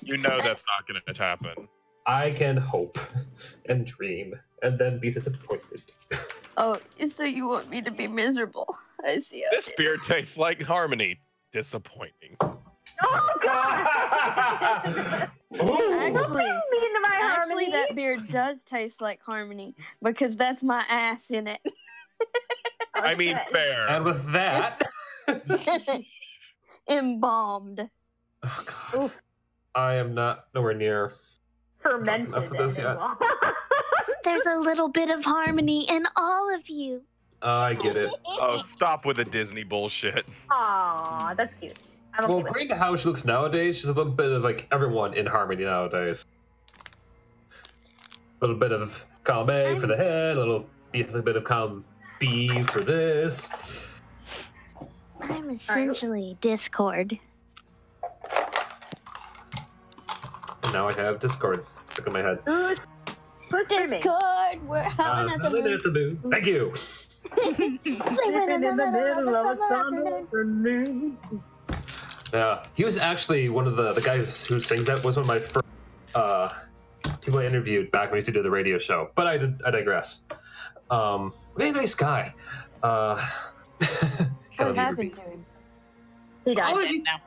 You know that's not going to happen. I can hope and dream and then be disappointed. Oh, so you want me to be miserable? I see. This beer tastes like harmony. Disappointing. Oh God! Actually, that beer does taste like harmony because that's my ass in it. I mean, fair. And with that, Embalmed. oh God, oof. I am not nowhere near fermented enough of this yet. There's a little bit of harmony in all of you. I get it. Oh, stop with the Disney bullshit. Aw, that's cute. Well, according to how she looks nowadays, she's a little bit of like everyone in harmony nowadays. A little bit of column A for the head, a little bit of column B for this. I'm essentially Discord. And now I have Discord stuck in my head. Discord, we're having at the moon. Thank you. Living in the middle of a summer afternoon. Yeah, he was actually one of the guys who sings that. Was one of my first people I interviewed back when I used to do the radio show. But I digress. Really nice guy. What happened to him? He died. Oh, he's not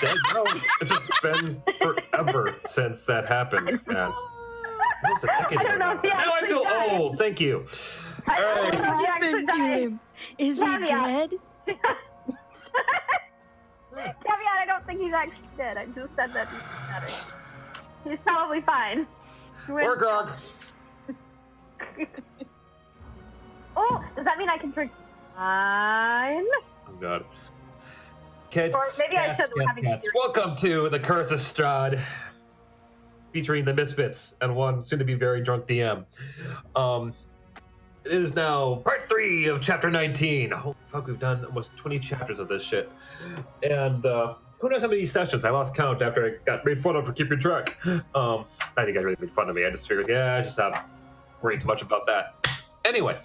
dead. No, it's just been forever since that happened, man. That was a decade ago. Now I feel old. Thank you. All right. What happened to him? Is he dead? Caveat, I don't think he's actually dead. I just said that he's probably fine. Or grog. Oh, does that mean I can drink wine? Oh God. Kids, Or maybe I should have cats. Welcome to the Curse Estrade, featuring the Misfits and one soon-to-be very drunk DM. It is now part 3 of chapter 19. Holy fuck, we've done almost 20 chapters of this shit. And who knows how many sessions? I lost count after I got made fun of for keeping track. I think I really made fun of me. I just figured, I just stopped worrying too much about that. Anyway,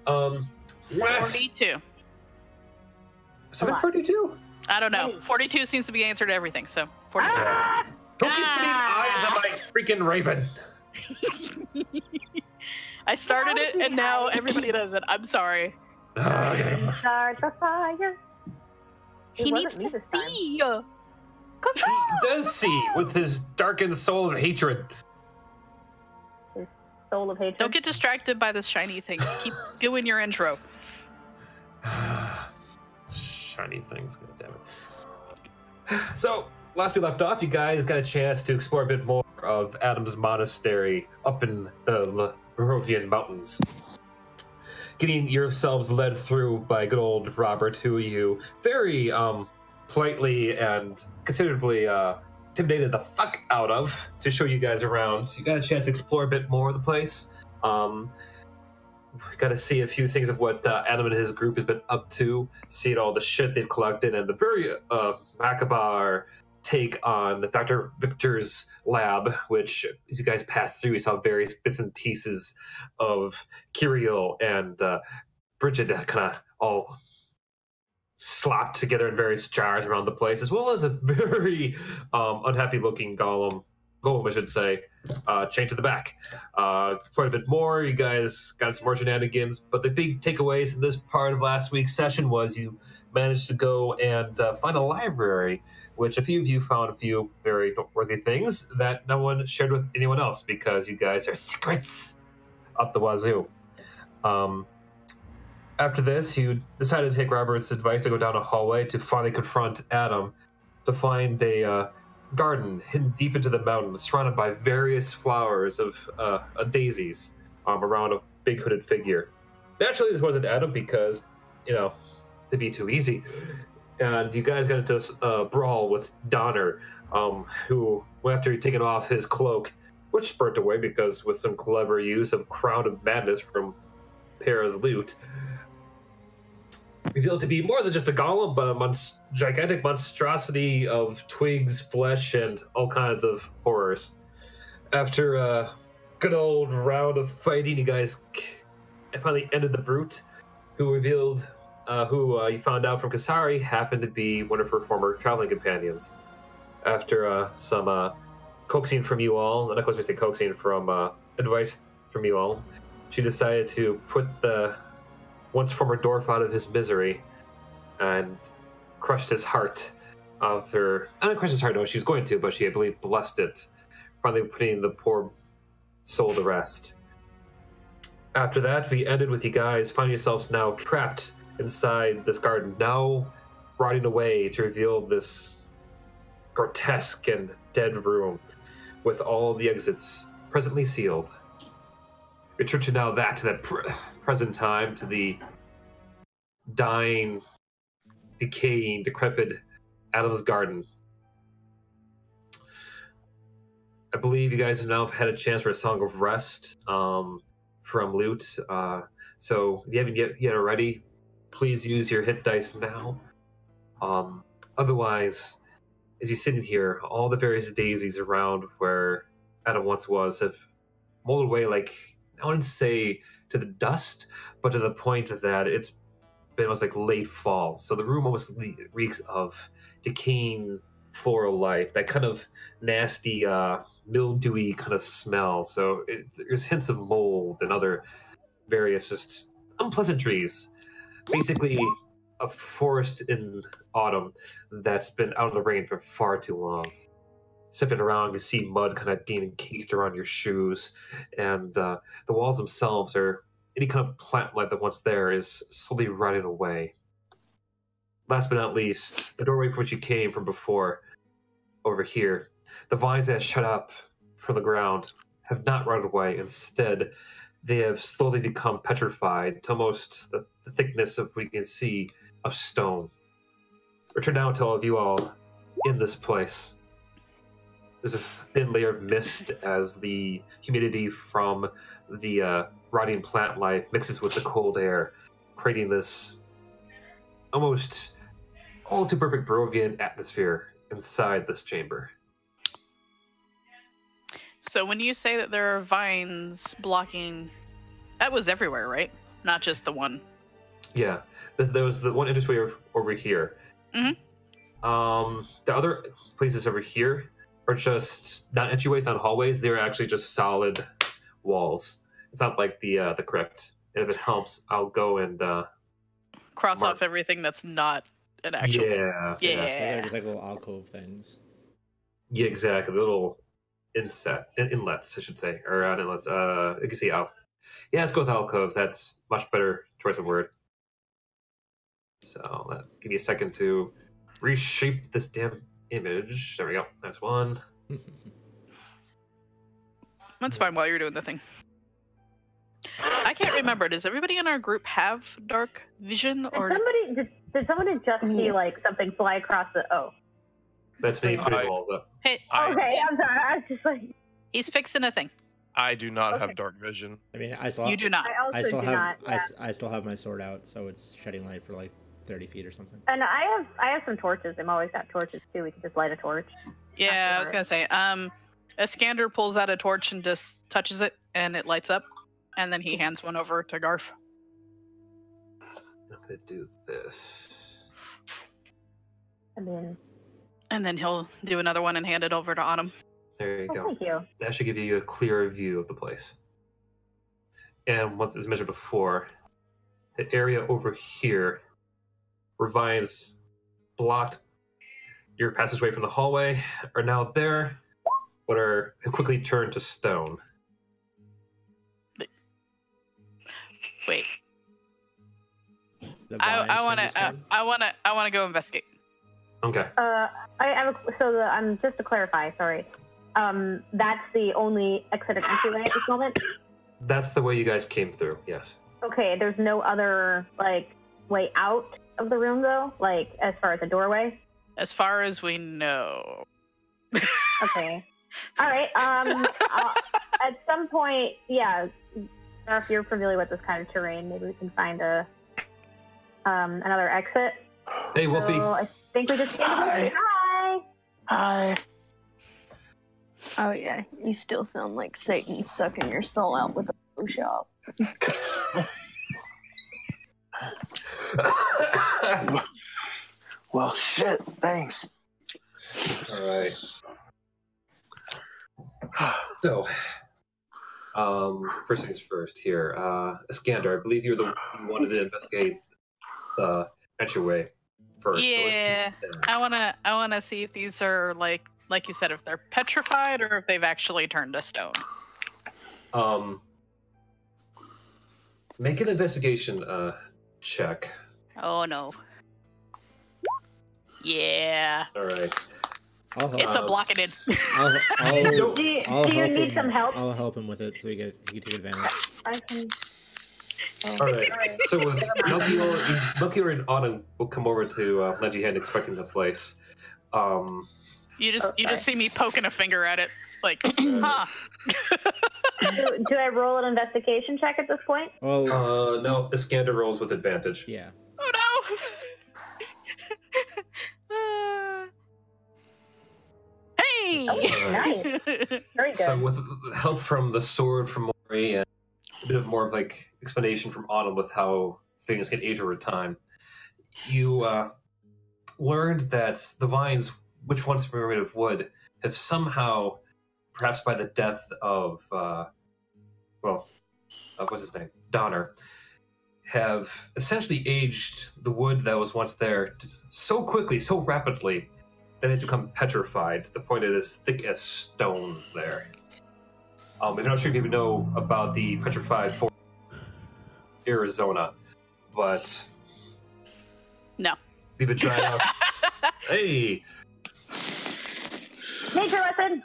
42. 742? I don't know. 42 seems to be the answer to everything, so 42. Who keeps putting eyes on my freaking raven? I started it, and now everybody does it. I'm sorry. Start the fire. He needs to see. He does see with his darkened soul of hatred. His soul of hatred. Don't get distracted by the shiny things. Keep doing your intro. Shiny things, goddammit. So, last we left off, you guys got a chance to explore a bit more of Adam's monastery up in the Barovian mountains. Getting yourselves led through by good old Robert, who you very politely and considerably intimidated the fuck out of to show you guys around. You got a chance to explore a bit more of the place. Got to see a few things of what Adam and his group has been up to, see all the shit they've collected, and the very macabre take on Dr. Victor's lab, which as you guys passed through, you saw various bits and pieces of Kirill and Bridget kind of all slopped together in various jars around the place, as well as a very unhappy looking golem, I should say, chained to the back. Quite a bit more. You guys got some more shenanigans, but the big takeaways in this part of last week's session was you managed to go and find a library, which a few of you found a few very noteworthy things that no one shared with anyone else because you guys are secrets up the wazoo. After this, you decided to take Robert's advice to go down a hallway to finally confront Adam to find a garden hidden deep into the mountain, surrounded by various flowers of daisies around a big hooded figure. Naturally, this wasn't Adam because, it'd be too easy. And you guys got into a brawl with Donner, who, after he'd taken off his cloak, which burnt away because with some clever use of Crown of Madness from Para's loot, revealed to be more than just a golem, but a gigantic monstrosity of twigs, flesh, and all kinds of horrors. After a good old round of fighting, you guys finally ended the brute, who revealed who you found out from Kasari happened to be one of her former traveling companions. After some coaxing from you all, and of course we say coaxing from advice from you all, she decided to put the once former dwarf out of his misery and crushed his heart of her. I don't crushed his heart, no, she was going to, but she, I believe, blessed it, finally putting the poor soul to rest. After that, we ended with you guys finding yourselves now trapped inside this garden, now rotting away to reveal this grotesque and dead room with all the exits presently sealed. Return to now that, to that present time, to the dying, decaying, decrepit Adam's garden. I believe you guys have now had a chance for a song of rest from Loot. So if you haven't yet already, please use your hit dice now. Otherwise, as you're sitting here, all the various daisies around where Adam once was have molded away, like, I wouldn't say to the dust, but to the point that it's been almost like late fall. So the room almost reeks of decaying floral life, that kind of nasty, mildewy kind of smell. So there's hints of mold and other various just unpleasantries. Basically, a forest in autumn that's been out in the rain for far too long. Stepping around, you see mud kind of getting encased around your shoes, and the walls themselves are any kind of plant life that once there is slowly rotting away. Last but not least, the doorway from which you came from before, over here, the vines that shut up from the ground have not rotted away. Instead, they have slowly become petrified to almost the thickness of, we can see, of stone. Return now to all of you all in this place. There's a thin layer of mist as the humidity from the rotting plant life mixes with the cold air, creating this almost all too perfect Barovian atmosphere inside this chamber. So when you say that there are vines blocking, that was everywhere, right? Not just the one. Yeah, there was the one entranceway over here. Mm-hmm. The other places over here are just not entryways, not hallways. They're actually just solid walls. It's not like the crypt. And if it helps, I'll go and Cross mark off everything that's not an actual. Yeah. So they're just like little alcove things. Yeah, exactly. Little inlets, I should say, or not inlets. You can see out. Yeah, let's go with alcoves. That's much better choice of word. So give me a second to reshape this damn image. There we go. That's one. That's fine while you're doing the thing. I can't remember. Does everybody in our group have dark vision, or Did somebody just see like something fly across the? Oh, That's me putting walls up. Hey, okay. I'm sorry. I was just like, he's fixing a thing. I do not have dark vision. I mean, I still You do not. I also do not. Yeah. I still have my sword out, so it's shedding light for like 30 feet or something. And I have some torches. I've always got torches too. We can just light a torch. Yeah, I was gonna say. Iskander pulls out a torch and just touches it, and it lights up, and then he hands one over to Garf. I'm gonna do this. And then he'll do another one and hand it over to Autumn. There you go. Thank you. That should give you a clearer view of the place. And once as mentioned before, the area over here where vines blocked your passageway from the hallway are now there, but have quickly turned to stone. Wait. The I vines want turn to stone? I want to go investigate. Okay. Just to clarify, sorry. That's the only exit and entryway at this moment. That's the way you guys came through. Yes. Okay. There's no other way out of the room though, as far as the doorway. As far as we know. Okay. All right. At some point, yeah. If you're familiar with this kind of terrain, maybe we can find another exit. Hey, Wolfie. So I think we just Hi. Hi. Oh yeah, you still sound like Satan sucking your soul out with a blue shop. Well, shit. Thanks. All right. So, first things first here. Iskander, I believe you're the one who wanted to investigate the entryway first. Yeah, I wanna see if these are like you said, if they're petrified or if they've actually turned to stone. Make an investigation check. Oh no. Yeah, All right. it's a blockated. Do you need some help? I'll help him with it so he can take advantage. I can. Oh, All right. So with Melchior and Autumn will come over to lend you a hand, expecting the place. You just see me poking a finger at it, like, huh? Do I roll an investigation check at this point? Well, no, Iskander rolls with advantage. yeah. Oh no! Hey! Nice. Very good. So with help from the sword from Mori and a bit of more of like explanation from Autumn with how things can age over time, you learned that the vines, which once were made of wood, have somehow, perhaps by the death of, what's his name? Donner, have essentially aged the wood that was once there so quickly, so rapidly, that it's become petrified to the point it is thick as stone there. I'm not sure if you even know about the petrified forest in Arizona, but... No. Leave it dry out. Hey! Nature lesson!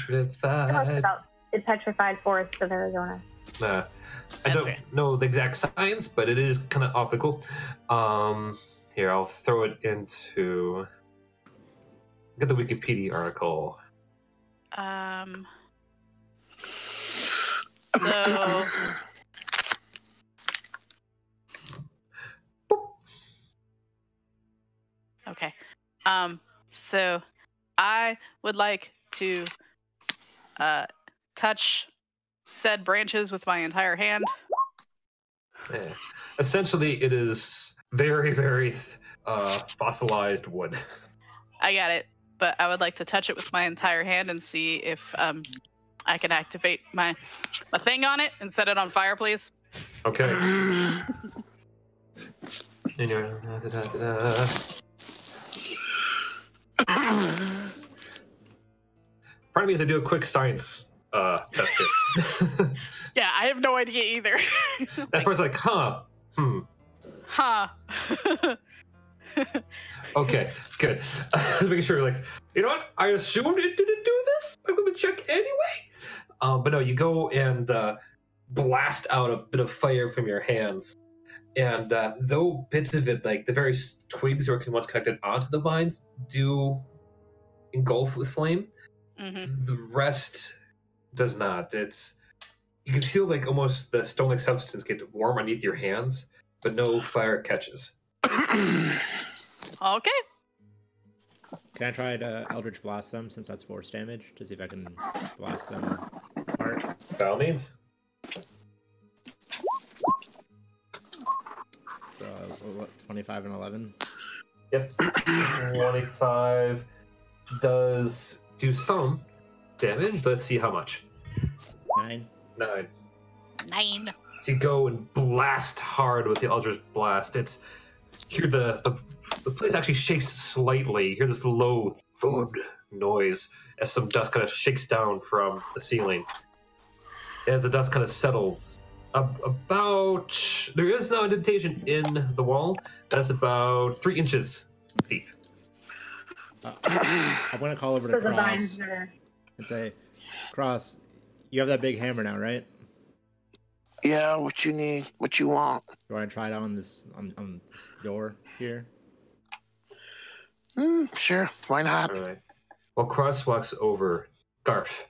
Petrified. About the petrified forests of Arizona. Nah. I don't know the exact science, but it is kind of optical. Here, I'll throw it into... Get the Wikipedia article. So... Okay. So I would like to touch said branches with my entire hand. Yeah. Essentially, it is very, very fossilized wood. I got it, but I would like to touch it with my entire hand and see if I can activate my thing on it and set it on fire, please. Okay. Part of me is to do a quick science test here. Yeah, I have no idea either. That part's like, huh? Huh. Okay, good. Just making sure, like, you know what? I assumed it didn't do this. I'm going to check anyway. But no, you go and blast out a bit of fire from your hands. And though bits of it, like the very twigs that were once connected onto the vines, do engulf with flame, the rest does not. You can feel like almost the stone-like substance get warm underneath your hands, but no fire catches. Okay. Can I try to Eldritch Blast them, since that's force damage, to see if I can blast them apart? By all means. So, what, 25 and 11? Yep. 25 does do some damage. Let's see how much. 9. 9. 9. So you go and blast hard with the Eldritch Blast. You hear the place actually shakes slightly. You hear this low thud noise as some dust kind of shakes down from the ceiling. As the dust kind of settles, there is no indentation in the wall. That's about 3 inches deep. I'm going to call over to Cross and say, Cross, you have that big hammer now, right? Yeah, what you need, what you want. Do I try it on this door here? Sure, why not? All right. While Cross walks over, Garf,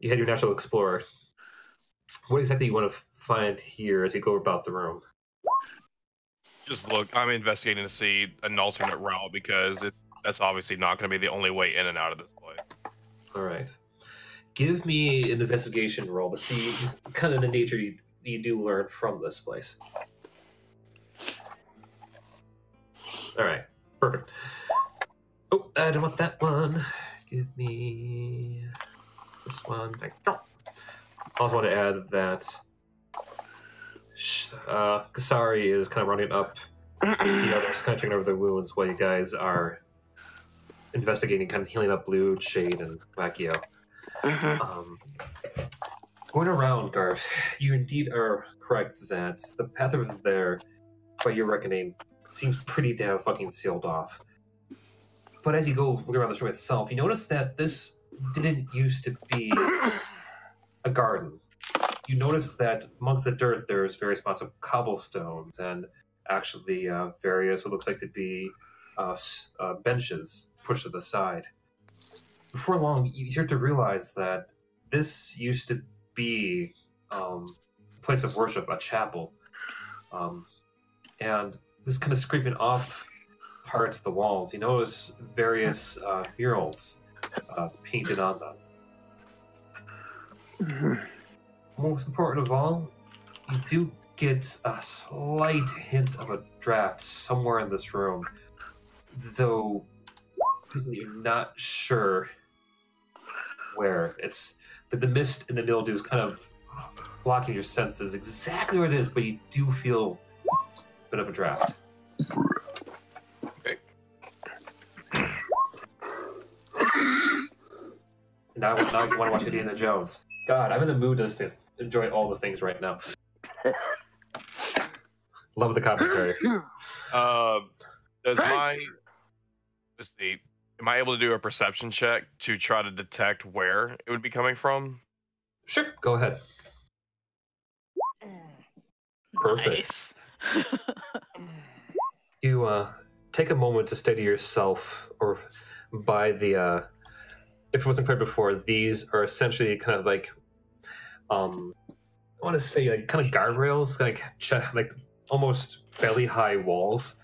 you had your natural explorer. What exactly you want to find here as you go about the room? Just look, I'm investigating to see an alternate route because that's obviously not going to be the only way in and out of this place. All right. Give me an investigation roll to see kind of the nature you do learn from this place. All right. Perfect. Oh, I don't want that one. Give me... This one. I also want to add that Kasari is kind of running up the others, kind of checking over their wounds while you guys are investigating, kind of healing up Blue, Shade, and Wakio. Going around, Garth, you indeed are correct that the path over there, by your reckoning, seems pretty damn fucking sealed off. But as you go look around the room itself, you notice that this didn't used to be a garden. You notice that amongst the dirt there's various spots of cobblestones and actually various what looks like to be benches pushed to the side. Before long, you start to realize that this used to be a place of worship, a chapel. And this kind of scraping off parts of the walls, you notice various murals painted on them. Most important of all, you do get a slight hint of a draft somewhere in this room, though you're not sure where. It's but the mist and the mildew is kind of blocking your senses exactly where it is, but you do feel a bit of a draft. Now you want to watch Indiana Jones. God, I'm in the mood just to enjoy all the things right now. Love the commentary. Let's see. Am I able to do a perception check to try to detect where it would be coming from? Sure, go ahead. Perfect. Nice. You take a moment to steady yourself, or by the if it wasn't clear before, these are essentially kind of like I want to say like kind of guardrails, like almost belly high walls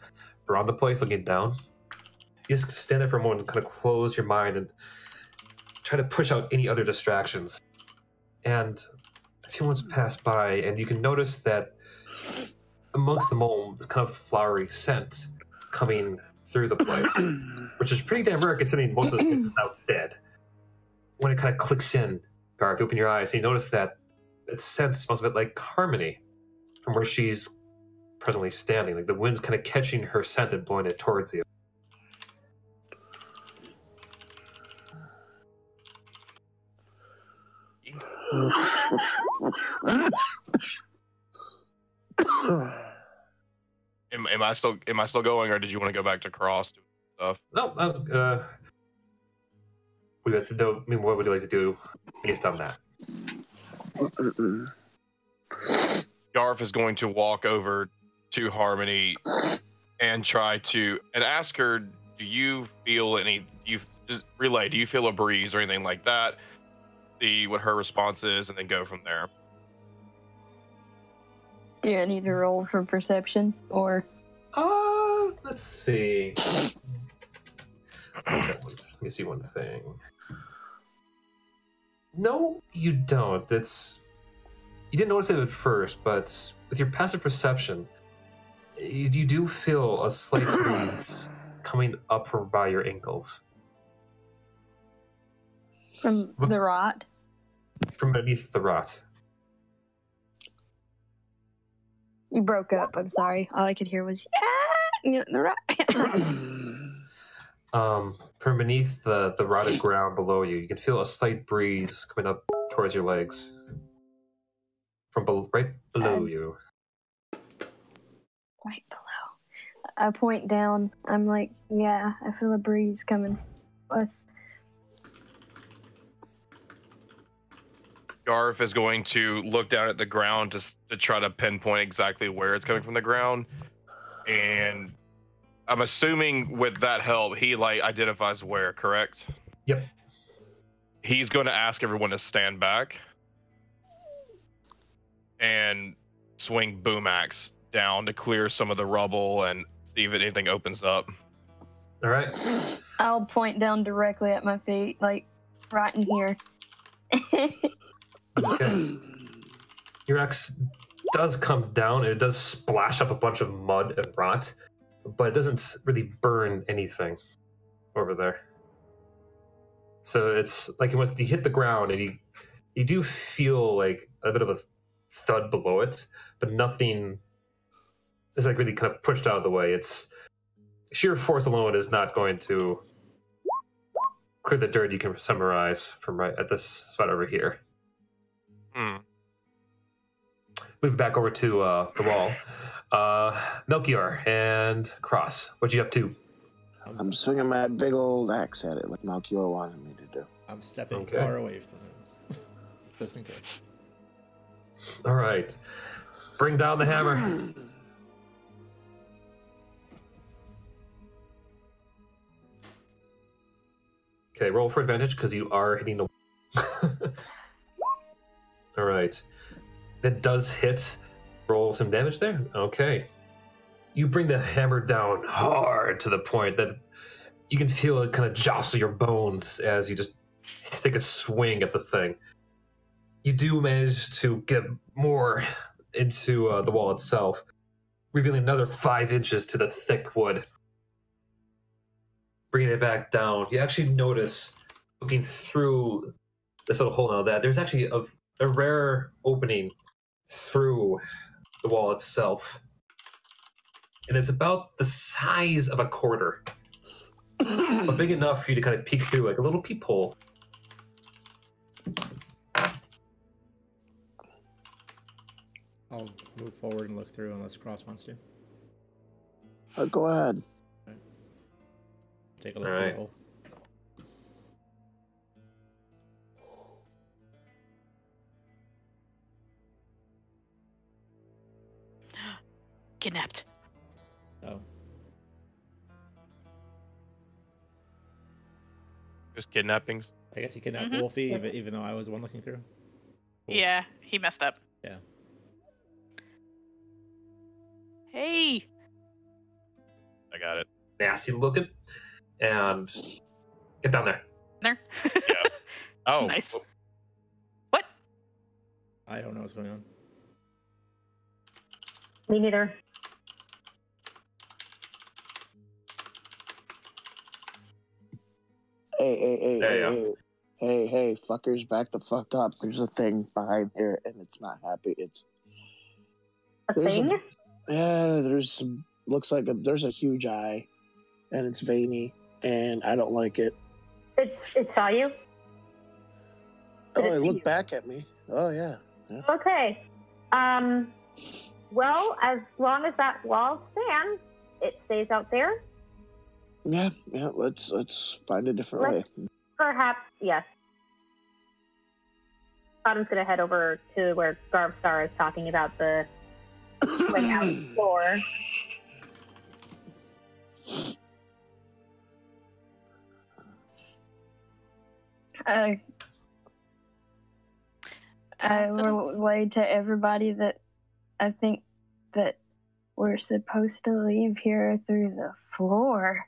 around the place looking down. You just stand there for a moment and kind of close your mind and try to push out any other distractions. And a few moments pass by, and you can notice that amongst them all, this kind of flowery scent coming through the place, which is pretty damn rare considering most of this place is now dead. When it kind of clicks in, Garth, you open your eyes, and you notice that it scent smells a bit like Harmony from where she's presently standing. Like the wind's kind of catching her scent and blowing it towards you. Am I still going, or did you want to go back to cross stuff? No, we have to know. I mean, what would you like to do based on that? Garth is going to walk over to Harmony and try to ask her, do you feel any? Do you feel a breeze or anything like that? See what her response is, and then go from there. Do I need to roll for perception, or? Let's see. Let me see one thing. No, you don't. You didn't notice it at first, but with your passive perception, you do feel a slight breeze coming up from by your ankles. From the rot? From beneath the rot. You broke up, I'm sorry. All I could hear was, yeah, the rot. From beneath the rotted ground below you, you can feel a slight breeze coming up towards your legs. From right below you. Right below. I point down. I'm like, yeah, I feel a breeze coming. Us. Garth is going to look down at the ground to try to pinpoint exactly where it's coming from the ground. And I'm assuming with that help, he identifies where, correct? Yep. He's going to ask everyone to stand back and swing boom axe down to clear some of the rubble and see if anything opens up. All right. I'll point down directly at my feet, like right in here. Okay. Your axe does come down and it does splash up a bunch of mud and rot, but it doesn't really burn anything over there. So it's like once you hit the ground, and you do feel like a bit of a thud below it, but nothing is like really kind of pushed out of the way. It's sheer force alone is not going to clear the dirt you can summarize from right at this spot over here. Move back over to the wall. Melchior and Cross, what you up to? I'm swinging my big old axe at it like Melchior wanted me to do. I'm stepping Okay. far away from him. Just in case. All right. Bring down the hammer. Okay, roll for advantage because you are hitting the... All right. That does hit. Roll some damage there. Okay. You bring the hammer down hard to the point that you can feel it kind of jostle your bones as you just take a swing at the thing. You do manage to get more into the wall itself, revealing another 5 inches to the thick wood. Bringing it back down, you actually notice, looking through this little hole now, that there's actually a rare opening through the wall itself. And it's about the size of a quarter, but big enough for you to kind of peek through, like a little peephole. I'll move forward and look through unless Cross wants to. Go ahead. Take a look All through right. the hole. Kidnapped. Oh. Just kidnappings. I guess you kidnapped Mhm. Wolfie, even though I was the one looking through. Cool. Yeah, he messed up. Yeah. Hey. I got it. Nasty looking. And get down there. There. Yeah. Oh, Nice. What? I don't know what's going on. Me neither. Hey, fuckers, back the fuck up. There's a thing behind here, and it's not happy. A There's thing? there's some, looks like there's a huge eye, and it's veiny, and I don't like it. It saw you? Oh, Did it it see looked you? back at me. Oh, yeah. Okay. Well, as long as that wall stands, it stays out there. Yeah, let's find a different way. Perhaps, yes. Autumn's gonna head over to where Garvstar is talking about the layout floor. I relay to everybody that I think that we're supposed to leave here through the floor.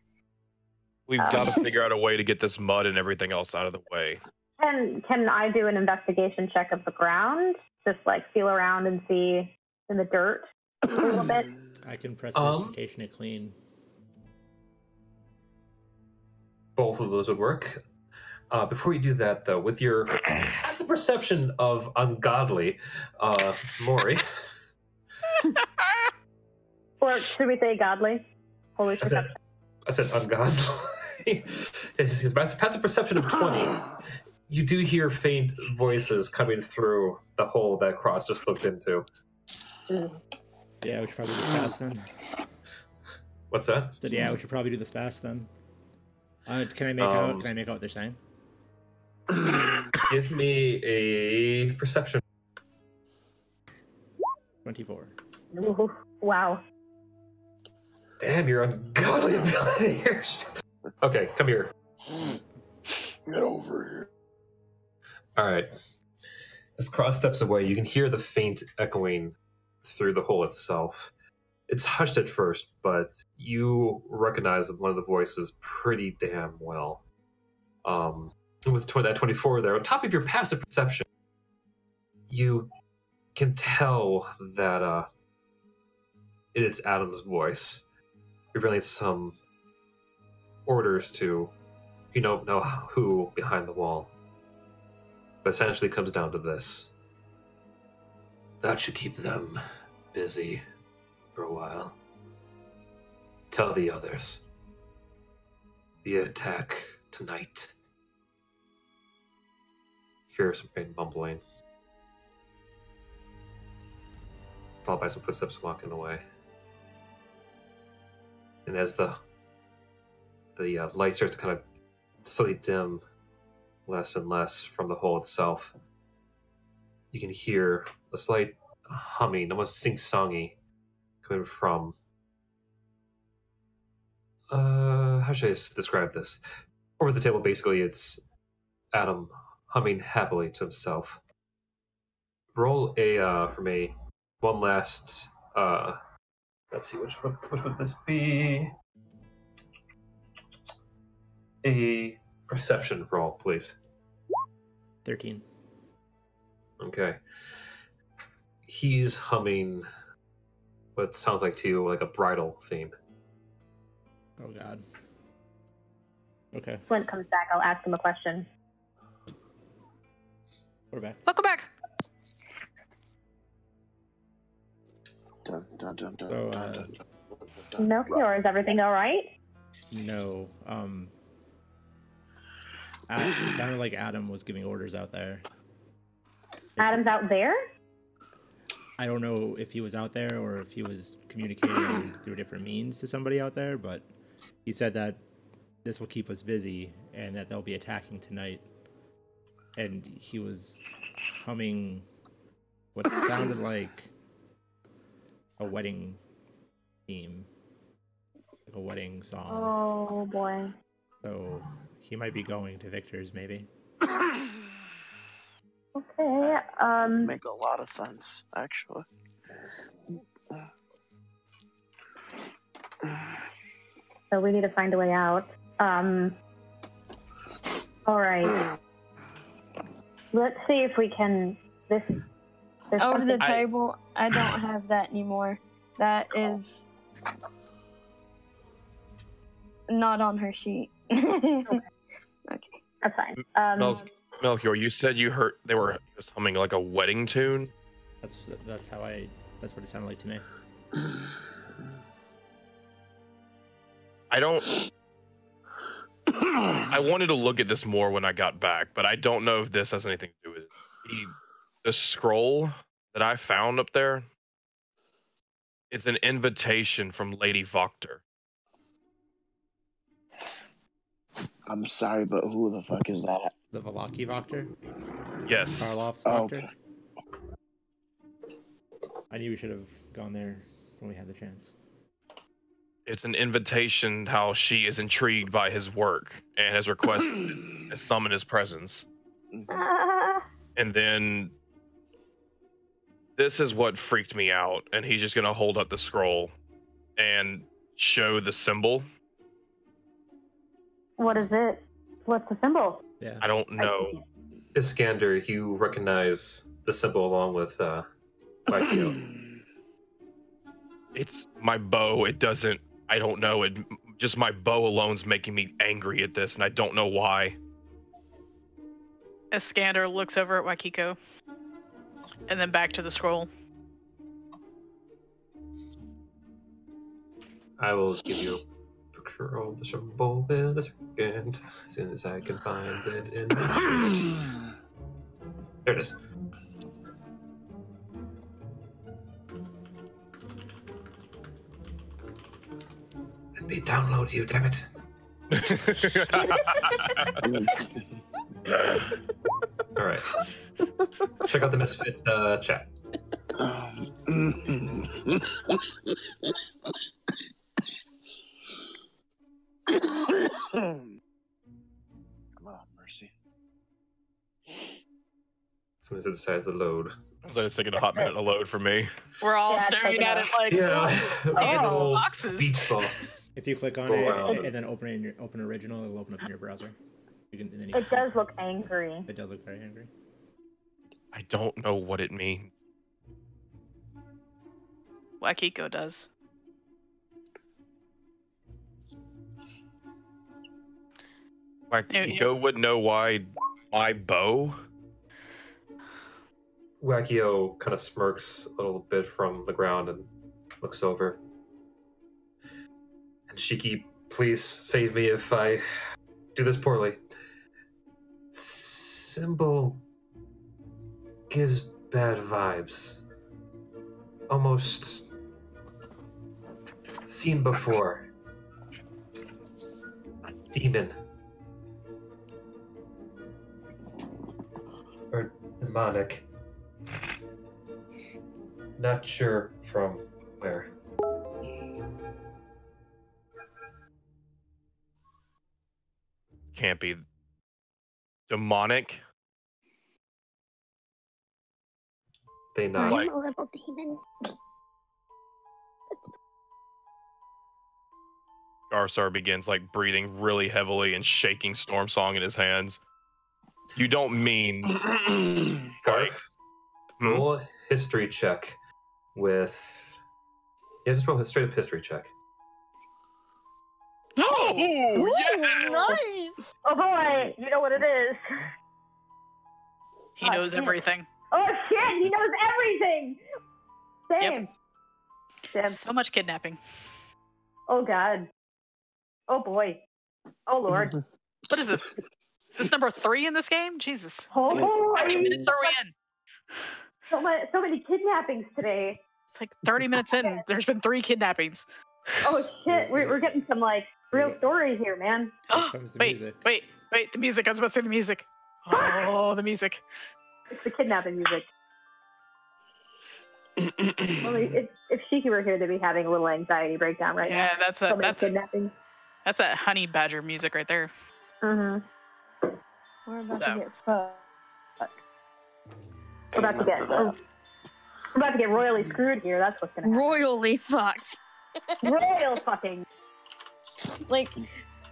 we've got to figure out a way to get this mud and everything else out of the way. Can I do an investigation check of the ground? Just like feel around and see in the dirt a little bit? I can press investigation to clean. Both of those would work. Before you do that, though, with your passive perception of ungodly, Maury. Or should we say godly? Holy perception. I said ungodly. His passive perception of 20. You do hear faint voices coming through the hole that Cross just looked into. Yeah, we should probably do this fast then. What's that? Said yeah, we should probably do this fast then. Can I make out? Can I make out what they're saying? Give me a perception. 24. Ooh, wow. Damn, your ungodly ability here. Okay, come here. Get over here. All right. As Cross steps away, you can hear the faint echoing through the hole itself. It's hushed at first, but you recognize one of the voices pretty damn well. With that 24 there, on top of your passive perception, you can tell that it's Adam's voice, revealing some orders to You don't know who behind the wall. But essentially comes down to this. That should keep them busy for a while. Tell the others. The attack tonight. Hear some faint mumbling. Followed by some footsteps walking away. And as the light starts to kind of slowly dim less and less from the hole itself, you can hear a slight humming, almost sing-songy, coming from... how should I describe this? Over the table, basically, it's Adam humming happily to himself. Roll from a one last... let's see, which would this be? A perception roll, please. 13. Okay. He's humming what sounds like to you like a bridal theme. Oh god. Okay, Flint comes back, I'll ask him a question. we're back. Welcome back. Dun, dun, dun, dun, So, dun, dun, dun. Melchior, is everything all right? No. It sounded like Adam was giving orders out there. Adam's out there? I don't know if he was out there or if he was communicating through different means to somebody out there, but he said that this will keep us busy and that they'll be attacking tonight. And he was humming what sounded like a wedding theme, like a wedding song. Oh boy. So he might be going to Victor's, maybe. Okay, Make a lot of sense, actually. so we need to find a way out. All right. Let's see if we can. There's Over the something- table, I don't have that anymore. That is not on her sheet. Okay. That's fine. Melchior, you said you heard they were just humming like a wedding tune. That's what it sounded like to me. I wanted to look at this more when I got back, but I don't know if this has anything to do with it. The scroll that I found up there, it's an invitation from Lady Voctor. I'm sorry, but who the fuck is that? The Valaki Voctor? Yes. Karloff's Oh, Voctor? okay. I knew we should have gone there when we had the chance. It's an invitation how she is intrigued by his work and has requested to summon his presence. And then this is what freaked me out. And he's just going to hold up the scroll and show the symbol. What is it? What's the symbol? Yeah. I don't know. Iskander, you recognize the symbol along with Wakio. It's my bow. It doesn't, I don't know. It just my bow alone's making me angry at this, and I don't know why. Iskander looks over at Wakiko. And then back to the scroll. I will give you a picture of the symbol in a second, as soon as I can find it in the sheet. There it is. Let me download you, damn it. All right. Check out the Misfit chat. Oh, mercy. As soon as it decides to load. It's taking a hot minute to load for me. We're all Yeah, staring check it at out. it like, Yeah. oh, It's a little boxes. beach ball. If you click on Go it around. and then open original, it'll open up in your browser. You can, and then you It can does look angry. It does look very angry. I don't know what it means. Wakiko does. Go would know why my bow. Wackio kind of smirks a little bit from the ground and looks over. And Shiki, please save me if I do this poorly. Symbol gives bad vibes. Almost seen before. Demon. Or demonic. Not sure from where. Can't be demonic. They nod. I'm a little demon. Garsar begins like breathing really heavily and shaking Storm Song in his hands. You don't mean Garth, roll a history check with. Yeah, just roll a straight up history check. Oh, yeah! Nice. Oh boy, you know what it is. He knows everything. Oh shit, he knows everything. Same. Damn. So much kidnapping. Oh god. Oh boy. Oh lord. What is this? Is this number 3 in this game? Jesus. Oh, How many minutes are we in? So many kidnappings today. It's like 30 minutes in. There's been 3 kidnappings. Oh shit, we're getting some like real story here, man. Here comes the music. Wait, the music. I was about to say the music. Oh, the music. It's the kidnapping music. Well, if Shiki were here, they'd be having a little anxiety breakdown right now. Yeah, that's So many a kidnappings. that's a honey badger music right there. Mm-hmm. We're about So. to get fucked. We're about to get royally screwed here. That's what's gonna happen. Royally fucked. Royal fucking. Like,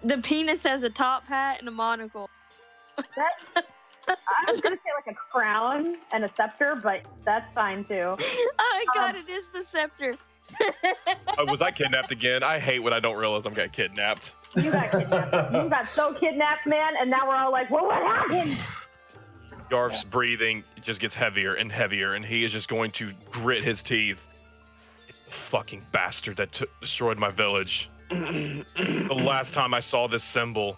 the penis has a top hat and a monocle. I was gonna say like a crown and a scepter, but that's fine too. Oh my god, it is the scepter. Oh, was I kidnapped again? I hate when I don't realize I'm getting kidnapped. You got kidnapped. You got so kidnapped, man, and now we're all like, well, what happened? Garf's breathing just gets heavier and heavier, and he is just going to grit his teeth. It's the fucking bastard that destroyed my village. The last time I saw this symbol,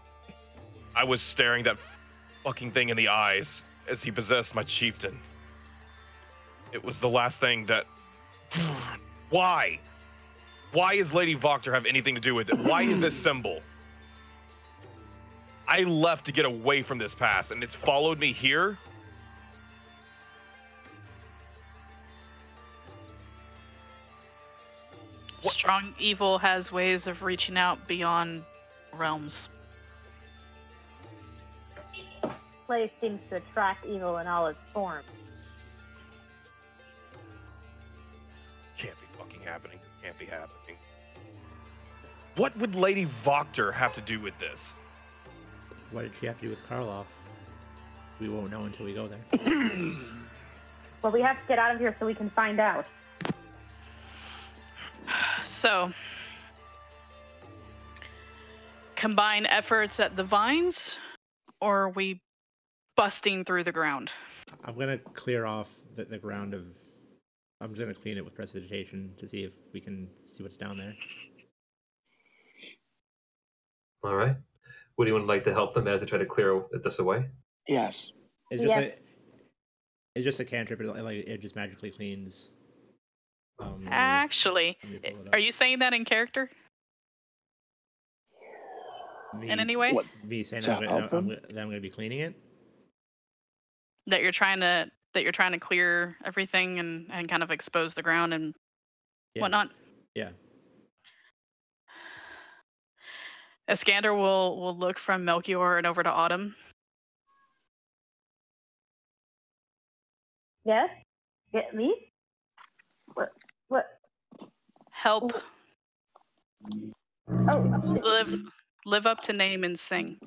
I was staring that fucking thing in the eyes as he possessed my chieftain. It was the last thing that... Why? Why does Lady Voctor have anything to do with it? Why is this symbol? I left to get away from this pass, and it's followed me here? Strong evil has ways of reaching out beyond realms. Place seems to attract evil in all its forms. Can't be fucking happening. Can't be happening. What would Lady Voctor have to do with this? What did she have to do with Karloff? We won't know until we go there. Well, we have to get out of here so we can find out. So, combine efforts at the vines, or are we busting through the ground? I'm gonna clear off the ground of. I'm just gonna clean it with precipitation to see if we can see what's down there. All right. Would anyone like to help them as they try to clear this away? Yes. It's just Yes. it's just a cantrip. It just magically cleans. Actually, let me pull it up. are you saying that in character Me- in any way? What? Me saying To that help him? that I'm gonna be cleaning it? That you're trying to clear everything and kind of expose the ground and Yeah. whatnot? Yeah. Iskander will look from Melchior and over to Autumn. Yes? Get me? What? Help Oh, live up to name and sing.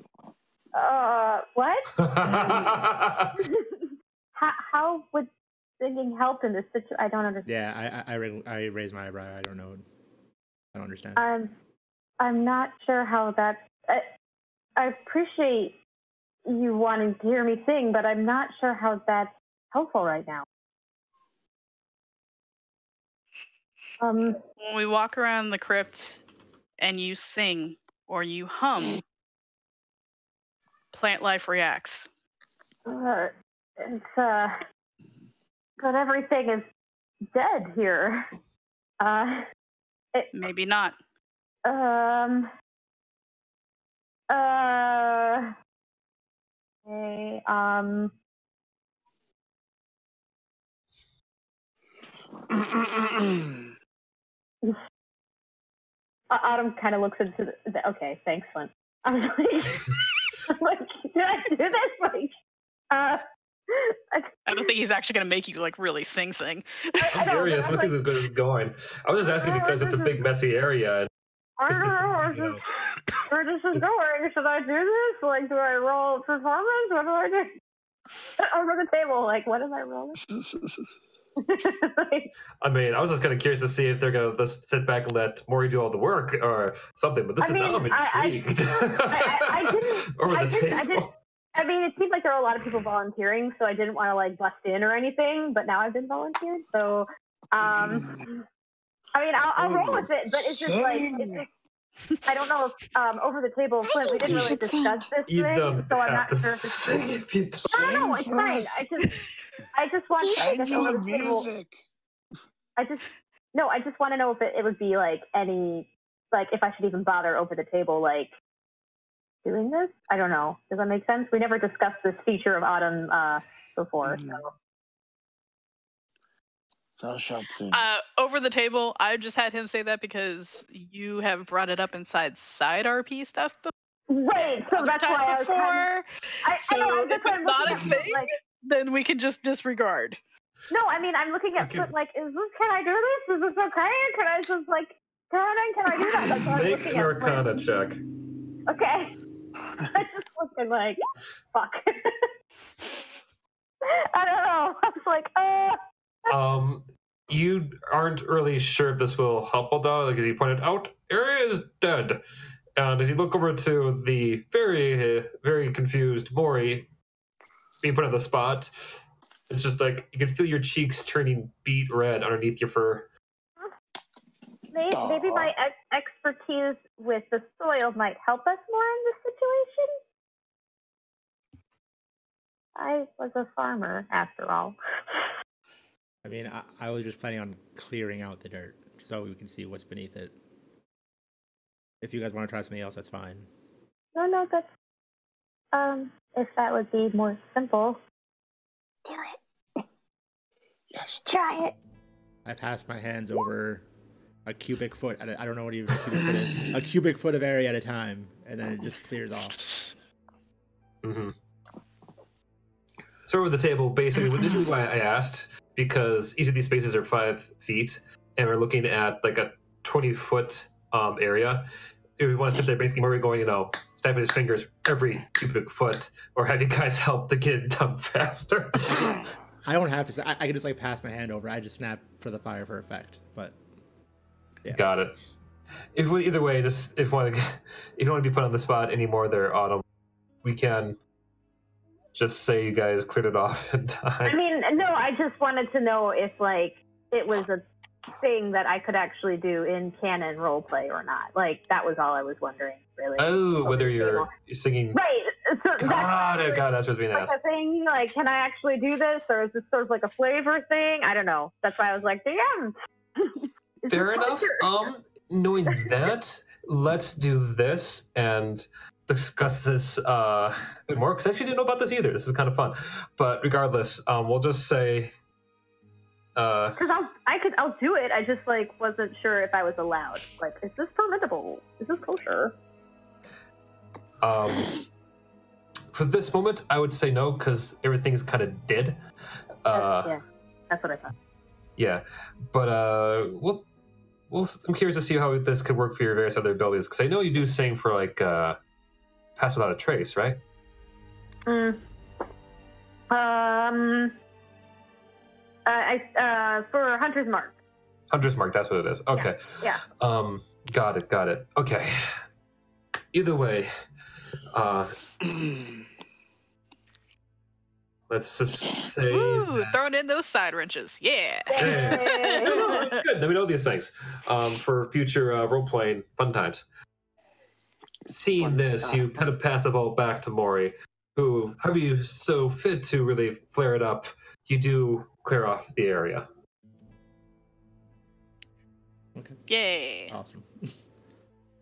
what? How would singing help in this situation? I don't understand. Yeah. I raise my eyebrow. I don't know. I don't understand. I'm not sure how that's. appreciate you wanting to hear me sing, but I'm not sure how that's helpful right now. When we walk around the crypt and you sing or you hum, plant life reacts. It's but everything is dead here. Maybe not. Okay, Autumn kind of looks into the okay, thanks, Flint. I was like, did I do this? Like, I don't think he's actually going to make you like really sing. I'm curious. Look at this is going. I was just asking because it's a big, messy area. I don't know where this is going. Should I do this? Like, do I roll performance? What do I do? Over the table, like, what am I rolling? I mean, I was just kind of curious to see if they're going to just sit back and let Maury do all the work or something, but this now I'm intrigued. I didn't. Over the table. I mean, it seems like there are a lot of people volunteering, so I didn't want to, like, bust in or anything, but now I've been volunteered, so, I mean, I'll roll with it, but it's just, like, I don't know if, over the table, Flint, we didn't really discuss this thing, so I'm not sure if it's... No, it's fine. I just want to, I guess, over the table. I just want to know if it would be like any, like if I should even bother over the table, like doing this. I don't know. Does that make sense? We never discussed this feature of Autumn before. So thou shalt sing. Over the table, I just had him say that because you have brought it up inside side RP stuff before. Right, so that's why I was before. So if it's not a thing, then we can just disregard. No, I mean, I'm looking at Flint like, can I do this? Is this okay? Can I just like, can I do that? That's what Make an Arcana check. Okay. I just looking like, fuck. I don't know. I was like, You aren't really sure if this will help, although, like as you pointed out, area is dead. And as you look over to the very, very confused Maury being put on the spot, it's just like you can feel your cheeks turning beet red underneath your fur. Maybe my expertise with the soil might help us more in this situation. I was a farmer, after all. I mean, I was just planning on clearing out the dirt so we can see what's beneath it. If you guys want to try something else, that's fine. No, that's if that would be more simple. Do it. Yes. Try it. I passed my hands over a cubic foot. I don't know what even a cubic foot is. A cubic foot of area at a time, and then it just clears off. Mm-hmm. So over the table, basically, this is why I asked, because each of these spaces are 5 feet, and we're looking at like a 20-foot area. If we want to sit there, basically, where we're going, snapping his fingers every cubic foot, or have you guys help to get it done faster? I don't have to. I can just like pass my hand over. I just snap for the fire for effect. But yeah. Got it. Either way, just if you want to be put on the spot anymore, there, Autumn, we can just say you guys cleared it off in time. I mean, no, I just wanted to know if like it was a thing that I could actually do in canon roleplay or not. Like that was all I was wondering, really. Oh, whether you're singing. Right. So God, that's what's being asked. Like a thing, like, can I actually do this, or is this sort of like a flavor thing? I don't know. That's why I was like, damn. Fair enough. Knowing that, let's do this and discuss this a bit more, because I actually didn't know about this either. This is kind of fun. But regardless, we'll just say. Because I'll do it. I just like wasn't sure if I was allowed. Like, is this permissible? Is this kosher? For this moment, I would say no, because everything's kind of dead. Yeah, that's what I thought. Yeah, but I'm curious to see how this could work for your various other abilities, because I know you do sing for like Pass Without a Trace, right? For Hunter's Mark. Hunter's Mark, that's what it is. Okay. Yeah. Got it. Okay. Either way, Let's just say. Ooh, throwing in those side wrenches. Yeah. Hey. No, good. Let me know these things for future role playing fun times. Seeing this, you kind of pass the ball back to Maury, who, however you so fit to really flare it up, you do clear off the area. Okay. Yay. Awesome.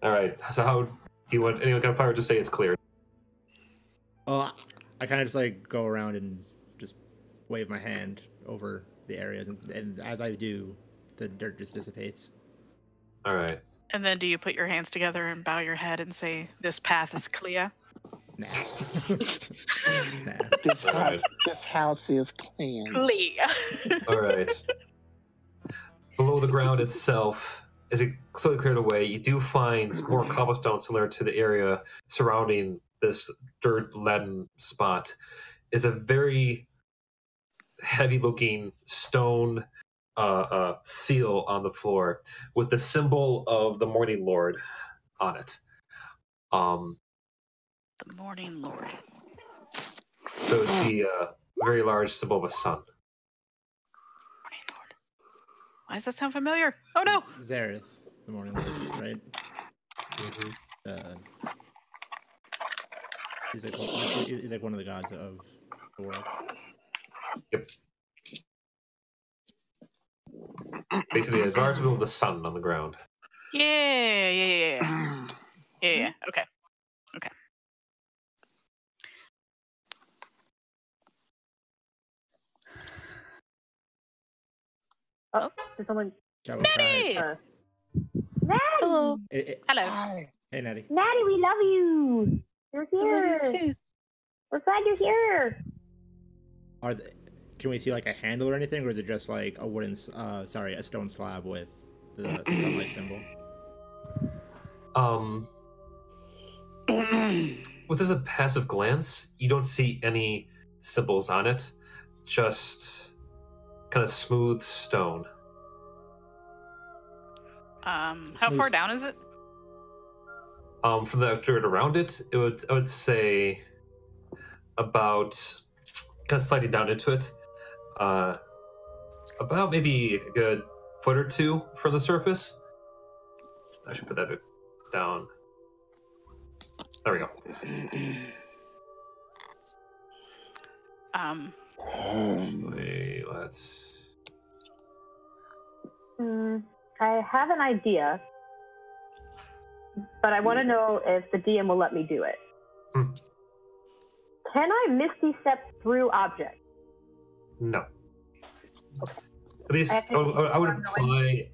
All right. So, how do you want anyone kind of fire? Just say it's cleared. Well, I kind of just like go around and just wave my hand over the areas, and as I do, the dirt just dissipates. All right. And then do you put your hands together and bow your head and say, "This path is clear"? Nah. Nah. This house is cleansed. Clear. All right. Below the ground itself, as it slowly cleared away, you do find more cobblestone similar to the area surrounding this dirt-laden spot. Is a very heavy-looking stone seal on the floor with the symbol of the Morning Lord on it. The Morning Lord. So it's the very large symbol of a sun. Morning Lord. Why does that sound familiar? Oh no! Zareth, the Morning Lord, right? Mm-hmm. He's like one of the gods of the world. Yep. Basically, a large symbol of the sun on the ground. Yeah. Okay. Oh, did someone? Natty! Natty! Hello. Hello. Hi. Hey, Natty. Natty, we love you. You're here. Hello, too. We're glad you're here. Can we see like a handle or anything, or is it just like a stone slab with the sunlight symbol? With just a passive glance, you don't see any symbols on it, just kind of smooth stone. How far down is it? From the dirt around it, I would say about kind of sliding down into it, about maybe a good foot or two from the surface. I should put that down. There we go. Wait, let's. I have an idea, but I want to know if the DM will let me do it. Can I Misty Step through objects? No. At least I would apply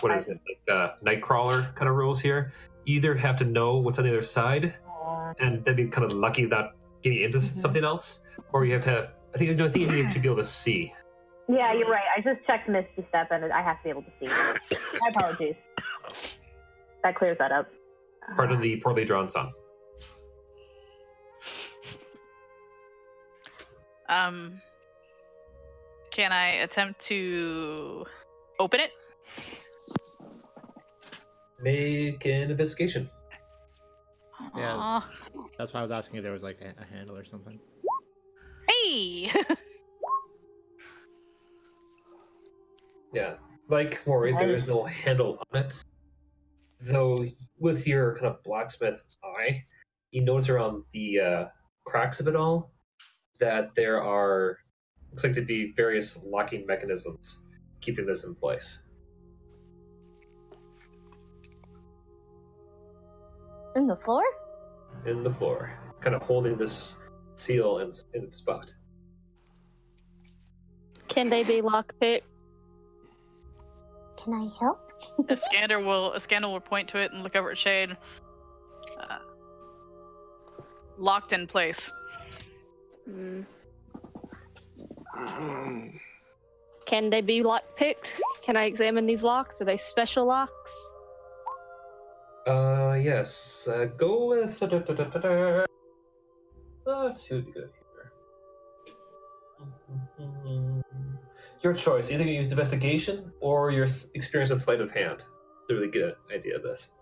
what is it, like Nightcrawler kind of rules here. You either have to know what's on the other side, and then be kind of lucky without getting into something else, or you have to have, I think you need to be able to see. Yeah, you're right. I just checked Misty Step, and I have to be able to see. My apologies. That clears that up. Part of the poorly drawn sun. Can I attempt to open it? Make an investigation. Yeah. Aw. That's why I was asking if there was like a handle or something. Hey! Yeah, like Maury, there is no handle on it. Though, with your kind of blacksmith eye, you notice around the cracks of it all that there are, looks like to be various locking mechanisms keeping this in place. In the floor? In the floor, kind of holding this seal in its spot. Can they be lockpicked? Can I help? Iskander will point to it and look over at Shade. Locked in place. Can they be lockpicked? Can I examine these locks? Are they special locks? Yes. Go with. Let's see what we got here. Your choice. Either you use investigation or your experience with sleight of hand to really get an idea of this.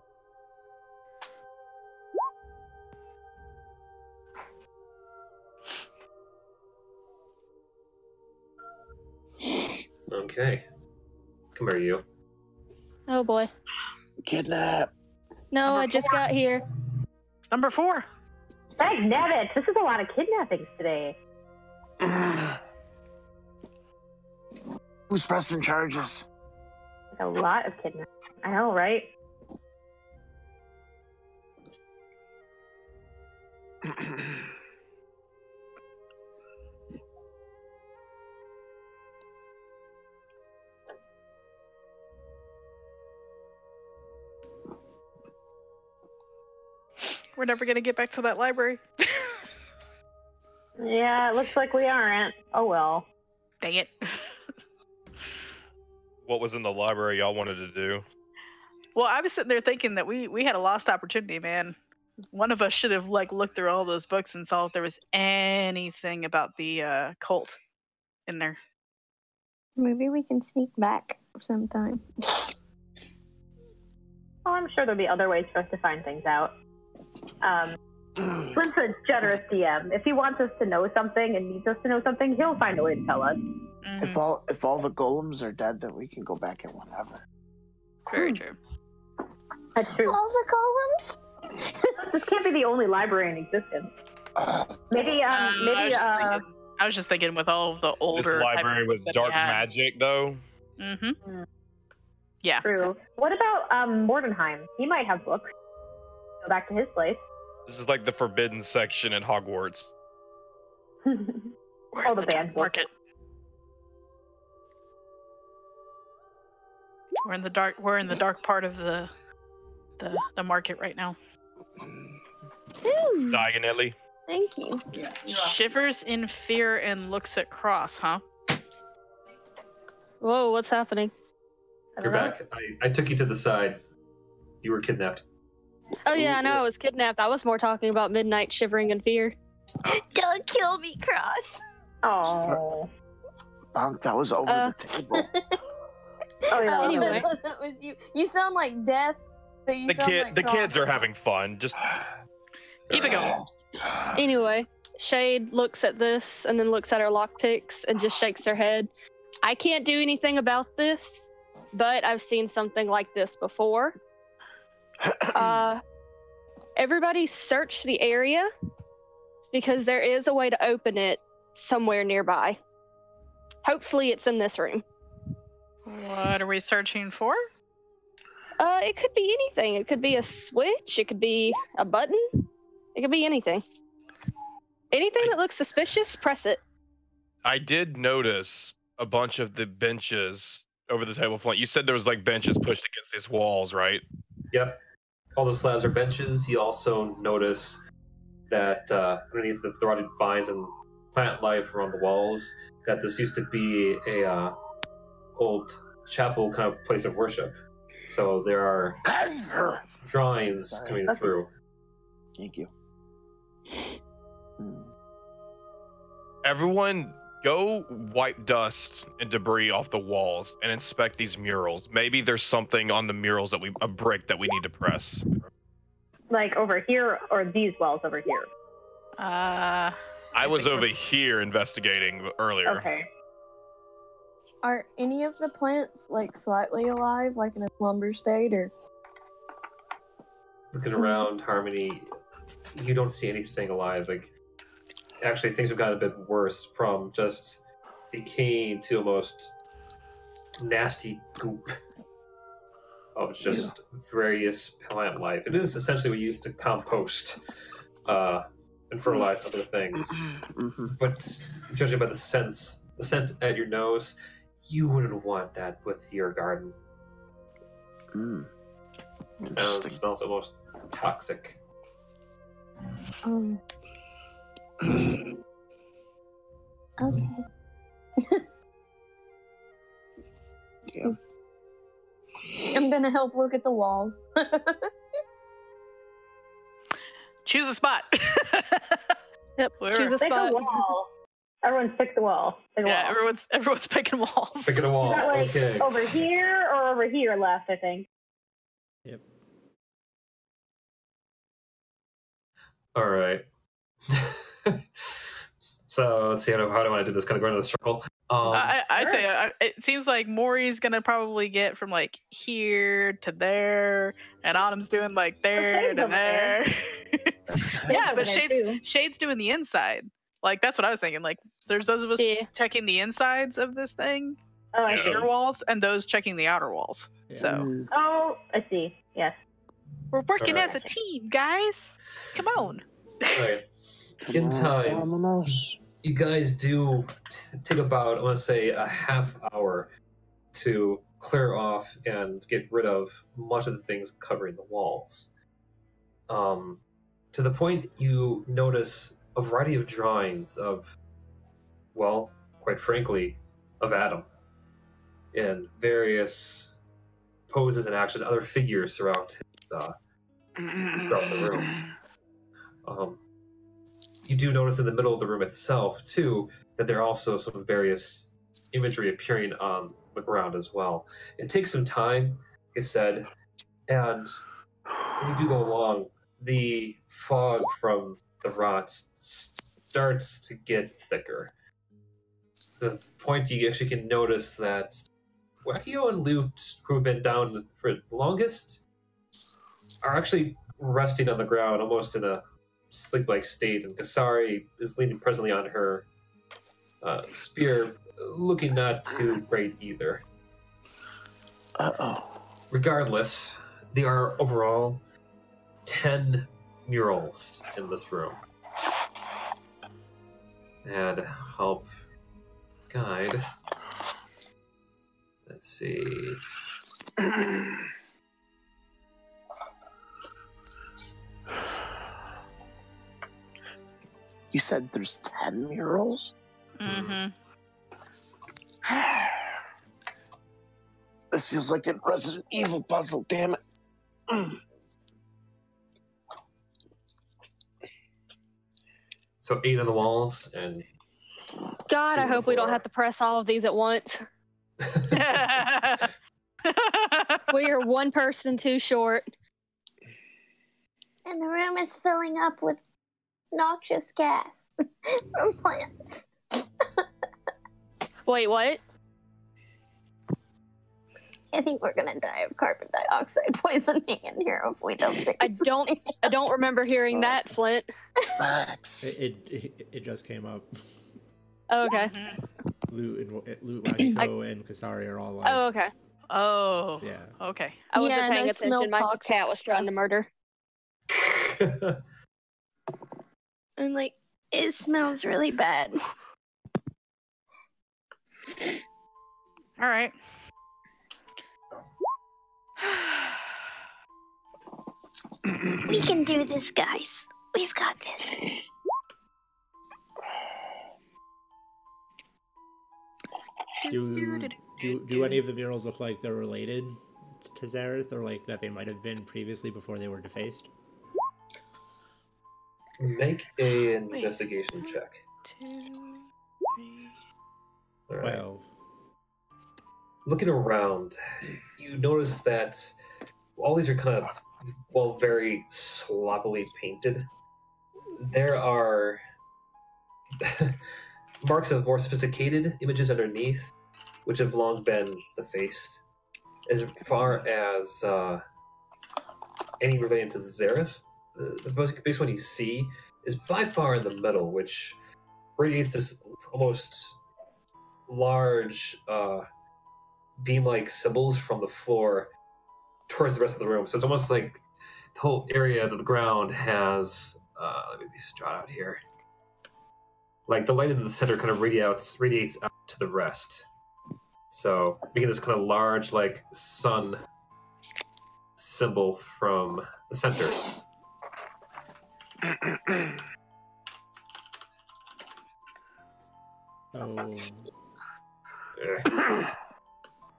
Okay. Come here, you. Oh boy. Kidnap. No, Number I just 4. got here. It's number 4. Thank Nevitz. This is a lot of kidnappings today. Who's pressing charges? A lot of kidnapping. I know, right? We're never gonna get back to that library. Yeah, it looks like we aren't. Oh well. Dang it. What was in the library y'all wanted to do? Well, I was sitting there thinking that we had a lost opportunity, man. One of us should have looked through all those books and saw if there was anything about the cult in there. Maybe we can sneak back sometime. Oh, I'm sure there'll be other ways for us to find things out. Flint's a generous DM. If he wants us to know something and needs us to know something, he'll find a way to tell us. Mhm. If all the golems are dead, then we can go back at whenever. Very true. That's true. All the golems? This can't be the only library in existence. Maybe, I was just thinking with all of the older This library with dark magic, though. Mm-hmm. Yeah. True. What about Mordenheim? He might have books. Go back to his place. This is like the forbidden section in Hogwarts. We're Oh, in the band book. market. We're in the dark. We're in the dark part of the market right now. Ooh, Diagonally. thank you. Shivers in fear and looks at Cross, huh? Whoa, what's happening? You're back. I took you to the side. You were kidnapped. Oh yeah, I know I was kidnapped. I was more talking about midnight shivering in fear. Don't kill me, Cross. Oh. Bonk, that was over the table. Oh yeah. Anyway. That was you. You sound like death. So you sound like The Cross. kids are having fun. Just Keep it going. Anyway, Shade looks at this and then looks at her lockpicks and just shakes her head. I can't do anything about this, but I've seen something like this before. Everybody search the area because there is a way to open it somewhere nearby. Hopefully it's in this room. What are we searching for? It could be anything. It could be a switch. It could be a button. It could be anything. Anything that looks suspicious, press it. I did notice a bunch of the benches over the table front. You said there was like benches pushed against these walls, right? Yep. All the slabs are benches. You also notice that underneath the rotted vines and plant life around the walls, that this used to be a old chapel kind of place of worship. So there are drawings coming through. Thank you. Everyone, go wipe dust and debris off the walls and inspect these murals. Maybe there's something on the murals a brick that we need to press. Like over here, or these walls over here? I was over here investigating earlier. Okay. Are any of the plants like slightly alive, like in a slumber state, or? Looking around, Harmony, you don't see anything alive. Like, actually, things have gotten a bit worse from just decaying to almost nasty goop of just various plant life. It is essentially what we use to compost and fertilize other things. But judging by the scent at your nose, you wouldn't want that with your garden. It smells almost toxic. Okay. Yeah. I'm gonna help look at the walls. Choose a spot. Yep. Choose a Pick spot. a wall. Everyone's pick the wall. Pick a Yeah, wall. everyone's picking walls. Picking a wall. Is that like Okay. over here or over here left, I think? Yep. All right. So let's see, how do I want to do this? Kind of go into the circle. I say it seems like Maury's gonna probably get from like here to there, and Autumn's doing like there Shade's to over there. there. Yeah, over but there, too. Shade's doing the inside. Like that's what I was thinking. Like there's those of us Yeah. checking the insides of this thing, Oh, I the see. inner walls, and those checking the outer walls. Yeah. So Oh, I see. Yes. we're working Alright. as a team, guys. Come on. Okay. Come In on, time. on the mouse. You guys do take about, I want to say, a half hour to clear off and get rid of much of the things covering the walls. To the point you notice a variety of drawings of, well, quite frankly, of Adam in various poses and actions, other figures throughout the room. You do notice in the middle of the room itself, too, that there are also some various imagery appearing on the ground as well. It takes some time, like I said, and as you do go along, the fog from the rot starts to get thicker. To the point you actually can notice that Wakio and Loot, who have been down for the longest, are actually resting on the ground, almost in a sleep-like state, and Kasari is leaning presently on her spear, looking not too great either. Uh-oh. Regardless, there are overall 10 murals in this room. And help guide. Let's see. You said there's 10 murals? Mm-hmm. This feels like a Resident Evil puzzle, damn it. So 8 on the walls, and God, I 2 hope we don't four. have to press all of these at once. We are one person too short. And the room is filling up with noxious gas from plants. Wait, what? I think we're gonna die of carbon dioxide poisoning in here if we don't fix I don't remember hearing that, Flint. Max. It just came up. Oh, okay. Loot, Wakiko, and Kasari are all like, Oh, okay. Oh. yeah. Okay. I wasn't Yeah, and paying I smell attention. My toxic cat was trying to murder. I'm like, it smells really bad. All right. We can do this, guys. We've got this. Do any of the murals look like they're related to Zareth, or like that they might have been previously before they were defaced? Make an investigation check. 2, 3. All right. 12. Looking around, you notice that all these are kind of, well, very sloppily painted. There are marks of more sophisticated images underneath, which have long been defaced. As far as any relating to Zareth, the biggest one you see is by far in the middle, which radiates this almost large beam-like symbols from the floor towards the rest of the room. So it's almost like the whole area of the ground has, let me just draw it out here. Like the light in the center kind of radiates out to the rest. So making this kind of large, like, sun symbol from the center.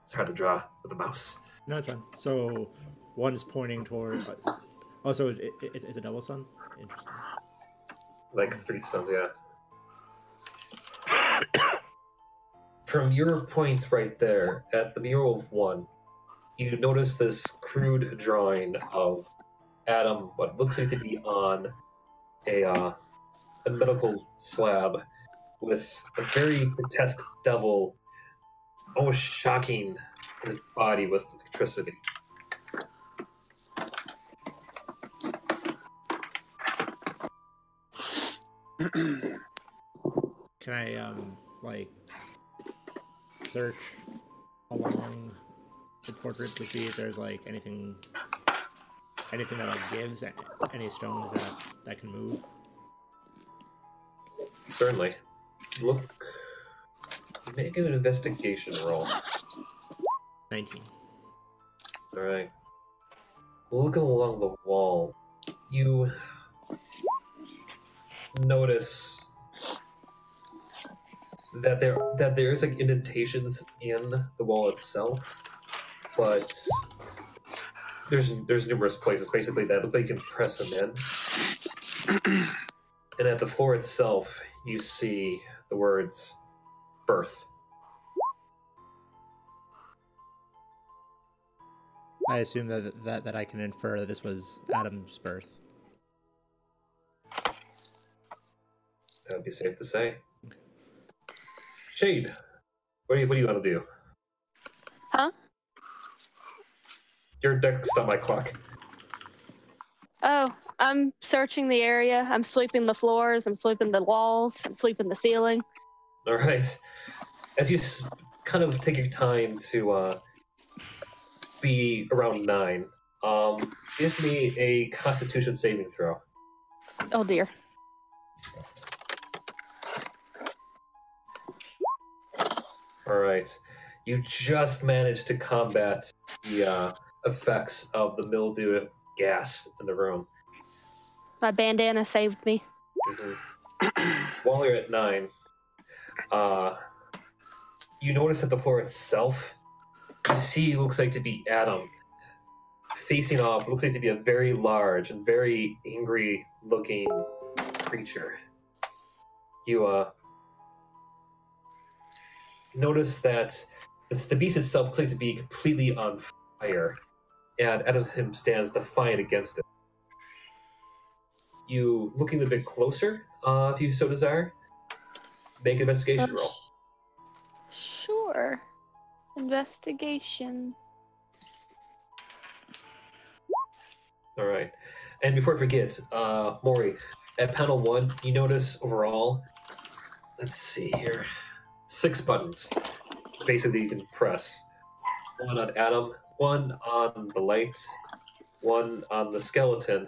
It's hard to draw with a mouse. No, it's fine. So one's pointing toward. Also, it's a double sun. Interesting. Like 3 suns, yeah. From your point right there, at the mural of 1, you notice this crude drawing of Adam, what looks like to be on a medical slab, with a very grotesque devil almost shocking his body with electricity. Can I like search along the portrait to see if there's like anything that like gives any stones that can move? Certainly. Look. Make an investigation roll. 19. Alright. Looking along the wall, you notice that there's like indentations in the wall itself, but there's numerous places basically that look like you can press them in. And at the floor itself, you see the words birth. I assume that I can infer that this was Adam's birth. That would be safe to say. Shade, what do you want to do? Huh? You're next on my clock. Oh, I'm searching the area. I'm sweeping the floors. I'm sweeping the walls. I'm sweeping the ceiling. All right. As you kind of take your time to be around 9, give me a Constitution saving throw. Oh dear. All right. You just managed to combat the effects of the mildew gas in the room. My bandana saved me. Mm-hmm. While you're at 9, you notice that the floor itself, you see, looks like to be Adam facing off. Looks like to be a very large and very angry-looking creature. You notice that the beast itself looks like to be completely on fire, and Adam him stands defiant against it. You looking a bit closer, if you so desire. Make an investigation roll. Sure. Investigation. All right. And before I forget, Maury, at panel 1, you notice overall, let's see here, 6 buttons. Basically, you can press. 1 on Adam, 1 on the light, 1 on the skeleton.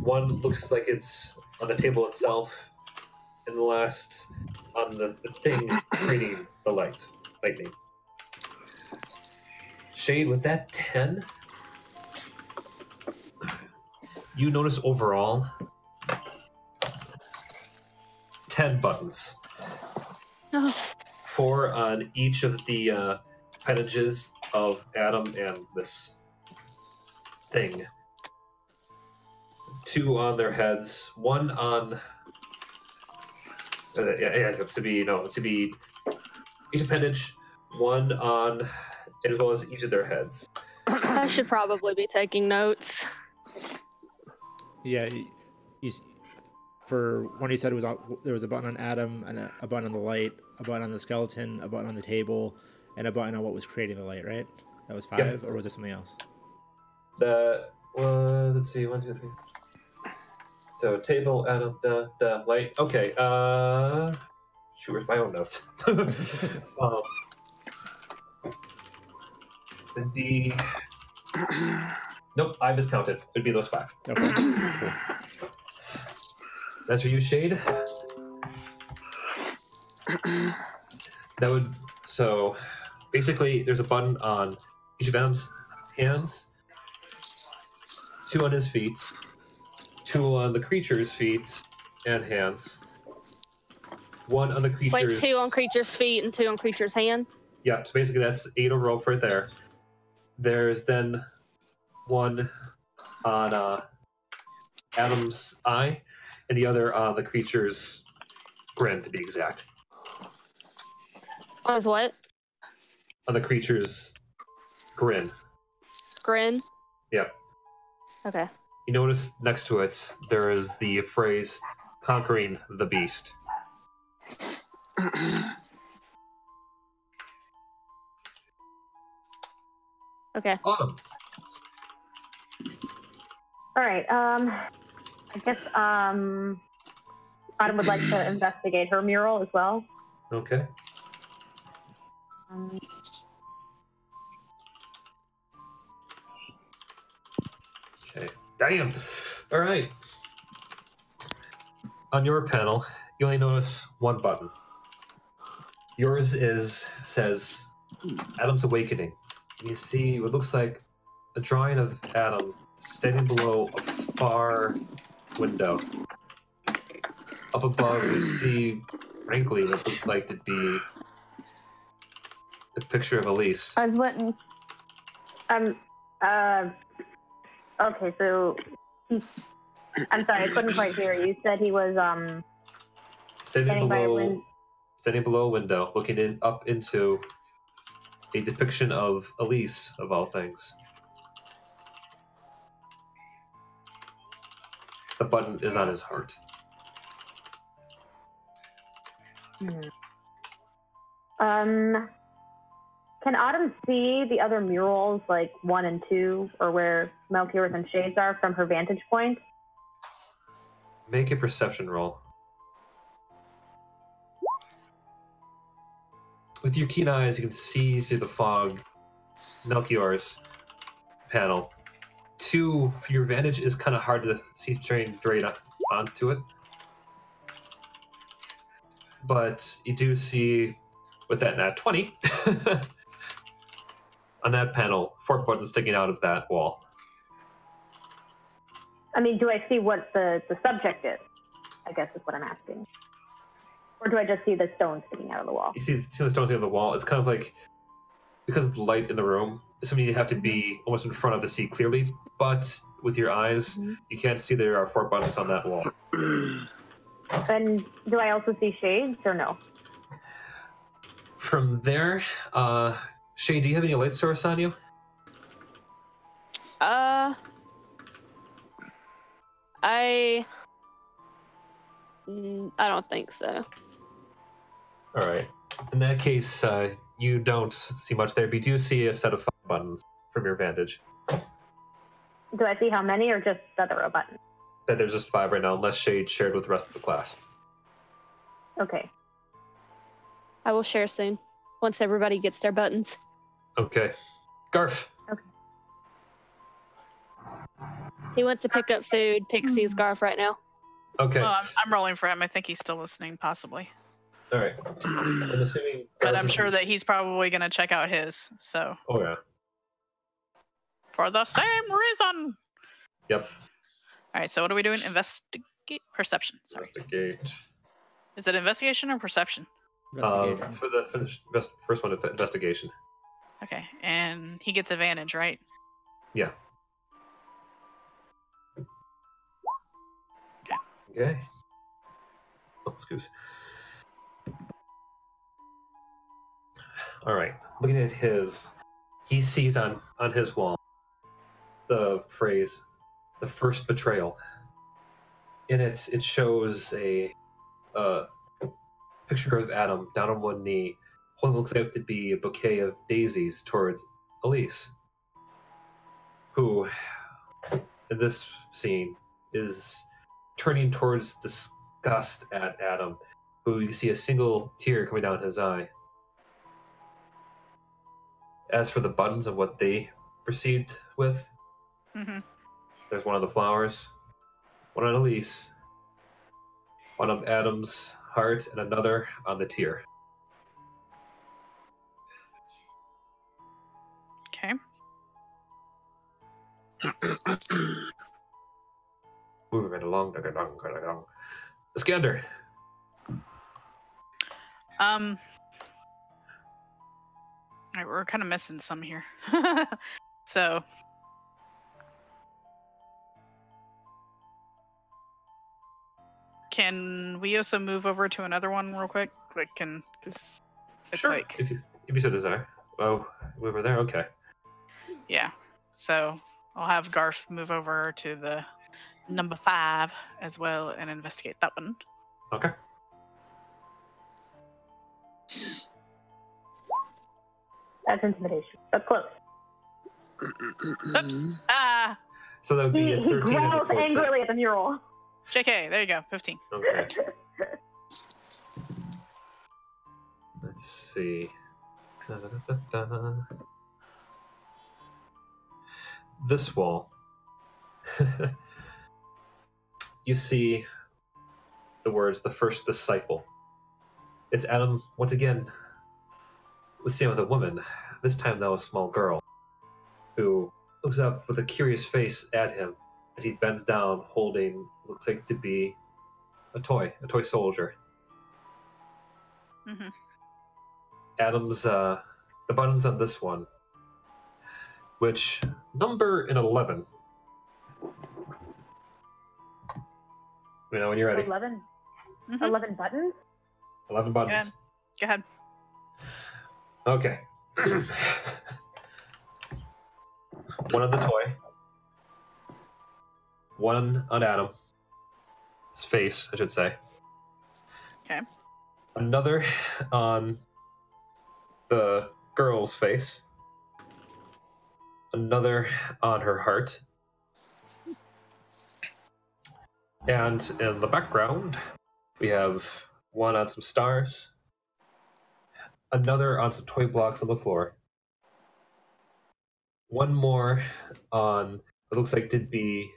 1 looks like it's on the table itself, and the last on the thing creating the lightning. Shade, with that 10, you notice overall 10 buttons. Oh. 4 on each of the appendages of Adam and this thing. 2 on their heads. 1 on. It's to be each appendage. 1 on, as well as each of their heads. I should probably be taking notes. Yeah, for when he said it was there was a button on Adam and a button on the light, a button on the skeleton, a button on the table, and a button on what was creating the light, right? That was 5, yep. Or was there something else? Let's see, 1, 2, 3. So table, Adam, the light. Okay. Shoot, where's my own notes? Nope, I miscounted. It'd be those 5. Okay. Cool. That's for you, Shade. That would. So basically, there's a button on each of Adam's hands, 2 on his feet, 2 on the creature's feet and hands, 1 on the creature's. Wait, 2 on creature's feet and 2 on creature's hand? Yeah, so basically that's 8 overall right there. There's then 1 on Adam's eye, and the other on the creature's grin, to be exact. On his what? On the creature's grin. Grin? Yep. Okay. You notice next to it, there is the phrase, conquering the beast. Okay. Autumn. All right. I guess Autumn would like to investigate her mural as well. Okay. Okay. Damn. All right. On your panel, you only notice one button. Yours says Adam's Awakening. And you see what looks like a drawing of Adam standing below a far window. Up above, you see, frankly, what looks like to be a picture of Elise. I was waiting. Okay, so I'm sorry, I couldn't quite hear. You said he was Standing by a below a window, looking up into a depiction of Elise, of all things. The button is on his heart. Can Autumn see the other murals, like 1 and 2, or where Melchior's and Shades are from her vantage point? Make a perception roll. With your keen eyes, you can see through the fog Melchior's panel. 2, for your vantage, is kind of hard to see straight onto it. But you do see, with that nat 20, on that panel, 4 buttons sticking out of that wall. I mean, do I see what the subject is? I guess is what I'm asking. Or do I just see the stone sticking out of the wall? You see the stone sticking out of the wall. It's kind of like, because of the light in the room, something you have to be almost in front of to see clearly. But with your eyes, you can't see there are 4 buttons on that wall. And do I also see Shades, or no? From there, Shay, do you have any light source on you? I don't think so. All right. In that case, you don't see much there, but you do see a set of 5 buttons from your vantage. Do I see how many, or just that there are buttons? That there's just 5 right now, unless Shade shared with the rest of the class. Okay. I will share soon, once everybody gets their buttons. Okay. Garf. Okay. He went to pick up food. Pixie's Garf right now. Okay. Well, I'm rolling for him. I think he's still listening, possibly. All right. I'm assuming. But I'm sure that he's probably going to check out his. So. Oh yeah. For the same reason. Yep. All right. So what are we doing? Investigate perception. Sorry. Investigate. Is it investigation or perception? For the first one, investigation. Okay, and he gets advantage, right? Yeah. Okay. Oh, excuse. All right. Looking at his, he sees on his wall the phrase, "the first betrayal." In it, it shows a picture of Adam down on one knee, holding what looks like to be a bouquet of daisies towards Elise, who, in this scene, is turning towards disgust at Adam, who you see a single tear coming down his eye. As for the buttons and what they proceed with, there's one of the flowers, one on Elise, one on Adam's heart, and another on the tear. Okay. Moving right along. Iskander. All right, we're kind of missing some here. So. Can we also move over to another one real quick? Like, because it's sure. like. If you so desire. Oh, over there? Okay. Yeah. So I'll have Garf move over to the number 5 as well and investigate that one. Okay. That's intimidation. That's close. Oops. Ah. So that would be He a 13 and a growls 14. angrily at the mural. JK, there you go. 15. Okay. Let's see. Da-da-da-da-da. This wall. You see the words, the first disciple. It's Adam, once again, with a woman, this time though a small girl, who looks up with a curious face at him as he bends down holding, looks like to be a toy soldier. Mm-hmm. Adam's, the buttons on this one, which number in 11. You know when you're ready. 11. Mm-hmm. 11 buttons? 11 buttons. Go ahead. Okay. One on the toy. One on Adam's face, I should say. Okay. Another on the girl's face. Another on her heart. And in the background, we have one on some stars. Another on some toy blocks on the floor. One more on what looks like to be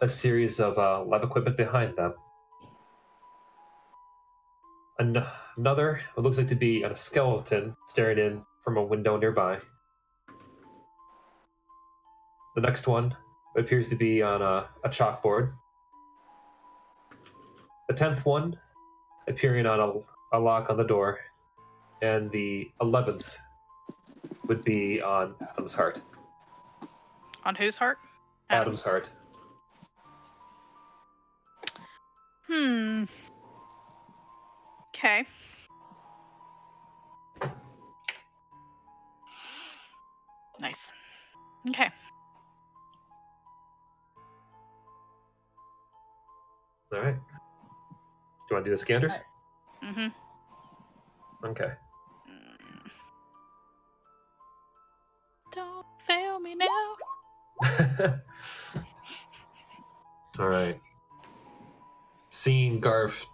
a series of lab equipment behind them. Another, what looks like to be a skeleton staring in from a window nearby. The next one appears to be on a chalkboard. The 10th one appearing on a lock on the door. And the 11th would be on Adam's heart. On whose heart? Adam's heart. Okay. Nice. Okay. All right. Do you want to do the scanners? Mm-hmm. Okay. Don't fail me now. All right. Seeing Garf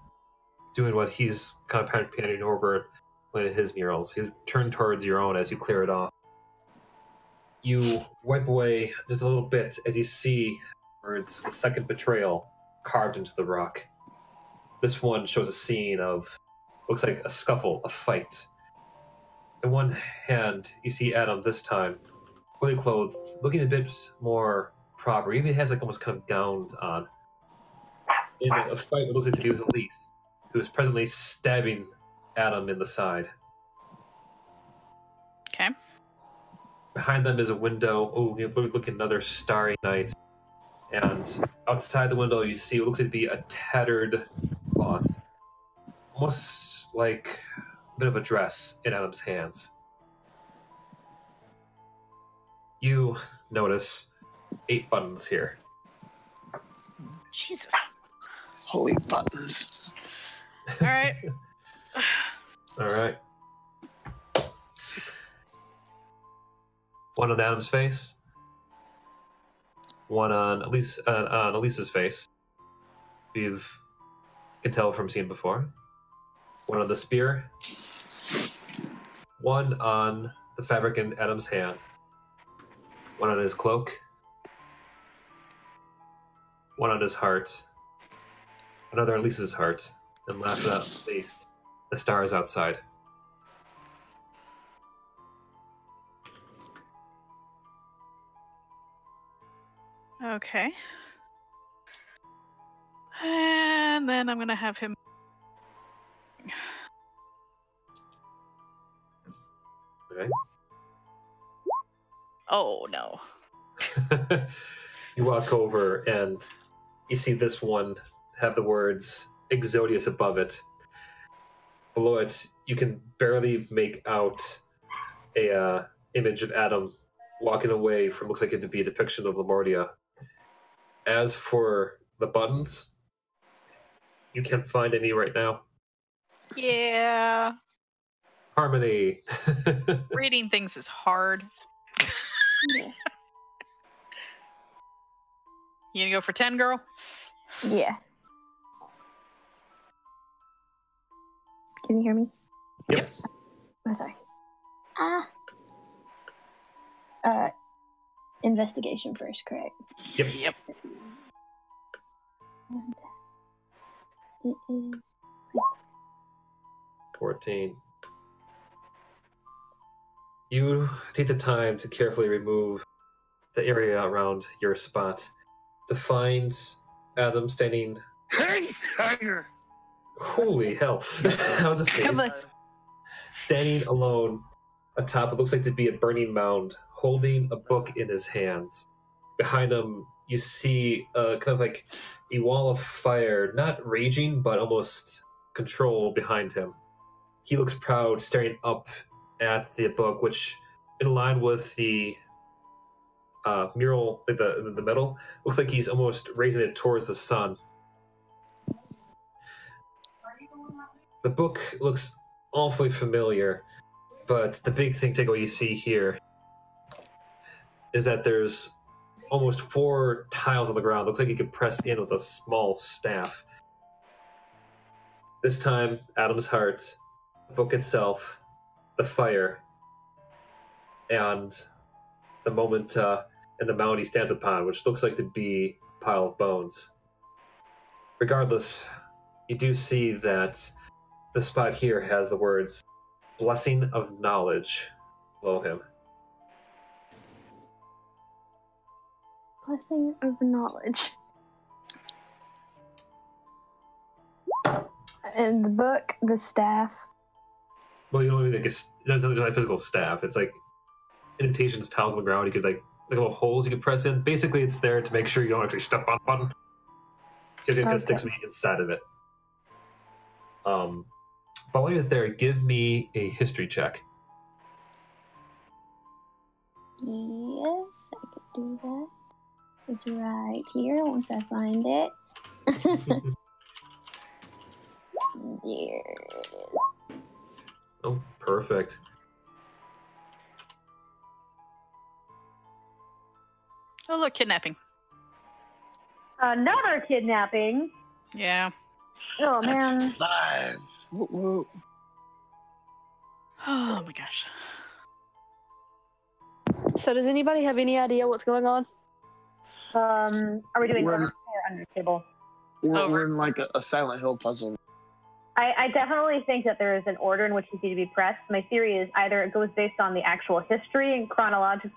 doing what he's kind of panning over one of his murals, you turn towards your own as you clear it off. You wipe away just a little bit as you see where it's the second betrayal carved into the rock. This one shows a scene of, looks like a scuffle, a fight. In one hand, you see Adam this time, fully clothed, looking a bit more proper. He even has like almost kind of gowns on. In a fight, it looks like to be with Elise, who is presently stabbing Adam in the side. Okay. Behind them is a window. Oh, you look another starry night. And outside the window, you see what looks like to be a tattered cloth. Almost like a bit of a dress in Adam's hands. You notice 8 buttons here. Jesus. Holy buttons. All right. All right. One on Adam's face. One on Elise's face. You can tell from seeing before. One on the spear. One on the fabric in Adam's hand. One on his cloak. One on his heart. Another on Elise's heart. And last but not least, the stars outside. Okay. And then I'm gonna have him. Okay. Oh no. You walk over and you see this one have the words Exodius above it. Below it, you can barely make out a image of Adam walking away from looks like it to be a depiction of Lamortia. As for the buttons, you can't find any right now. Yeah. Harmony. Reading things is hard. Yeah. You gonna go for 10, girl? Yeah. Can you hear me? Yes. Oh, sorry. Ah, Investigation first, correct? Yep. Yep. And it is 14. You take the time to carefully remove the area around your spot to find Adam standing. Holy hell. That was a Come sneeze. on. Standing alone atop what looks like to be a burning mound, holding a book in his hands. Behind him, you see kind of like a wall of fire, not raging, but almost controlled behind him. He looks proud, staring up at the book, which, in line with the mural, like the metal, looks like he's almost raising it towards the sun. The book looks awfully familiar, but the big takeaway you see here is that there's almost 4 tiles on the ground. Looks like you could press in with a small staff. This time, Adam's heart, the book itself, the fire, and the moment and the mound he stands upon, which looks like to be a pile of bones. Regardless, you do see that the spot here has the words "Blessing of Knowledge" below him. blessing of knowledge. And the book, the staff. Well, you don't really it doesn't look like physical staff. It's like indentations, tiles on the ground. You could like little holes you could press in. Basically, it's there to make sure you don't actually step on the button. So you have to stick something inside of it. But while you're there, give me a history check. Yes, I could do that. It's right here once I find it. There it is. Oh, perfect. Oh, look, kidnapping. Another kidnapping. Yeah. Oh man. 5. Whoop. Oh my gosh. So does anybody have any idea what's going on? Are we doing We're- over or under the table? We're in like a Silent Hill puzzle. I definitely think that there is an order in which these need to be pressed. My theory is either it goes based on the actual history and chronology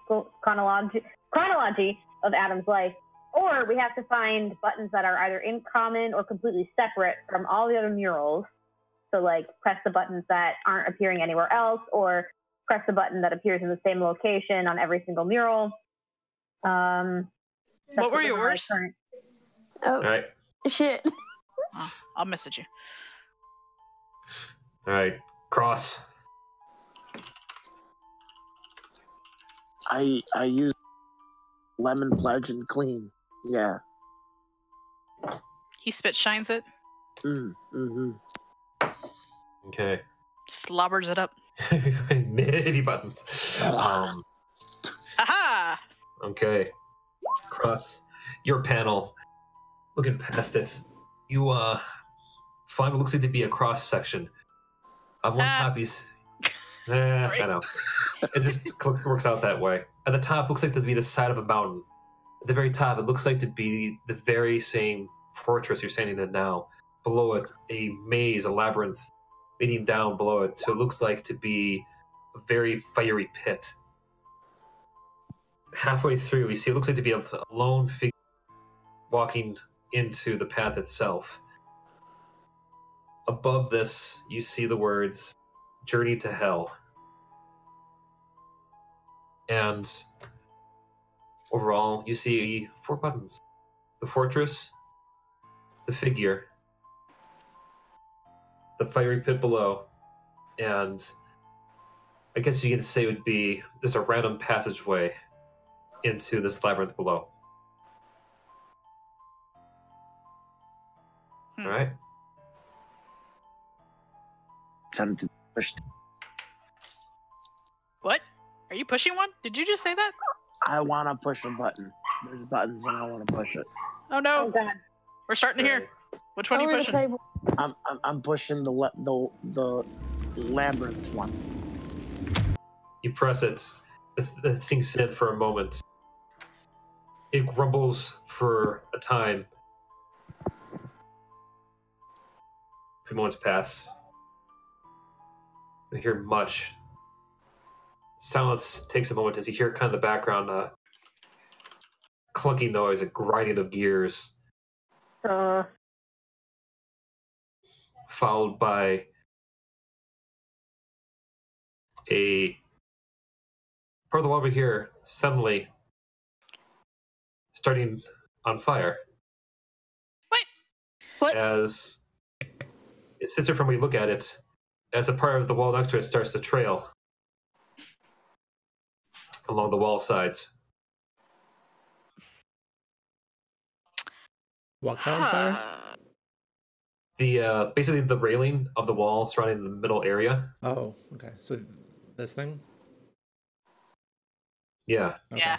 of Adam's life, or we have to find buttons that are either in common or completely separate from all the other murals. So, like, press the buttons that aren't appearing anywhere else, or press the button that appears in the same location on every single mural. What were yours? Oh, All right. shit. Oh, I'll message you. All right. Cross. I use lemon pledge and clean. Yeah. He spit shines it, Mm-hmm. Okay. slobbers it up. Many buttons. Aha! Okay. Cross. Your panel. Looking past it, you find what looks like to be a cross section. On one top, he's. I know. It just works out that way. At the top, looks like to be the side of a mountain. At the very top, it looks like to be the very same fortress you're standing in now. Below it, a maze, a labyrinth leading down below it. So it looks like to be a very fiery pit. Halfway through, you see it looks like to be a lone figure walking into the path itself. Above this, you see the words "Journey to Hell." And overall, you see 4 buttons. The fortress, the figure, the fiery pit below, and I guess you can say it would be just a random passageway into this labyrinth below. All right. Time to push. Are you pushing one? Did you just say that? I want to push a button. There's buttons and I want to push it. Oh no. Oh god. We're starting here. Which one are you Over the pushing? table. I'm pushing the labyrinth one. You press it. The thing sinks for a moment. It grumbles for a time. A few moments pass. You hear much. Silence takes a moment as you hear kind of the background clunky noise, a grinding of gears, followed by a part of the wall over here suddenly starting on fire. What? As it sits there from when you look at it, as a part of the wall next to it starts to trail along the wall sides. What kind of fire? The basically the railing of the wall surrounding the middle area. Oh, okay. So this thing? Yeah. Okay. Yeah.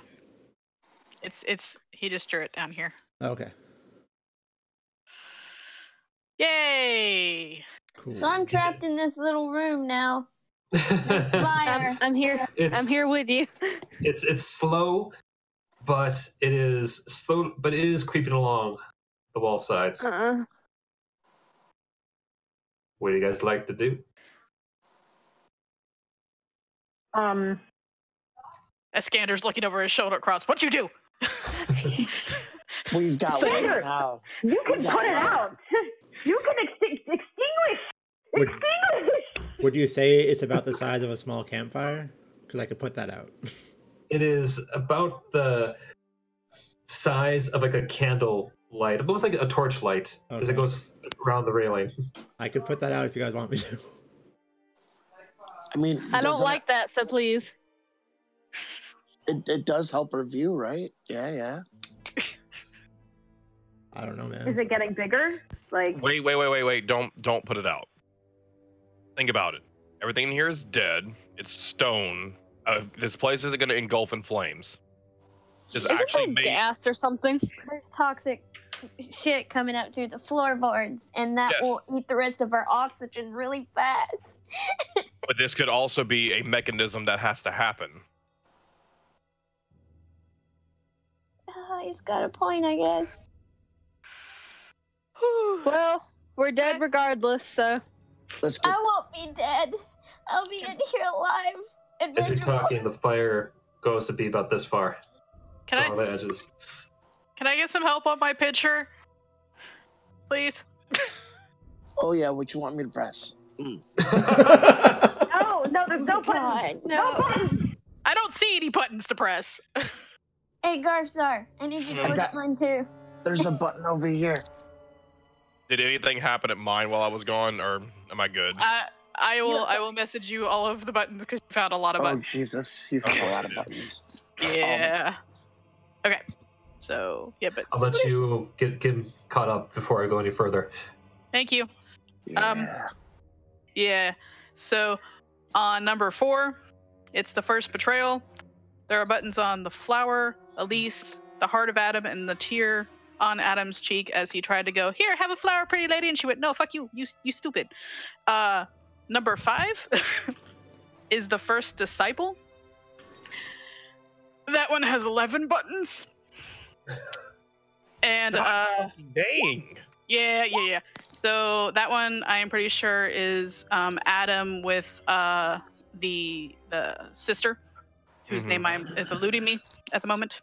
It's he just drew it down here. Okay. Yay! Cool. So I'm trapped in this little room now. Fire. I'm here. I'm here with you. It's slow, but it is creeping along the wall sides. What do you guys like to do? Iskander's looking over his shoulder across. What'd you do? We've got light Xander, now. you can put it out. You can extinguish. Would you say it's about the size of a small campfire? Because I could put that out. It is about the size of like a candle light, almost like a torch light, as it Okay. goes around the railing. I could put that out if you guys want me to. I mean, I don't doesn't like that, so please. it does help her view, right? Yeah. I don't know, man. Is it getting bigger? Like, Wait. Don't put it out. Think about it. Everything in here is dead. It's stone. This place isn't going to engulf in flames. Just Isn't actually there make gas or something? There's toxic shit coming up through the floorboards, and that Yes. will eat the rest of our oxygen really fast. But this could also be a mechanism that has to happen. He's got a point, I guess. Well, we're dead regardless, so. Let's get. I won't be dead. I'll be in here alive and As you're miserable. talking, the fire goes to be about this far Can on the edges. I get some help on my picture? Please? Oh yeah, what you want me to press? no, there's no button. God, no. button. I don't see any buttons to press. Hey, Garfsar, I need you to look at mine too. There's a button over here. Did anything happen at mine while I was gone, or am I good? I will message you all of the buttons because you found a lot of Oh buttons. Jesus, you found a lot of buttons. Yeah. Okay. So yeah, but I'll let you get him caught up before I go any further. thank you. Yeah. Yeah. So on number 4, it's the first betrayal. There are buttons on the flower, Elise, the heart of Adam, and the tear on Adam's cheek as he tried to go, here, have a flower, pretty lady, and she went, no, fuck you, you stupid. Number 5 is the first disciple. That one has 11 buttons. And Dang. yeah. So that one I am pretty sure is Adam with the sister, whose name is eluding me at the moment.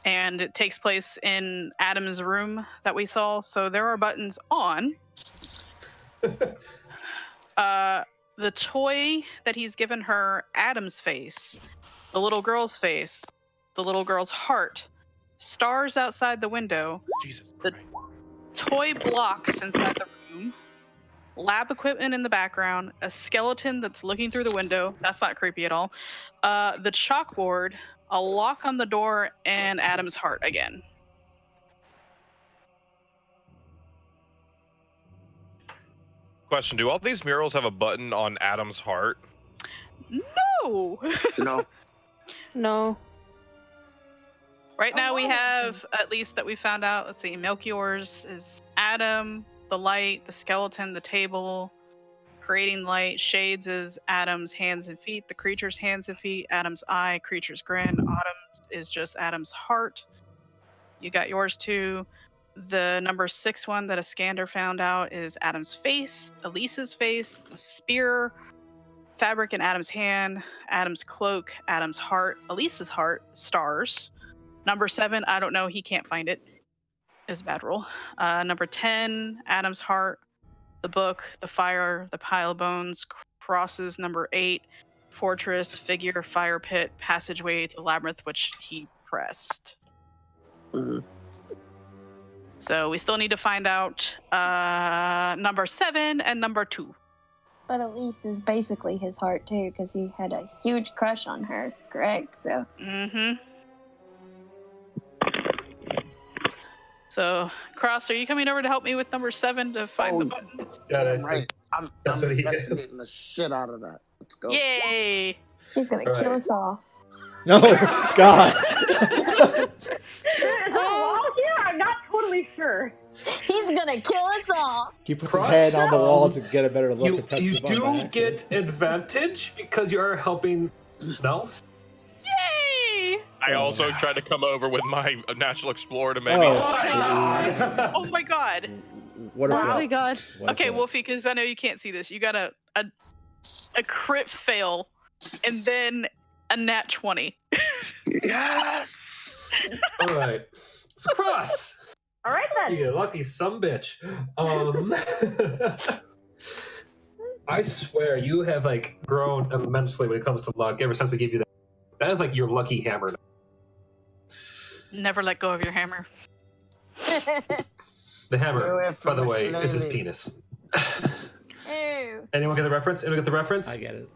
And it takes place in Adam's room that we saw. So there are buttons on the toy that he's given her, Adam's face, the little girl's face, the little girl's heart, stars outside the window, Jesus the Christ. toy blocks inside the room, lab equipment in the background, a skeleton that's looking through the window. That's not creepy at all. The chalkboard, a lock on the door, and Adam's heart again. Question: do all these murals have a button on Adam's heart? No, No. No. No. Right now we wow. have, at least that we found out, let's see, Melchior's is Adam, the light, the skeleton, the table, creating light. Shades is Adam's hands and feet, the creature's hands and feet, Adam's eye, creature's grin. Autumn's is just Adam's heart. You got yours too. The number 6 one that a scanner found out is Adam's face, Elise's face, the spear, fabric in Adam's hand, Adam's cloak, Adam's heart, Elise's heart, stars. Number 7, I don't know, he can't find it. Is a bad roll. Number 10, Adam's heart, the book, the fire, the pile of bones, crosses. Number 8, fortress, figure, fire pit, passageway to labyrinth, which he pressed. Mhm. So we still need to find out number 7 and number 2. But Elise is basically his heart too, because he had a huge crush on her, correct? So Mm-hmm. So, Cross, are you coming over to help me with number 7 to find the buttons? Damn right. I'm That's what he is. investigating the shit out of that. Let's go. Yay! he's gonna Right. kill us all. No, God. Is there a wall here? I'm not totally sure. He's gonna kill us all. He puts Cross, his hand on the wall to get a better look You, and press you the button by do accident. get advantage because you are helping Nels. Yay! I also tried to come over with my National Explorer to maybe. Oh. Oh my god! What a Oh flop. my god. What a Okay, flop. Wolfie, because I know you can't see this. You got a crit fail, and then a nat 20. Yes. All right. So Cross. All right then. You lucky sumbitch. I swear you have like grown immensely when it comes to luck ever since we gave you that. That is like your lucky hammer. Never let go of your hammer. The Stay hammer, away by from the the way, is his slowly. penis. Ew. Anyone get the reference? Anyone get the reference? I get it.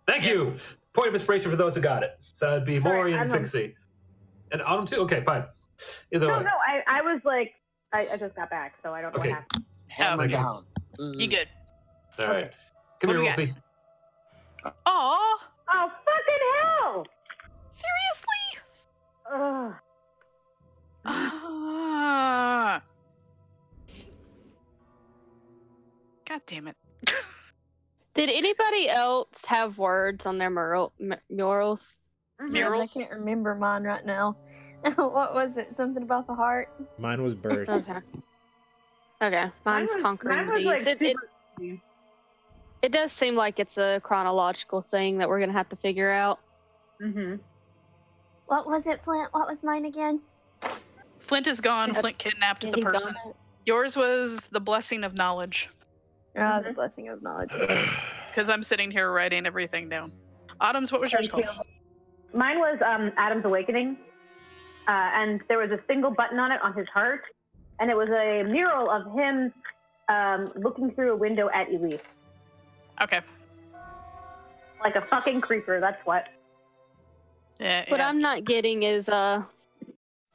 Thank you. Point of inspiration for those who got it. So that'd be Sorry, Maury and I'm a- Pixie. And Autumn too? Okay, fine. Either No, way. no, I was like, I just got back, so I don't know Okay. what happened. Hammer okay. down. Mhm. You good? All right. Come What here, do we got? Wolfie. Aw! Oh, fucking hell! Seriously? Ugh. Ah. God damn it. Did anybody else have words on their murals? Mhm. Murals? I can't remember mine right now. What was it? Something about the heart? Mine was birth. Okay. Okay, mine's conquering mine was, beasts. like, It does seem like it's a chronological thing that we're gonna have to figure out. Mm-hmm. What was it, Flint? What was mine again? Flint is gone. Yep. Flint kidnapped Yeah, the he's gone. person. Yours was the blessing of knowledge. Ah, the blessing of knowledge. Because I'm sitting here writing everything down. Autumn's, what was yours Thank called? you. Mine was Adam's Awakening, and there was a single button on it on his heart, and it was a mural of him looking through a window at Elise. Okay. Like a fucking creeper, that's what. Yeah, What yeah. I'm not getting is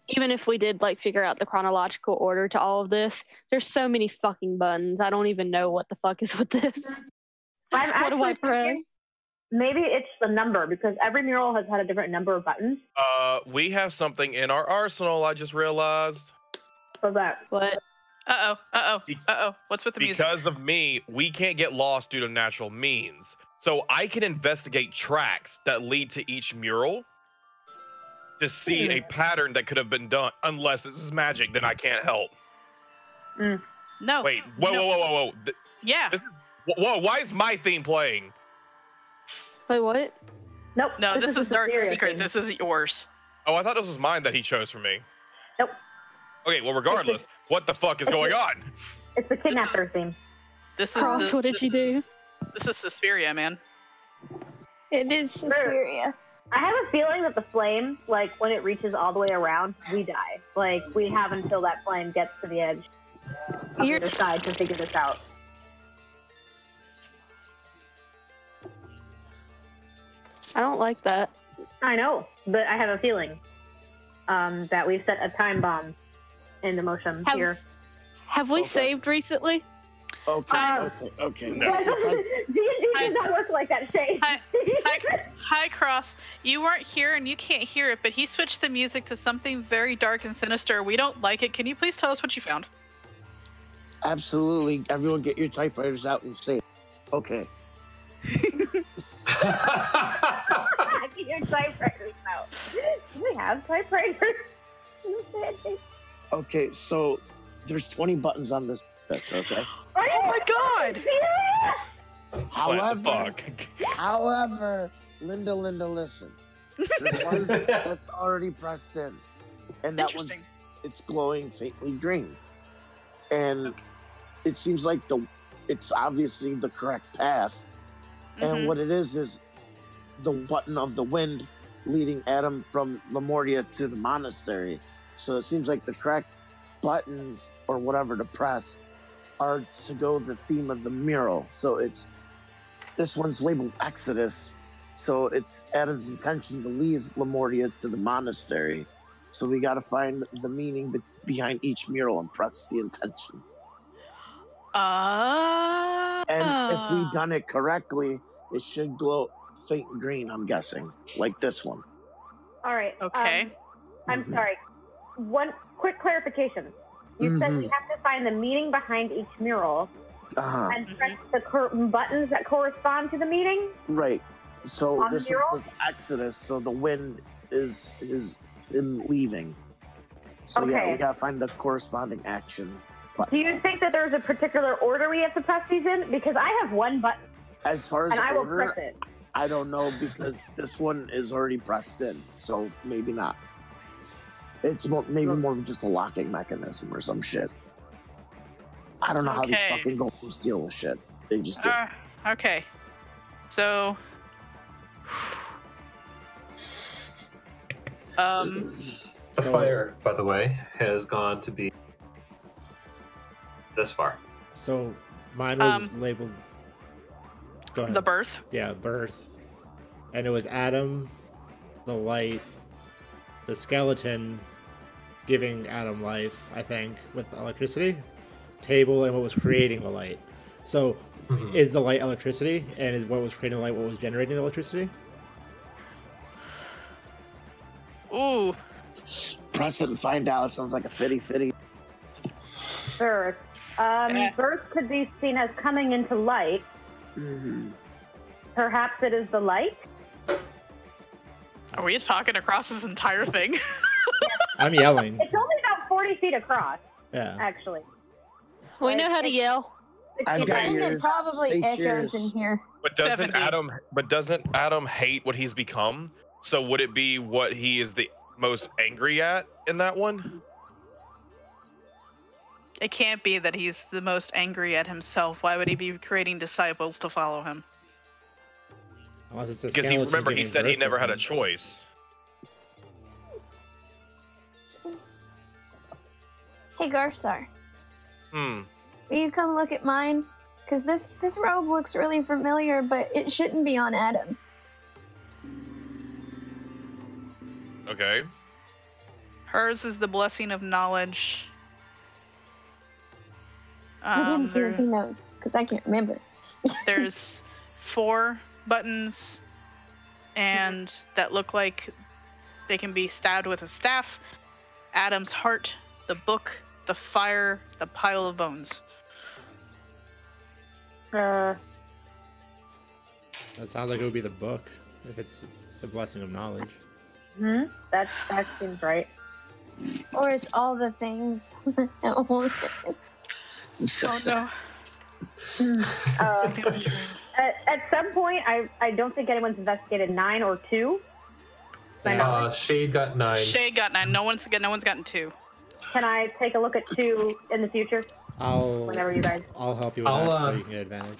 even if we did like figure out the chronological order to all of this, there's so many fucking buttons. I don't even know what the fuck is with this. I'm What do I actually press? thinking maybe it's the number, because every mural has had a different number of buttons. We have something in our arsenal. I just realized. So that. What? Uh-oh, uh-oh, uh-oh. What's with the music? Because of me, we can't get lost due to natural means. So I can investigate tracks that lead to each mural to see a pattern that could have been done. Unless this is magic, then I can't help. No. Wait, whoa, no. whoa, whoa, whoa, whoa. Yeah. This is, whoa, why is my theme playing? Wait, what? Nope. No, this is the Dark Suspiria Secret. thing. This isn't yours. Oh, I thought this was mine that he chose for me. Nope. Okay, well, regardless, what the fuck is going on? It's the kidnapper theme. This is Cross, what did she do? This is Suspiria, man. It is Suspiria. I have a feeling that the flame, like when it reaches all the way around, we die. Like we have until that flame gets to the edge of the other side to figure this out. I don't like that. I know, but I have a feeling that we've set a time bomb in the motion here. Have we saved recently? Okay. No. D&D does not work like that, Shay. Hi, Cross. You weren't here and you can't hear it, but he switched the music to something very dark and sinister. We don't like it. Can you please tell us what you found? Absolutely. Everyone get your typewriters out and say it. Okay. Get your typewriters out. Do we have typewriters? Okay, so there's 20 buttons on this bit, okay? Oh my god! However, Linda, listen. There's one that's already pressed in. And that one's, it's glowing faintly green. And it seems like it's obviously the correct path. And what it is the button of the wind leading Adam from Lamortia to the monastery. So it seems like the correct buttons or whatever to press are to go the theme of the mural. So this one's labeled Exodus. So it's Adam's intention to leave Lamortia to the monastery. So we got to find the meaning behind each mural and press the intention. And if we've done it correctly, it should glow faint green, I'm guessing, like this one. All right. Okay. I'm sorry. One quick clarification. You said we have to find the meaning behind each mural and press the buttons that correspond to the meaning? Right. So on this one says Exodus, so the wind is in leaving. So yeah, we gotta find the corresponding action button. Do you think that there's a particular order we have to press these in? Because I have one button. As far as and I will order, press it. I don't know because this one is already pressed in, so maybe not. It's maybe more of just a locking mechanism or some shit. I don't know how these fucking golems deal with shit. They just do. Okay. So... The fire, by the way, has gone to be this far. So mine was labeled... Go ahead. The birth? Yeah, birth. And it was Adam, the light, the skeleton giving Adam life, I think, with electricity, table, and what was creating the light. So is the light electricity? And is what was creating the light what was generating the electricity? Ooh. Press it and find out. Sounds like a fitty. Birth. Birth could be seen as coming into light. Perhaps it is the light? Are we talking across this entire thing? I'm yelling. It's only about 40 feet across, Yeah. actually. We know how to yell. I've got And it ears. probably Say echoes cheers. in here. But doesn't 70. Adam hate what he's become? So would it be what he is the most angry at in that one? It can't be that he's the most angry at himself. Why would he be creating disciples to follow him? Unless it's a Because he said he never had a choice. Hey, Garstar. Hmm. Will you come look at mine? Because this robe looks really familiar, but it shouldn't be on Adam. Okay. Hers is the blessing of knowledge. I didn't see if he knows, because I can't remember. There's 4 buttons, and that look like they can be stabbed with a staff. Adam's heart, the book, the fire, the pile of bones. That sounds like it would be the book, if it's the blessing of knowledge. That seems right. Or it's all the things at once. Oh no. At some point, I don't think anyone's investigated 9 or 2. Shade got 9. Shade got 9. No one's gotten 2. Can I take a look at 2 in the future? Whenever you guys. I'll help you with that so you can get advantage.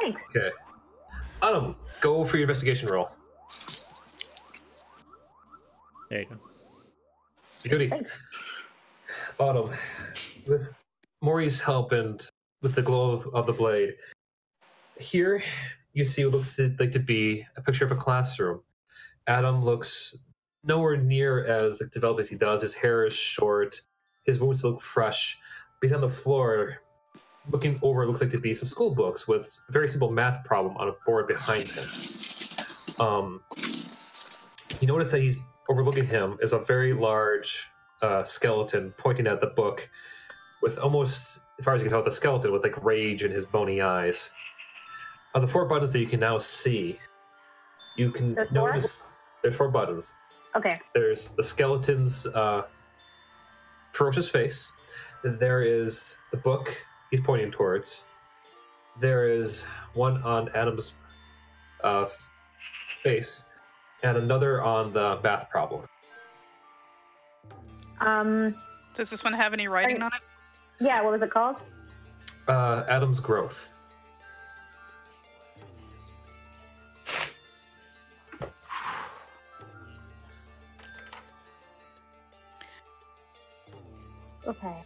Thanks. Okay. Autumn, go for your investigation roll. There you go. Goody. Autumn, with Maury's help and with the glow of the blade, here you see what looks like to be a picture of a classroom. Adam looks nowhere near as developed as he does. His hair is short. His wounds look fresh. But he's on the floor looking over what looks like to be some school books with a very simple math problem on a board behind him. You notice that he's overlooking him is a very large skeleton pointing at the book with almost, as far as you can tell, the skeleton with like rage in his bony eyes. Of the 4 buttons that you can now see, you can notice there's 4 buttons. Okay. There's the skeleton's ferocious face. There is the book he's pointing towards. There is one on Adam's face, and another on the math problem. Does this one have any writing on it? Yeah, what was it called? Adam's growth. Okay.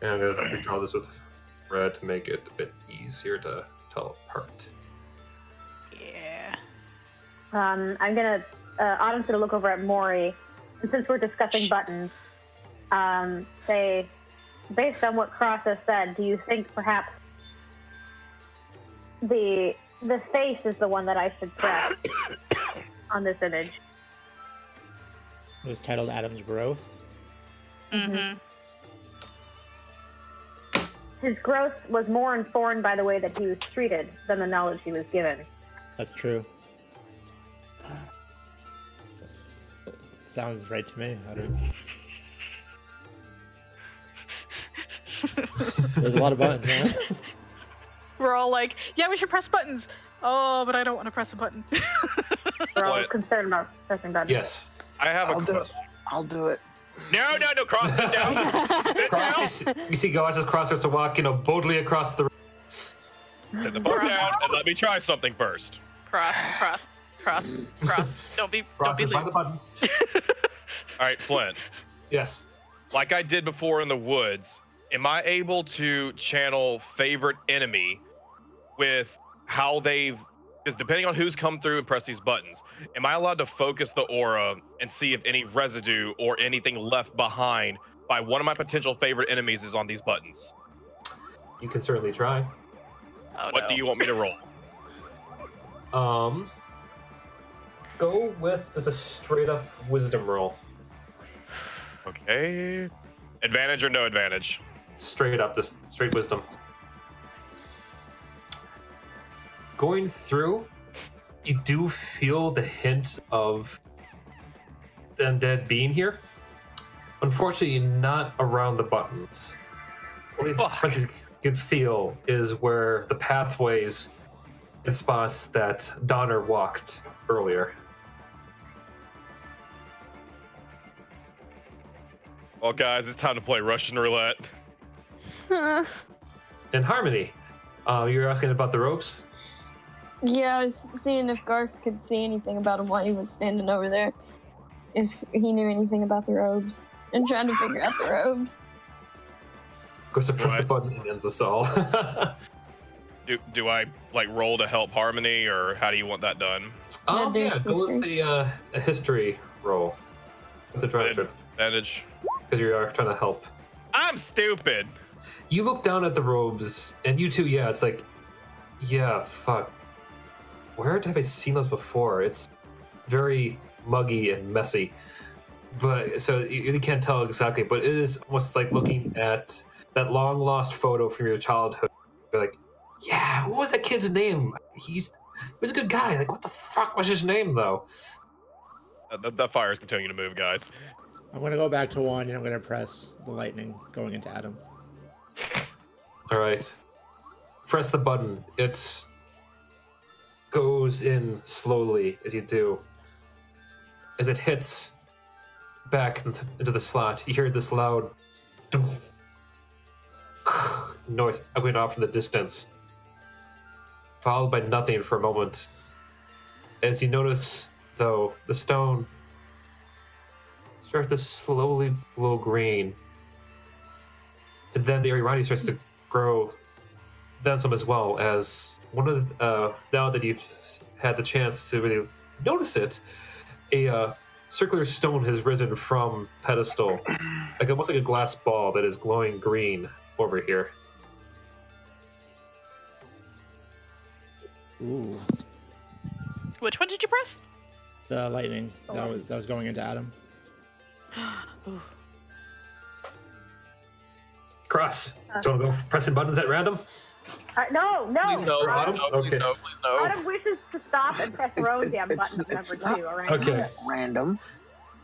And I'm going to redraw this with red to make it a bit easier to tell apart. Yeah. I'm gonna. Autumn's gonna look over at Maury, and since we're discussing buttons, say, based on what Cross has said, do you think perhaps the face is the one that I should press on this image? It was titled Adam's Growth. Mm-hmm. His growth was more informed by the way that he was treated than the knowledge he was given. That's true. Sounds right to me. I don't know. There's a lot of buttons, man. We're all like, yeah, we should press buttons. Oh, but I don't want to press a button. We're all What? concerned about pressing buttons. Yes. I have I'll do it. No, Cross, sit down. Sit down. Cross, you see Gosh as Cross starts to walk, boldly across the room. Sit the book down and let me try something first. Cross. Don't be Cross is by the lewd. buttons. All right, Flint. Yes. Like I did before in the woods, am I able to channel favorite enemy with how they've, because depending on who's come through and press these buttons, am I allowed to focus the aura and see if any residue or anything left behind by one of my potential favorite enemies is on these buttons? You can certainly try. Oh, What no. do you want me to roll? Go with just a straight up wisdom roll. Okay. Advantage or no advantage? Straight up, just straight wisdom. Going through, you do feel the hint of the undead being here. Unfortunately, not around the buttons. What you can feel is where the pathways and spots that Donner walked earlier. Well, guys, it's time to play Russian roulette. In Harmony, you're asking about the ropes? Yeah, I was seeing if Garth could see anything about him while he was standing over there. If he knew anything about the robes. And trying to figure out the robes. Goes to press the Right. button and ends us all. Do I like roll to help Harmony, or how do you want that done? Do Yeah, go with a history roll. With the drive Advantage. because you are trying to help. I'm stupid. You look down at the robes, and you two, yeah, it's like, yeah, fuck. Where have I seen those before? It's very muggy and messy. But so you really can't tell exactly, but it is almost like looking at that long lost photo from your childhood. You're like, yeah, what was that kid's name? He was a good guy. Like, what the fuck was his name, though? That fire is continuing to move, guys. I'm going to go back to 1 and I'm going to press the lightning going into Adam. All right. Press the button. It goes in slowly as you do. As it hits back into the slot, you hear this loud noise going off in the distance, followed by nothing for a moment. As you notice, though, the stone starts to slowly glow green. And then the area around you starts to grow, then some as well, as one of the, now that you've had the chance to really notice it, a circular stone has risen from pedestal, like almost like a glass ball that is glowing green over here. Ooh, Which one did you press? the lightning that was going into Adam. Cross. Do you want to go pressing buttons at random? No. Please no, Adam? no, please Okay. no, please no. Adam wishes to stop and press her own damn button of number 2. All right. Okay. Random.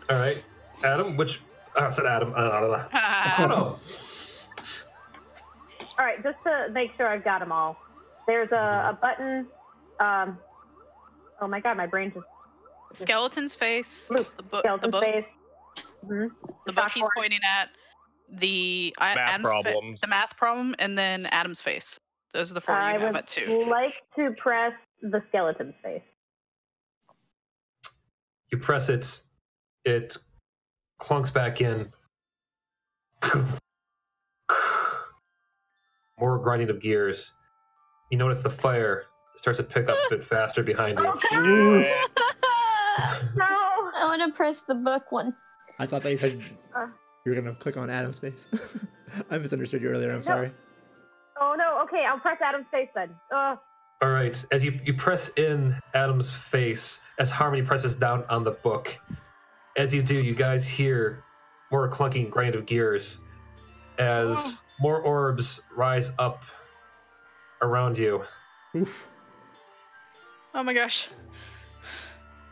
All right. Adam, which... I said Adam. Oh, no. All right, just to make sure I've got them all. There's a button. Oh my god, my brain just. Skeleton's face. Loop. The book. Skeleton The book. face. The book he's pointing at. The Math problems. the math problem, and then Adam's face. Those are the 4 you have at 2. I would like to press the skeleton face. You press it. It clunks back in. More grinding of gears. You notice the fire starts to pick up a bit faster behind you. No. I want to press the book one. I thought that you said you were gonna click on Adam's face. I misunderstood you earlier. I'm sorry. Oh no. Okay, I'll press Adam's face then. All right. As you press in Adam's face, as Harmony presses down on the book, as you do, you guys hear more clunking grind of gears as more orbs rise up around you. Oof. Oh my gosh.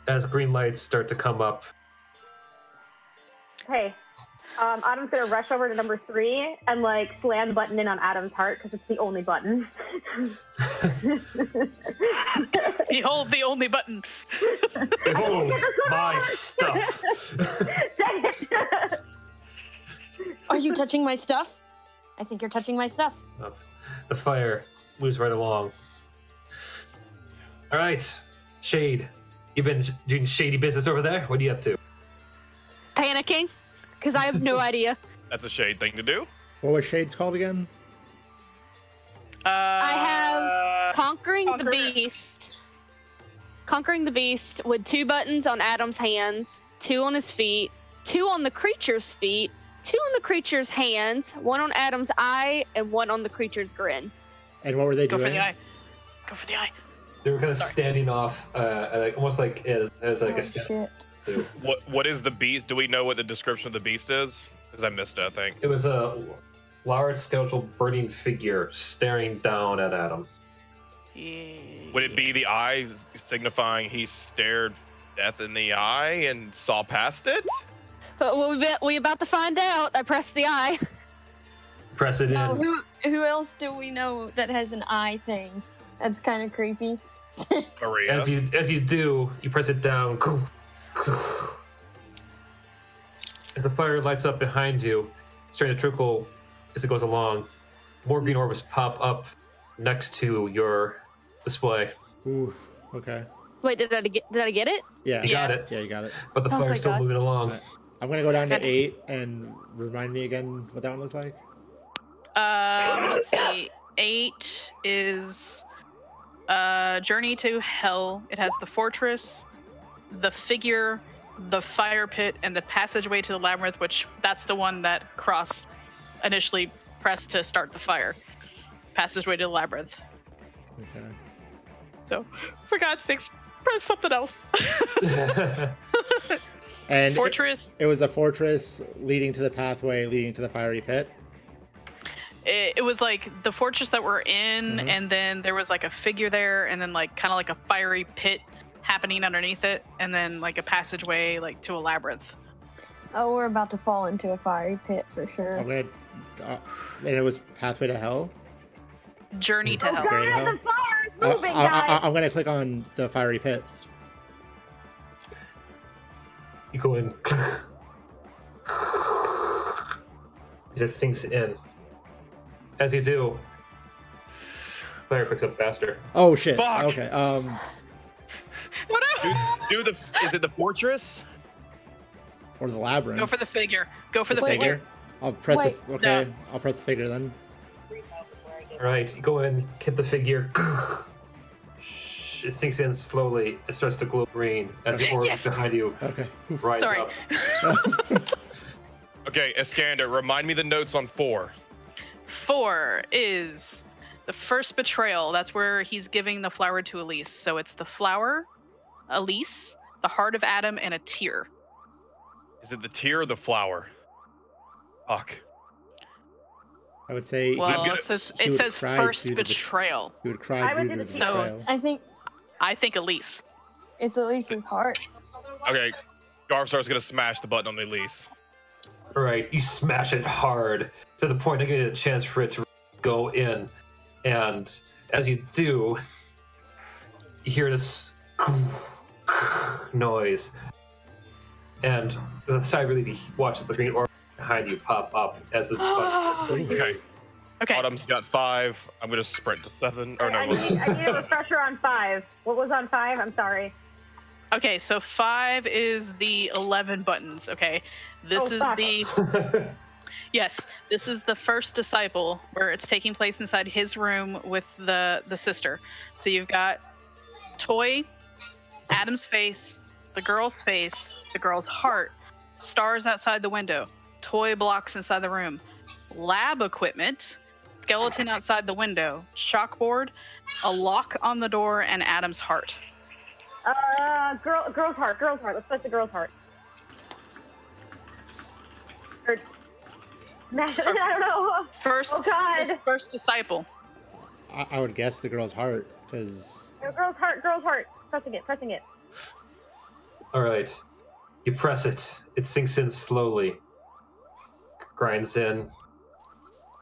As green lights start to come up. Okay. Adam's gonna rush over to number 3 and like slam the button in on Adam's heart because it's the only button. Behold the only button. Behold my stuff. Dang it. Are you touching my stuff? I think you're touching my stuff. The fire moves right along. All right, Shade. You've been doing shady business over there. What are you up to? Panicking, because I have no idea. That's a shade thing to do. What was Shades called again? I have Conquering the Beast. Conquering the Beast with 2 buttons on Adam's hands, 2 on his feet, 2 on the creature's feet, 2 on the creature's hands, 1 on Adam's eye, and 1 on the creature's grin. And what were they Go doing? for the eye. Go for the eye. They were kind of standing off, almost like as like a stand. Shit. What is the beast? Do we know what the description of the beast is? Because I missed it, I think. It was a large skeletal burning figure staring down at Adam. Would it be the eye signifying he stared death in the eye and saw past it? But we about to find out. I pressed the eye. Press it in. Oh, who else do we know that has an eye thing? That's kind of creepy. Maria. As you do, you press it down. As the fire lights up behind you, starting to trickle as it goes along, more green orbs pop up next to your display. Ooh, okay. Wait, did I get it? Yeah. You got it, Yeah, you got it. but the Oh, fire's thank still God. moving along. Right. I'm gonna go down to 8 and remind me again what that one looked like. Let's see. 8 is Journey to Hell. It has the fortress, the figure, the fire pit, and the passageway to the labyrinth, which that's the one that Cross initially pressed to start the fire. Passageway to the labyrinth. Okay. So, for God's sakes, press something else. And Fortress. It was a fortress leading to the pathway leading to the fiery pit. It was like the fortress that we're in, Mhm. and then there was like a figure there, and then like kind of like a fiery pit happening underneath it, and then like a passageway like to a labyrinth. Oh, we're about to fall into a fiery pit for sure. I'm gonna. And it was pathway to hell. Journey to Oh Hell. god, Great help. the fire is moving, guys. I'm gonna click on the fiery pit. You go in. As it sinks in. As you do, fire picks up faster. Oh shit. Fuck. Okay. Is it the fortress? Or the labyrinth. Go for the figure. Go for the Wait, figure. I'll press Wait, the. Okay. I'll press the figure then. All right, you go in, hit the figure. It sinks in slowly. It starts to glow green as the orbs Yes. behind you Okay. rise Sorry. up. Okay, Iskander, remind me the notes on 4. 4 is the first betrayal. That's where he's giving the flower to Elise. So it's the flower, Elise, the heart of Adam, and a tear. Is it the tear or the flower? Fuck. I would say. Well, it says first betrayal. He would cry due to the betrayal. I think Elise. It's Elise's heart. Okay, Garvstar's gonna smash the button on Elise. All right, you smash it hard to the point of getting a chance for it to go in, and as you do, you hear this noise, and the side really watches the green orb behind you pop up as the button. Okay. Autumn's got 5. I'm gonna sprint to 7. Or no, I need a refresher on 5. What was on 5? I'm sorry. Okay, so 5 is the 11 buttons. Okay, this is the yes, this is the first disciple where it's taking place inside his room with the sister. So you've got Toy, Adam's face, the girl's heart, stars outside the window, toy blocks inside the room, lab equipment, skeleton outside the window, chalkboard, a lock on the door, and Adam's heart. Girl's heart. Let's touch the girl's heart. I don't know. First disciple. I would guess the girl's heart, because... Girl's heart. Pressing it. All right. You press it. It sinks in slowly. Grinds in.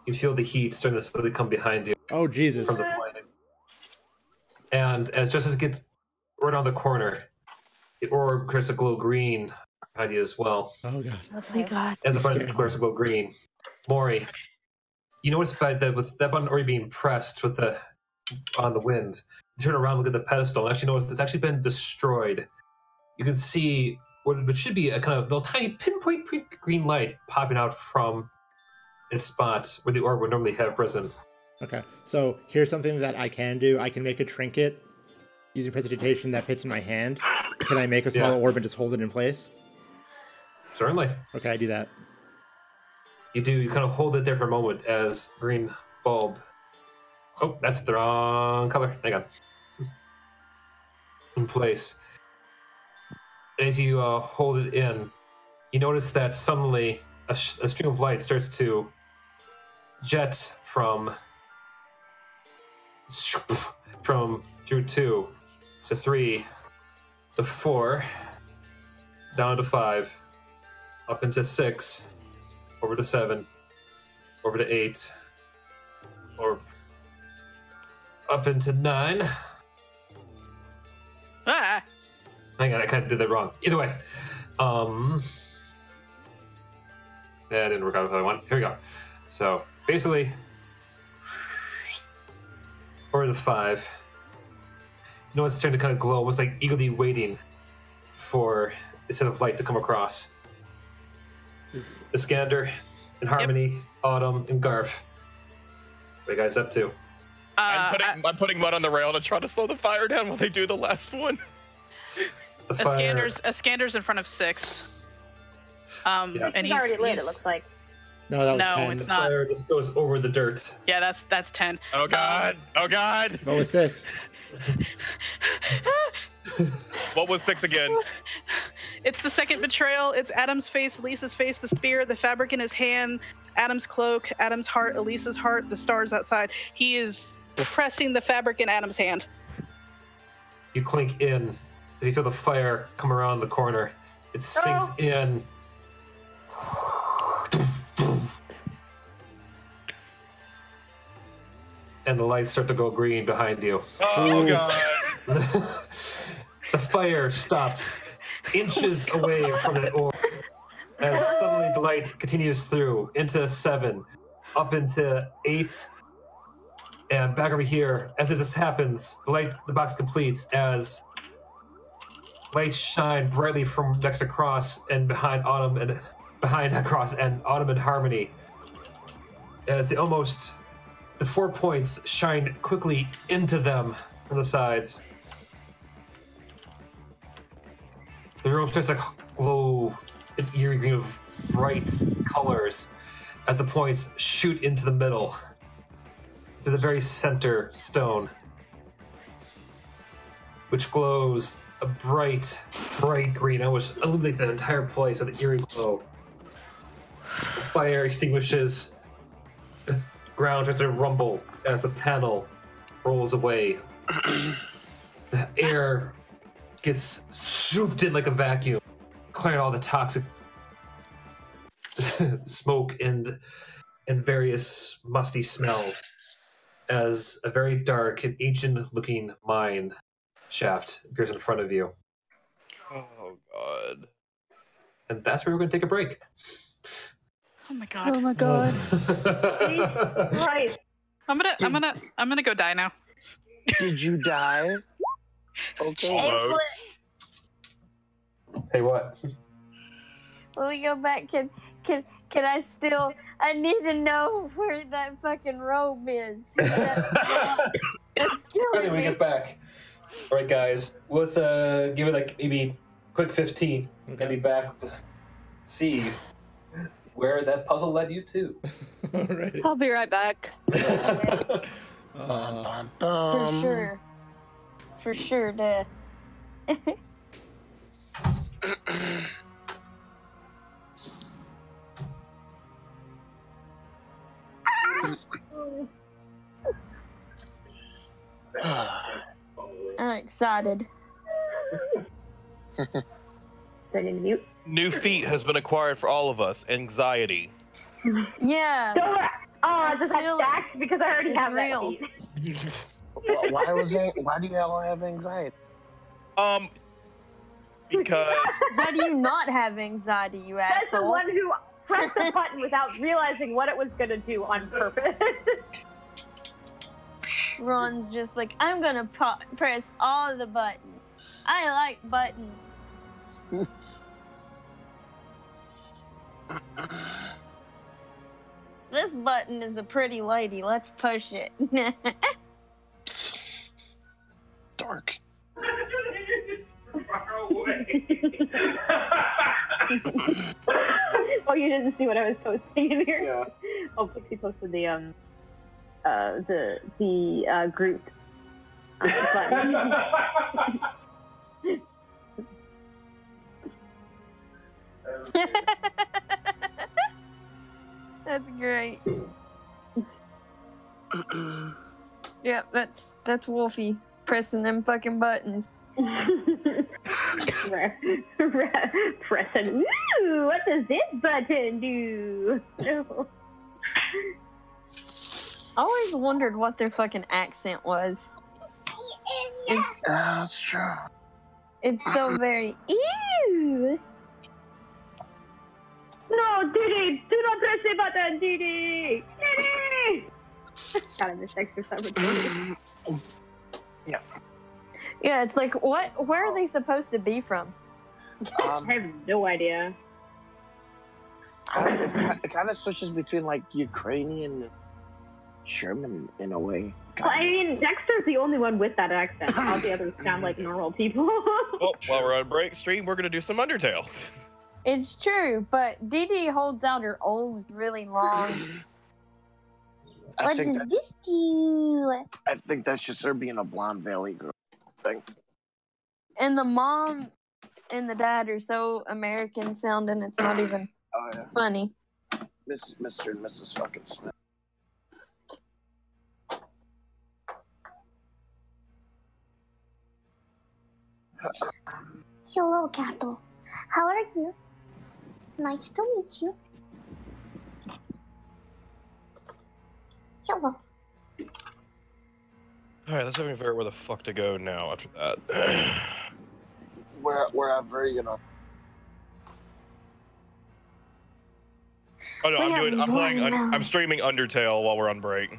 You feel the heat starting to slowly come behind you. Oh, Jesus. From the flaming. And as it gets right on the corner, the orb starts to glow green behind you as well. Oh, God. Oh, God. And the button starts to glow green. Maury, you notice with that button already being pressed on the wind, you turn around, look at the pedestal, and actually notice it's actually been destroyed. You can see what should be a kind of little tiny pinpoint green light popping out from its spot where the orb would normally have risen. Okay, so here's something that I can do. I can make a trinket using prestidigitation that fits in my hand. Can I make a small orb and just hold it in place? Certainly. Okay, I do that. You do. You kind of hold it there for a moment as green bulb. Oh, that's the wrong color. Hang on. In place. As you hold it in, you notice that suddenly a stream of light starts to jet from through 2 to 3 to 4 down to 5 up into 6 over to 7 over to 8 or up into 9. Hang on, I kind of did that wrong. Either way, that didn't work out with the other one. Here we go. So basically, over to 5. You know, it's starting to kind of glow, almost like eagerly waiting for a set of light to come across. Iskander and Harmony, Autumn, and Garf. What are you guys up to? I'm putting mud on the rail to try to slow the fire down while they do the last one. Iskander's in front of 6. And he's already lit, it looks like. No, that was 10. It's not. The fire just goes over the dirt. Yeah, that's 10. Oh God! Oh God! What was 6? What was 6 again? It's the second betrayal. It's Adam's face, Elise's face, the spear, the fabric in his hand, Adam's cloak, Adam's heart, Elise's heart, the stars outside. He is pressing the fabric in Adam's hand. You clink in as you feel the fire come around the corner. It sinks in. And the lights start to go green behind you. Oh, God. The fire stops inches away from the orb as suddenly the light continues through into 7, up into 8, and back over here. As this happens, the box completes as lights shine brightly from next across and behind Autumn and Autumn and Harmony. As the 4 points shine quickly into them from the sides. The room starts to glow an eerie green of bright colors. as the points shoot into the middle, to the very center stone, which glows a bright, bright green, which illuminates that entire place with an eerie glow. The fire extinguishes. The ground starts to rumble as the panel rolls away. The air gets swooped in like a vacuum, clearing all the toxic smoke and various musty smells as a very dark and ancient-looking mine shaft appears in front of you. Oh god. And that's where we're going to take a break. Oh my god. Oh my god. Right. I'm gonna go die now. Did you die? Okay. Almost. Hey, what? When we go back, can I still? I need to know where that fucking robe is. That's killing When we me. get back. All right, guys. Let's give it like maybe quick 15 and be back to see where that puzzle led you to. Alrighty. I'll be right back. For sure. For sure, Dad. I'm excited. Sending mute. New feat has been acquired for all of us. Anxiety. Yeah. Don't worry. Oh, does that Feel it. stack? Because I already It's have real. that feat. Why do y'all have anxiety? Because How do you not have anxiety, you That's the asshole? one who pressed the button without realizing what it was going to do on purpose. Ron's just like, I'm gonna press all the buttons. I like buttons. This button is a pretty lady. Let's push it. Dark. Oh, you didn't see what I was posting in here? Yeah. Oh, Pixie posted the group button. That's great. Yep, that's Wolfie pressing them fucking buttons. Pressing. Woo! What does this button do? I always wondered what their fucking accent was. That's true. It's so very ew. No, Didi! Do not press the button, Didi! Didi! God, I miss exercise with Didi. Yeah. Yeah, it's like what? Where are they supposed to be from? I have no idea. It kind of switches between like Ukrainian and German in a way. Well, I mean, Dexter's the only one with that accent. All the others sound like normal people. well, while we're on break stream, we're gonna do some Undertale. It's true, but Dee Dee holds out her O's really long. I What think does this do? I think that's just her being a blonde Valley girl thing. And the mom and the dad are so American sounding, it's not even Oh yeah, funny. Mr. and Mrs. fucking Smith. Hello, Capo. How are you? It's nice to meet you. Hello. All right, let's have me figure out where the fuck to go now after that. Wherever, you know. Oh no, We have I'm playing. one I'm now. streaming Undertale while we're on break.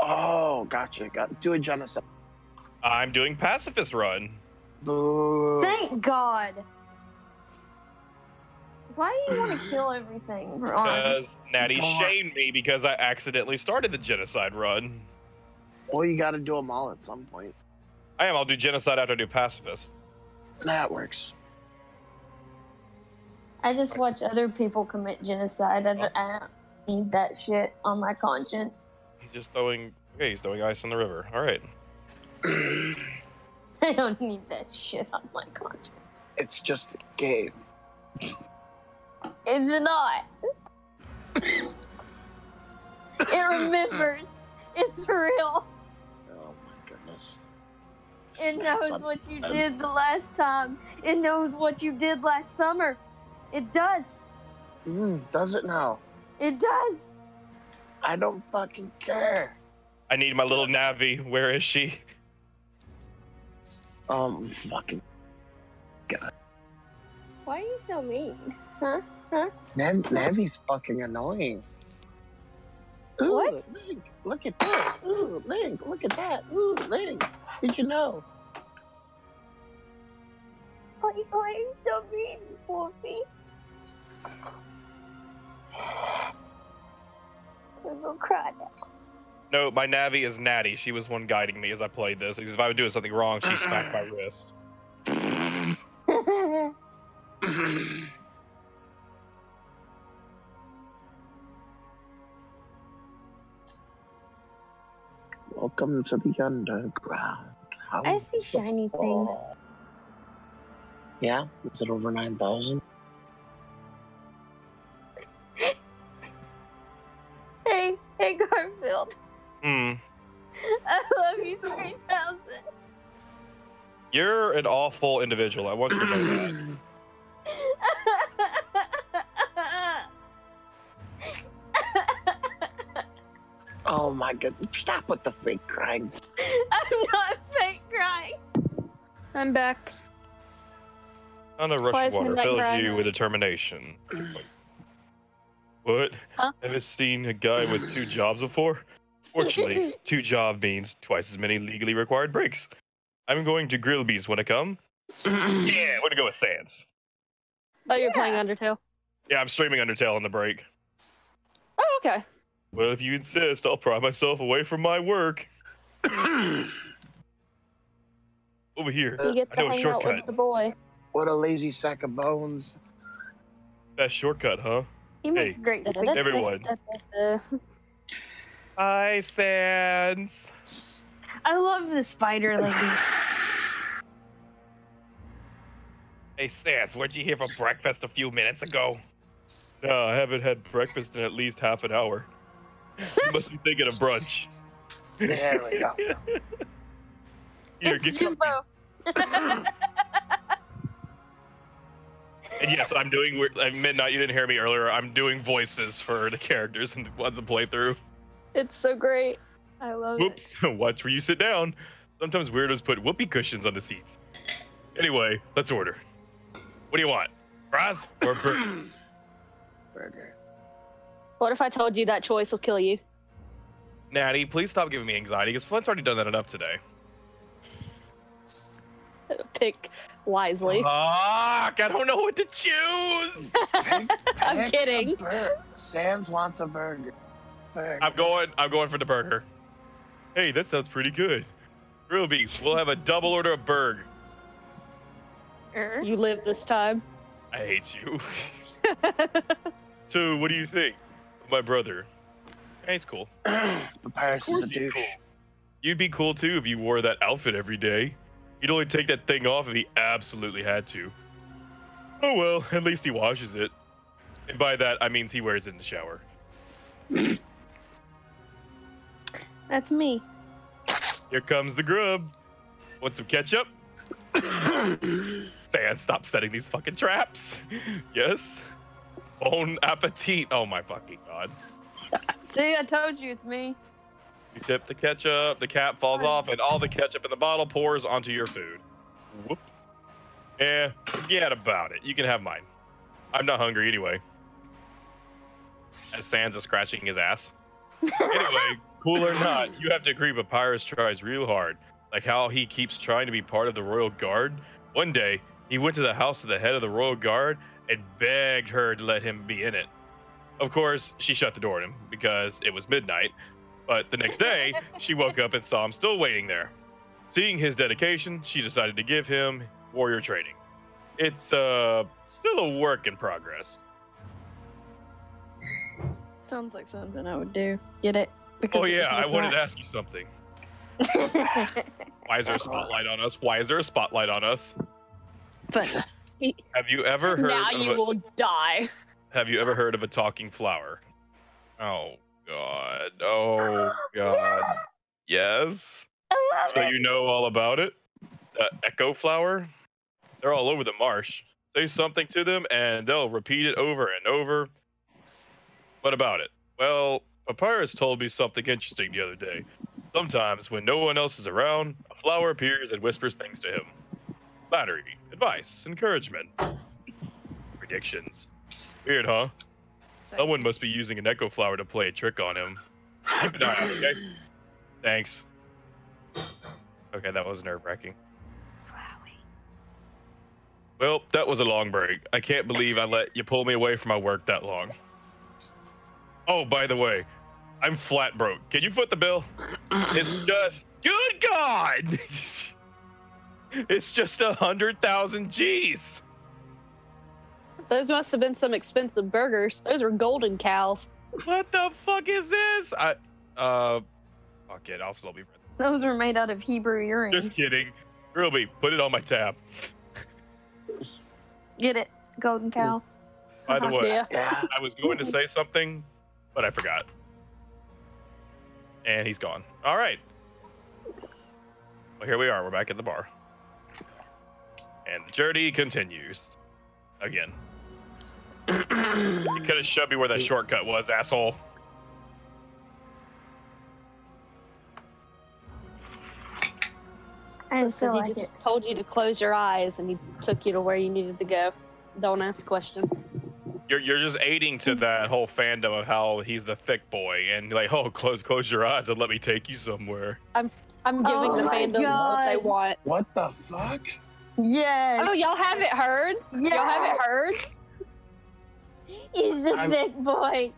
Oh, gotcha. Do a genocide. I'm doing Pacifist Run. Boo. Thank God. Why do you want to kill everything, Ron? Because Natty Darn. shamed me because I accidentally started the genocide run. Well, you got to do them all at some point. I am. I'll do genocide after I do pacifist. That works. I just watch other people commit genocide. need that shit on my conscience. He's just throwing. Okay, he's throwing ice on the river. All right. I don't need that shit on my conscience. It's just a game. It's not. It remembers. It's real. Oh my goodness. It knows what you did the last time. It knows what you did last summer. It does. Does it now? It does. I don't fucking care. I need my little Navi. Where is she? Fucking God. Why are you so mean? Huh? Huh? Navi's fucking annoying. Ooh, What? Link, look at that. Ooh, Link, look at that. Ooh, Link. Did you know? Why are you so mean, Wolfie? I'm gonna cry now. No, my Navi is Natty. She was one guiding me as I played this. Because if I was doing something wrong, she smacked my wrist. Welcome to the underground. How I see shiny things. Yeah? Is it over 9,000? Hey, Garfield. I love you 3,000. You're an awful individual. I want you to know that. Oh my goodness. Stop with the fake crying. I'm not fake crying. I'm back. On a rush Why of is water Midnight fills crying? you with determination. What? Huh? Ever seen a guy with 2 jobs before? Fortunately, 2 job means twice as many legally required breaks. I'm going to Grillby's when I come. Yeah, we're gonna go with Sans. Oh, you're playing Undertale. Yeah, I'm streaming Undertale on the break. Oh, okay. Well, if you insist, I'll pry myself away from my work. Over here. You get I to know a hang out shortcut. with the boy. What a lazy sack of bones. That shortcut, huh? He makes Hey, great spaghetti. everyone. Hi, Sans. I love the spider lady. Hey, Sans, weren't you here for breakfast a few minutes ago? No, I haven't had breakfast in at least half an hour. You must be thinking of brunch. There we go. Here, It's get comfy. Jumbo. And yes, I'm doing at midnight. You didn't hear me earlier. I'm doing voices for the characters and the ones that play through. It's so great. I love Whoops! Watch where you sit down. Sometimes weirdos put whoopee cushions on the seats. Anyway, let's order. What do you want? Fries or burger? Burger. What if I told you that choice will kill you? Natty, please stop giving me anxiety, because Flint's already done that enough today. Pick wisely. Fuck! I don't know what to choose. I'm kidding. Sans wants a burger. I'm going for the burger. Hey, that sounds pretty good. Grill beef. We'll have a double order of burger. You live this time. I hate you. So, what do you think of my brother? Hey, he's cool. Papyrus is a douche. Cool. You'd be cool too if you wore that outfit every day. You'd only take that thing off if he absolutely had to. Oh well, at least he washes it. And by that, I mean he wears it in the shower. That's me. Here comes the grub. Want some ketchup? Sans, stop setting these fucking traps. Yes? Bon appetit. Oh my fucking god. See, I told you it's me. You tip the ketchup, the cap falls off, and all the ketchup in the bottle pours onto your food. Whoops. Yeah, forget about it. You can have mine. I'm not hungry anyway. As Sans is scratching his ass. Anyway, cool or not, you have to agree Papyrus tries real hard. Like how he keeps trying to be part of the Royal Guard. One day, he went to the house of the head of the Royal Guard and begged her to let him be in it. Of course, she shut the door on him because it was midnight. But the next day, she woke up and saw him still waiting there. Seeing his dedication, she decided to give him warrior training. It's still a work in progress. Sounds like something I would do. Get it? Because Oh it was yeah, I my wanted to cat. ask you something. Why is there a spotlight on us? Why is there a spotlight on us? Funny. Have you ever heard Now of you will die. Have you ever heard of a talking flower? Oh god. Oh god. Yes. I love So it. you know all about it? The echo flower? They're all over the marsh. Say something to them and they'll repeat it over and over. What about it? Well, Papyrus told me something interesting the other day. Sometimes when no one else is around, a flower appears and whispers things to him. Flattery, advice, encouragement, predictions. Weird, huh? Someone must be using an echo flower to play a trick on him. Keep an eye out, okay? Thanks. Okay, that was nerve-wracking. Well, that was a long break. I can't believe I let you pull me away from my work that long. Oh, by the way, I'm flat broke. Can you foot the bill? It's just, good God! It's just 100,000 G's. Those must have been some expensive burgers. Those were golden cows. What the fuck is this? Fuck it, I'll still be friends. Those were made out of Hebrew earrings. Just kidding. Ruby, put it on my tab. Get it? Golden cow. By the way, Yeah. I was going to say something, but I forgot. And he's gone. All right. Well, here we are. We're back at the bar. And the journey continues. Again. You could have showed me where that shortcut was, asshole. I So still he like just it. told you to close your eyes and he took you to where you needed to go. Don't ask questions. You're just aiding to that whole fandom of how he's the thick boy and like, oh, close your eyes and let me take you somewhere. I'm giving Oh the my fandom what they God. want. What the fuck? Yes. Oh, y'all haven't heard? Yes. Y'all haven't heard? He's the I'm- big boy.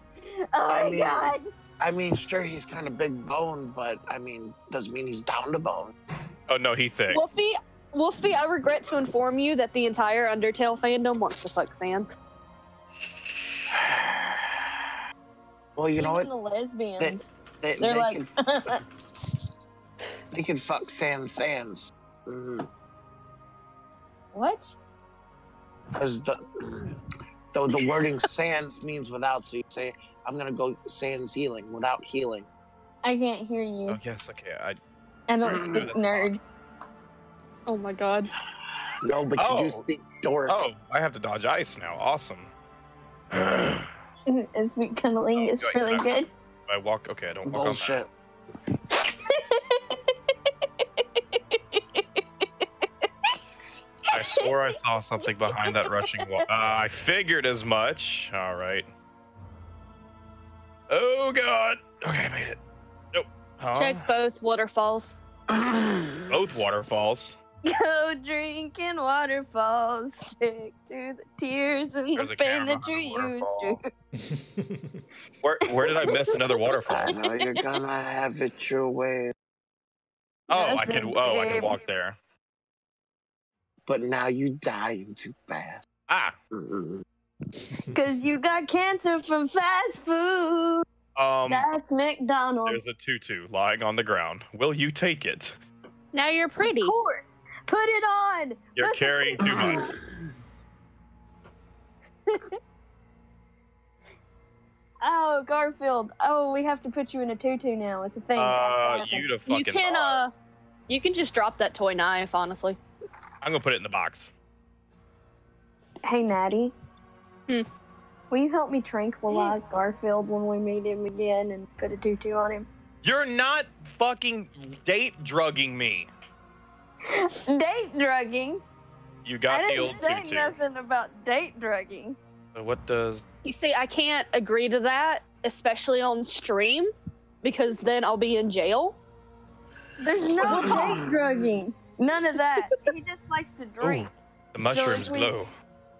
Oh I my mean- God. I mean, sure, he's kind of big bone, but I mean, doesn't mean he's down to bone. Oh no, he thick. Wolfie, I regret to inform you that the entire Undertale fandom wants to fuck Sam. Well, you know Even what? the lesbians. They They're like, they can fuck Sans. Mm-hmm. what? Because the wording sans means without, so you say, I'm gonna go sans healing without healing. I can't hear you. Oh yes, okay. I don't speak that's nerd. Oh my god. No, but you do Oh. speak dork. Oh, I have to dodge ice now. Awesome. I speak cunnilingus Oh, really yeah. good. I walk. Okay, I don't walk Bullshit. on that. I swore I saw something behind that rushing wall. I figured as much. All right. Oh God. Okay, I made it. Nope. Huh? Check both waterfalls. Both waterfalls. Go drinking waterfalls, stick to the tears and There's the a pain camera that you're behind the used to. Where did I miss another I waterfall? know you're gonna have it your way, Oh, I Nothing, can babe. walk there. but now you dying too fast. Ah. Mm-mm. Cause you got cancer from fast food. That's McDonald's. There's a tutu lying on the ground. Will you take it? Now you're pretty. Of course. Put it on. You're Put the carrying too much. Oh, Garfield. Oh, we have to put you in a tutu now. It's a thing. That's what You the You fucking can dog. you can just drop that toy knife, honestly. I'm gonna put it in the box. Hey, Natty. Hmm. Will you help me tranquilize Garfield when we meet him again and put a tutu on him? You're not fucking date drugging me. Date drugging? You got I the old didn't say tutu. nothing about date drugging. So what does? You see, I can't agree to that, especially on stream, because then I'll be in jail. There's no date drugging. None of that. He just likes to drink. The mushrooms if we- glow.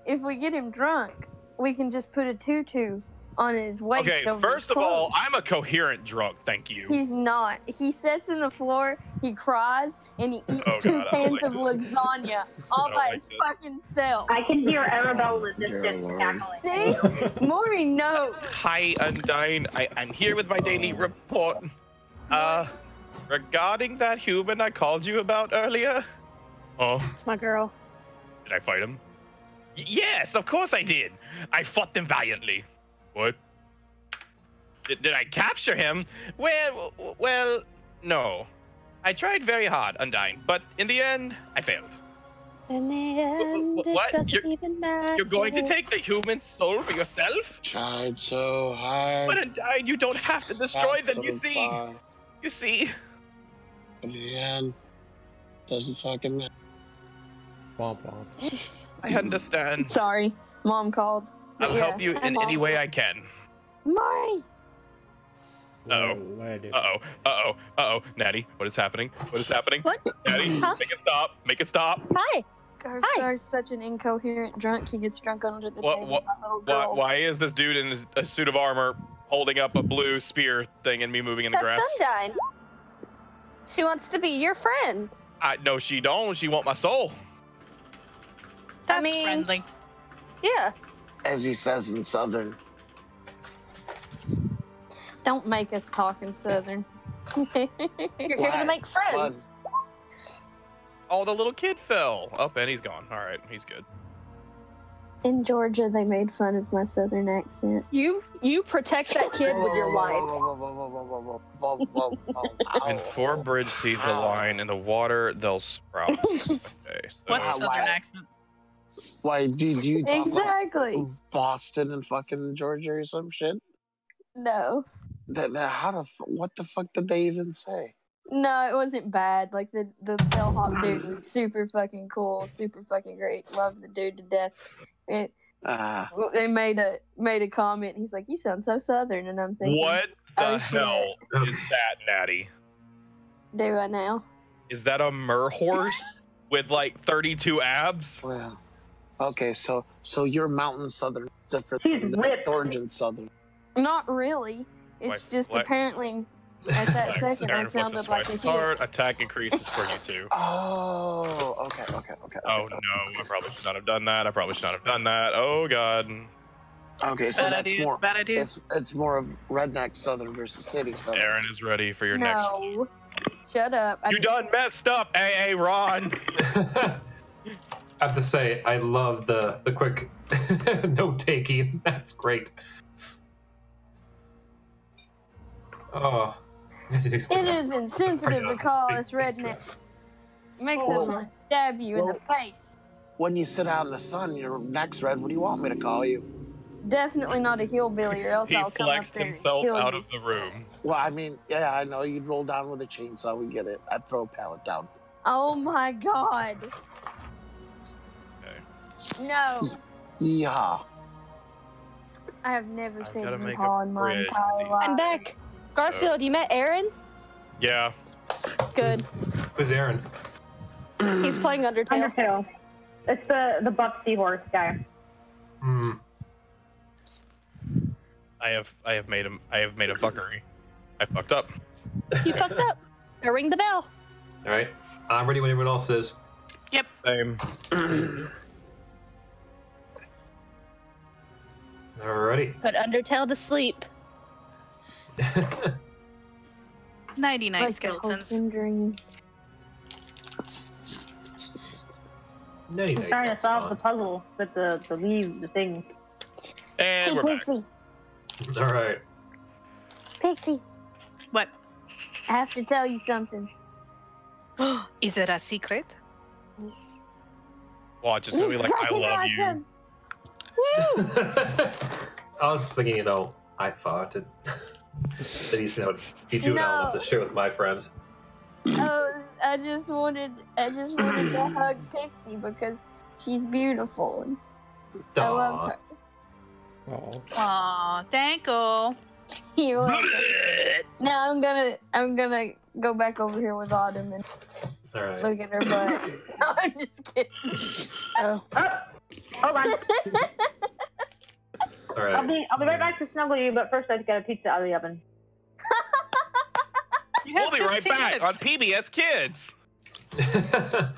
If we get him drunk, we can just put a tutu on his waist. Okay, over first his of all, clothes. I'm a coherent drunk, thank you. He's not. He sits in the floor, he cries, and he eats Oh, 2 God, I don't cans of lasagna all I don't by like his this. fucking self. I can hear Arabelle in the Dear distance Lord. cackling. See? Maury knows. Hi, Undyne. I'm here with my daily report. Regarding that human I called you about earlier. Oh, It's my girl. did I fight him? Yes, of course I did. I fought them valiantly. What? Did I capture him? Well, no. I tried very hard, Undyne, but in the end, I failed. In the end, What? it doesn't even matter. You're going to take the human soul for yourself? Tried so hard. But Undyne, you don't have to destroy tried them, so you see. far. You see. In the end, doesn't fucking matter. Womp womp. I understand. Sorry, Mom called. I'll Yeah, help you hi, in Mom. any way I can. Maury! Uh-oh. What did I do? Uh-oh. Natty, what is happening? What is happening? What? Natty, Huh? make it stop. Make it stop. Hi. Garf's such an incoherent drunk. He gets drunk under the table by little girls. Why is this dude in a suit of armor holding up a blue spear thing and me moving in the grass? That's Undyne. She wants to be your friend. No, she don't. She want my soul. That's mean- friendly. Yeah. As he says in Southern. Don't make us talk in Southern. You're here to make It's friends. fun. Oh, the little kid fell. Oh, and he's gone. All right, he's good. In Georgia, they made fun of my Southern accent. You protect that kid with your life. When four bridge seeds align in the water, they'll sprout. Okay, so What's Wow, Southern wow. accent? Why do you talk Exactly. about Boston and fucking Georgia or some shit? No. What the fuck did they even say? No, it wasn't bad. Like the bellhop dude was super fucking cool, super fucking great. Loved the dude to death. It, they made a comment. He's like, "You sound so Southern," and I'm thinking, what oh, the shit. hell is that, Natty? "Do I now?" Is that a mer horse with like 32 abs? Well, okay, so you're mountain Southern, different He's than the ripped. Georgian Southern. Not really. It's Like- just like- apparently at that second I Aaron flips sounded his like a swipe hit. card. Attack increases for you too. Oh, okay. Oh no, I probably should not have done that. Oh god. Okay, so Bad that's idea. more. Bad idea. It's more of redneck Southern versus city Southern. Aaron is ready for your next one. No. Shut up. I You didn't- done messed up, AA Ron. I have to say, I love the quick note taking. That's great. Oh, It is insensitive to call us redneck. Makes us want to stab you in the face. When you sit out in the sun, your neck's red. What do you want me to call you? Definitely not a hillbilly, or else He I'll come up flexed there and himself kill out you. of the room. Well, I mean, yeah, I know you'd roll down with a chainsaw. We get it. I'd throw a pallet down. Oh my god. Okay. No. Yeehaw. I have never I've said gotta make yeehaw a in my bridge. entire life. I'm back. Garfield, you met Aaron? Yeah. Good. who's Aaron? He's playing Undertale. Undertale. It's the buff seahorse guy. Hmm. I have made a fuckery. I fucked up. You fucked up. Go ring the bell. All right, I'm ready when everyone else is. Same. Alrighty. Put Undertale to sleep. Nighty night, Like the skeletons. hopes and dreams. Nighty I'm night, trying to that's solve fun. the puzzle with the leave the thing. And Hey, we're back. Pixie. All right. Pixie, What? I have to tell you something. Is it a secret? Yes. Watch, it's gonna be like I fucking love you. awesome. I was thinking, I farted. That he's be doing all of No. the shit with my friends. Oh, I just wanted to hug Pixie because she's beautiful and I love Aw. her. Oh, Aw, thanko. You're welcome. Now I'm gonna go back over here with Autumn and All right. look at her butt. No, I'm just kidding. Oh. Hold on. right. I'll be right back to snuggle you, but first I have to get a pizza out of the oven. We'll be right back on PBS Kids. I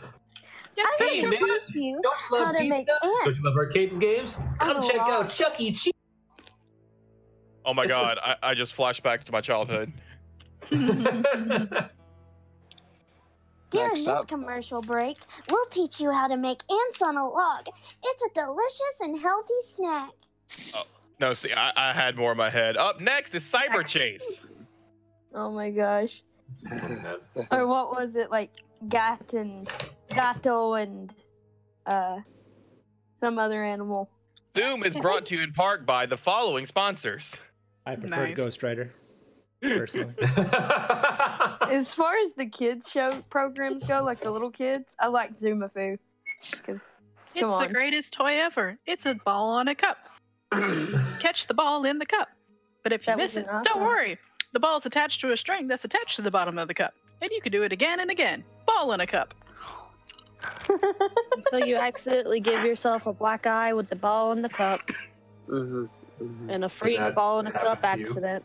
Hey, can man, teach you don't you love how to make pizza? Don't ants. you love arcade games? Come Oh, check wow. out Chuck E. Cheese. Oh my It's god, I just flashed back to my childhood. During Next this up. commercial break, we'll teach you how to make ants on a log. It's a delicious and healthy snack. Oh, no, see, I had more in my head. Up next is Cyber Chase. Oh my gosh. Or what was it, like Gato and some other animal. Zoom is brought to you in part by the following sponsors. I prefer Nice. Ghost Rider, personally. As far as the kids show programs go, like the little kids, I like Zoomafoo. Because It's Come the on. greatest toy ever. It's a ball on a cup. Catch the ball in the cup. But if you That miss was it, an don't awesome- worry. The ball's attached to a string that's attached to the bottom of the cup. And you can do it again and again. Ball in a cup. Until you accidentally give yourself a black eye with the ball in the cup and a freak that ball in a cup happened to you? accident.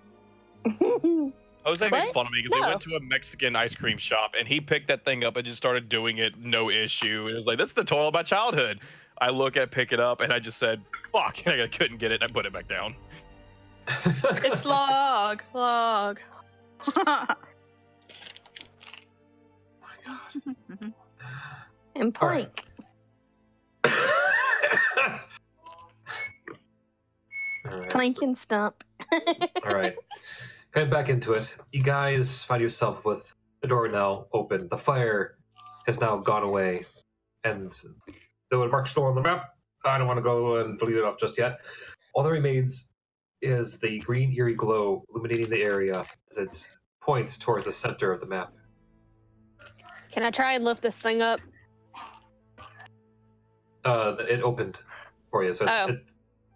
Jose What? made fun of me because we No. went to a Mexican ice cream shop and he picked that thing up and just started doing it, no issue. It was like, this is the toy of my childhood. I pick it up, and I just said, fuck, and I couldn't get it, and I put it back down. It's log. And Plank. All right. Plank and Stump. All right. Getting back into it, you guys find yourself with the door now open. The fire has now gone away, and though it marks still on the map, I don't want to go and delete it off just yet. All that remains is the green eerie glow illuminating the area as it points towards the center of the map. Can I try and lift this thing up? It opened for you, so Oh.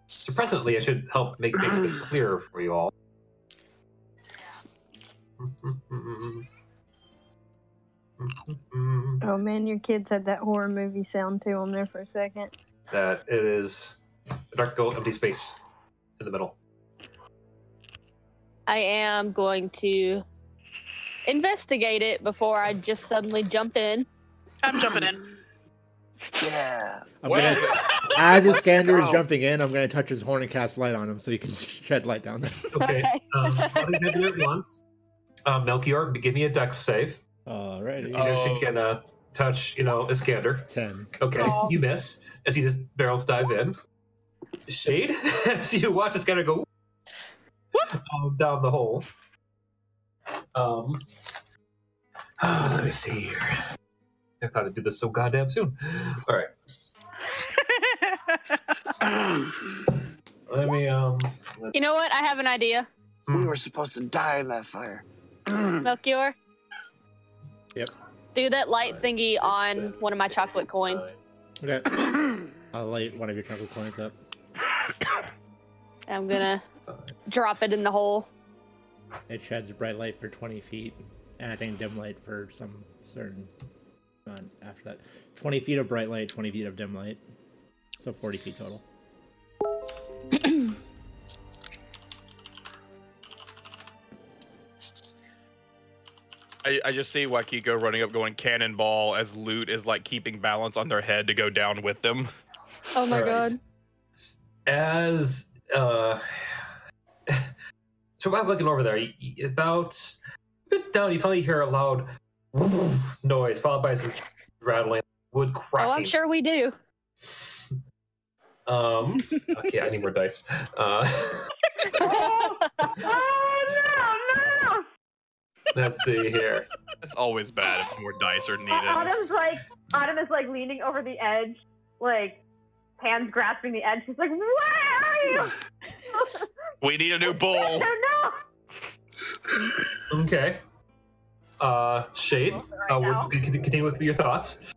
so presently it should help make things a bit clearer for you all. Oh man, your kids had that horror movie sound to them there for a second. That it is a dark, dull, empty space in the middle. I am going to investigate it before I just suddenly jump in. I'm jumping in. Yeah. I'm Well, gonna, as his scanner is go. jumping in, I'm gonna touch his horn and cast light on him so he can shed light down there. Okay. Okay. I'll do it once. Melchior, give me a dex save. Alrighty. See if she can touch, Iskander. 10. Okay, Oh. you miss as he just barrels dive in. Shade, so you watch Iskander go down the hole. Let me see here. I thought I'd do this so goddamn soon. All right. Let me You know what? I have an idea. We were supposed to die in that fire. Melchior? Yep. Do that light thingy on one of my chocolate coins. Okay. I'll light one of your chocolate coins up. I'm gonna drop it in the hole. It sheds bright light for 20 feet, and I think dim light for some certain amount after that. 20 feet of bright light, 20 feet of dim light. So 40 feet total. I just see Wakiko running up going cannonball as Loot is like keeping balance on their head to go down with them. Oh my All right. god. As so while I'm looking over there, about a bit down, you probably hear a loud noise followed by some rattling, wood cracking. Oh, I'm sure we do. Okay, I need more dice. Oh no! Let's see here. It's always bad if more dice are needed. Autumn is like leaning over the edge, like hands grasping the edge. She's like, "Where are you?" We need a new bull. No. Okay. Shade, continue with your thoughts.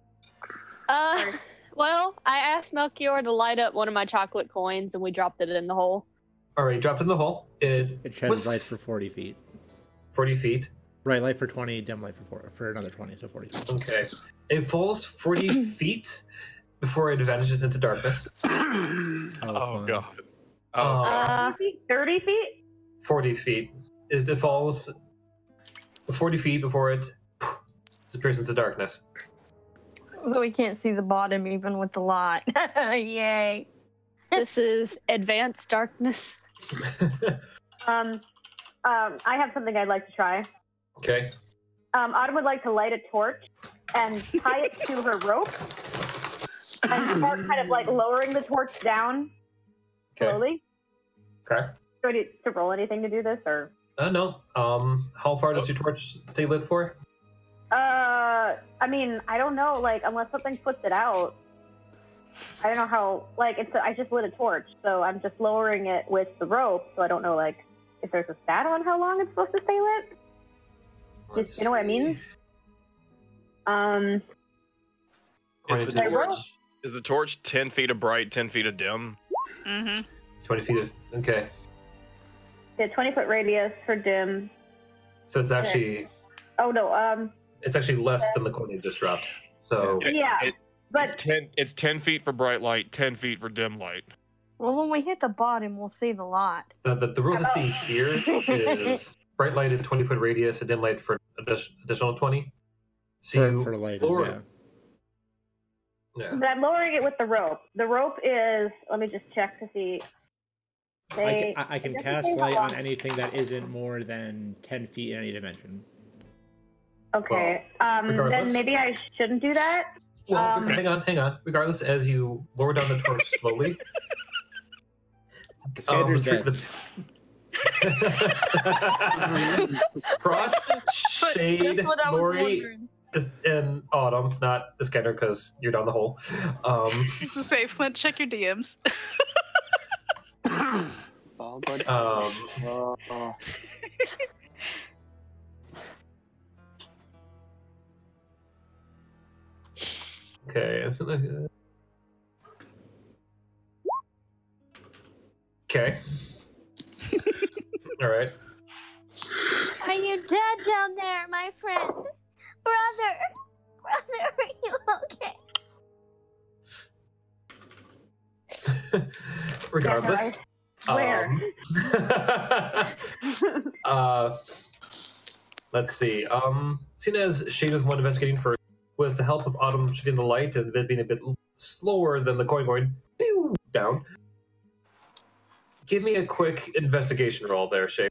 Well, I asked Melchior to light up one of my chocolate coins, and we dropped it in the hole. All right, dropped in the hole. It sheds was light for 40 feet. 40 feet. Bright light for 20, dim light for another 20, so 40 feet. Okay. It falls 40 feet before it vanishes into darkness. Oh fun. god. Oh, 30 feet? 40 feet. It falls 40 feet before it disappears into darkness. So we can't see the bottom even with the light. Yay. This is advanced darkness. I have something I'd like to try. Okay. Autumn would like to light a torch and tie it to her rope and start kind of like lowering the torch down slowly. Okay. Do I need to roll anything to do this, or? No. How far does your torch stay lit for? I mean, I don't know. Like, unless something puts it out, I don't know how. Like, I just lit a torch, so I'm just lowering it with the rope. So I don't know, like, if there's a stat on how long it's supposed to stay lit. You know what I mean? Is the torch 10 feet of bright, 10 feet of dim? Mm-hmm. 20 feet of... Okay. Yeah, 20-foot radius for dim. So it's actually... Oh, no, It's actually less than the coin you just dropped. So... Yeah, but... It's 10 feet for bright light, 10 feet for dim light. Well, when we hit the bottom, we'll see the light. The rules I see here is bright light at 20-foot radius, a dim light for additional 20. So for light, lower... Yeah. But I'm lowering it with the rope. The rope is... Let me just check to see... I can cast light on anything that isn't more than 10 feet in any dimension. Okay. Then maybe I shouldn't do that. Well, hang on. Regardless, as you lower down the torch slowly... Cassandra's dead. Cross, Shade, Lori, and Autumn, not Iskander because you're down the hole. It's the safe one. Check your DMs. Oh, good. Okay, okay. All right. Are you dead down there, my friend? Brother, are you okay? Regardless. Where? Let's see. Seeing as Shade is one investigating for, with the help of Autumn shooting the light and it being a bit slower than the coin going pew, down. Give me a quick investigation roll there, Shade.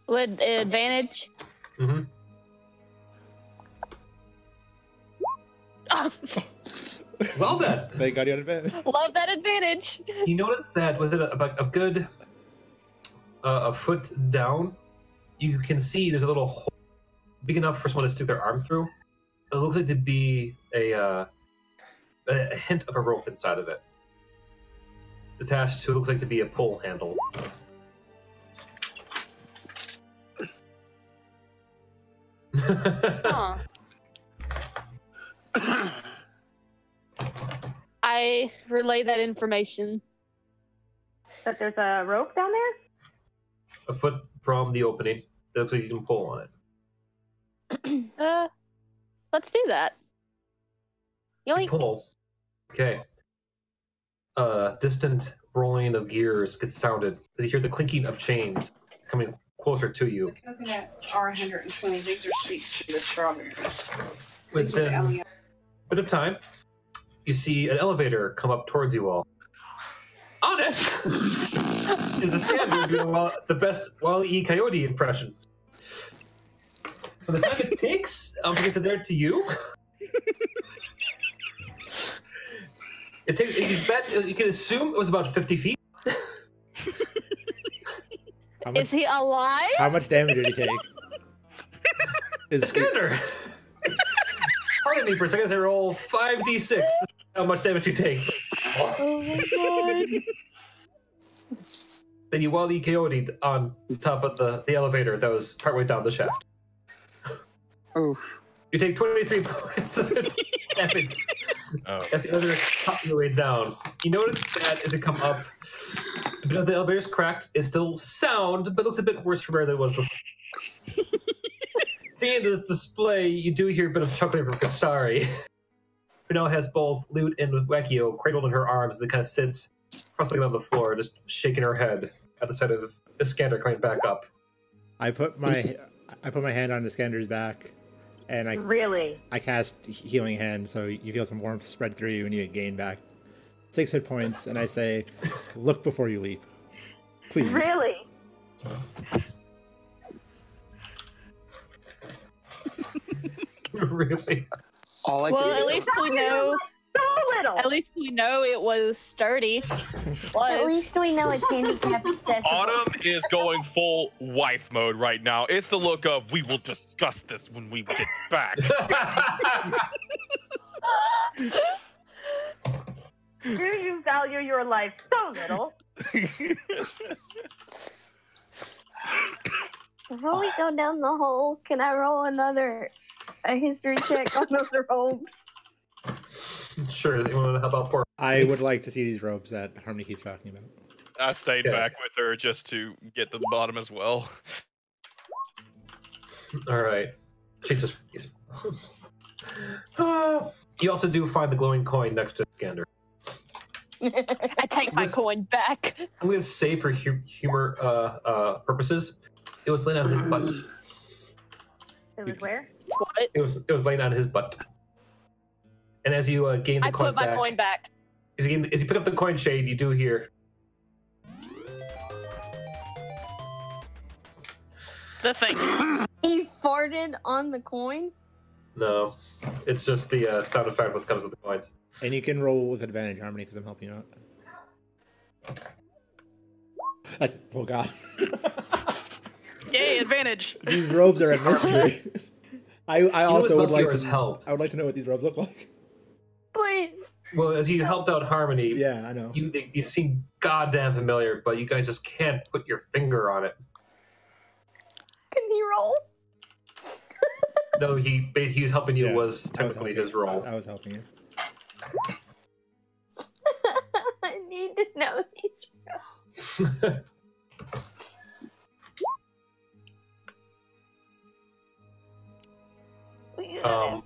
With advantage? Mm-hmm. Well then. They got you an advantage. Love that advantage. You notice that within about a good a foot down, you can see there's a little hole big enough for someone to stick their arm through. It looks like to be a hint of a rope inside of it. Attached to it looks like to be a pole handle. Huh. I relay that information. That there's a rope down there? A foot from the opening. It looks like you can pull on it. Let's do that. Yoink. Pull. Okay. Distant rolling of gears gets sounded as you hear the clinking of chains coming closer to you. Coconut R120. These are sweet to the strawberries. Within a bit of time, you see an elevator come up towards you all. On it is a Iskander doing the best Wile E. Coyote impression. By the time it takes to get to there to you, it takes. You can assume it was about 50 feet. Is he alive? How much damage did he take? Iskander! Pardon me for a second as I roll 5d6. How much damage you take. Oh my god. Then you Wile E. Coyote on top of the elevator that was partway down the shaft. Oh. You take 23 points of damage. Oh. As the elevator pops your way down. You notice that as it come up, a bit of the elevator's cracked. It's still sound, but looks a bit worse from where it was before. Seeing this display, you do hear a bit of chuckling from Kasari, who now has both Lute and Wakio cradled in her arms that kind of sits crossing on the floor, just shaking her head at the sight of Iskander coming back up. I put my hand on Iskander's back, and I cast Healing Hand, so you feel some warmth spread through you, and you gain back 6 hit points. And I say, "Look before you leap, please." Really? Really? Well, at least we know. So little. At least we know it was sturdy. At least we know it's handicap accessible. Autumn is going full wife mode right now. It's the look of, we will discuss this when we get back. Do you value your life so little? Before we go down the hole, can I roll a history check on those robes? Sure. Does anyone want to help out poor? I would like to see these robes that Harmony keeps talking about. I stayed back with her just to get to the bottom as well. All right. She just. You also do find the glowing coin next to Iskander. I take my coin back. I'm gonna say for humor purposes, it was laying on his butt. It was where? What? It was laying on his butt. And as you gain the coin back, I put my coin back. As you pick up the coin shade, you do hear The thing. He farted on the coin? no. It's just the sound effect that comes with the coins. And you can roll with advantage, Harmony, because I'm helping you out. That's oh god. Yay, advantage. These robes are a mystery. I also would like to help. I would like to know what these robes look like. Please. Well, as you helped out Harmony, Yeah, I know. you seem goddamn familiar, but you guys just can't put your finger on it. Can he roll? No, he's helping you was technically his role. I was helping you. I need to know these robes.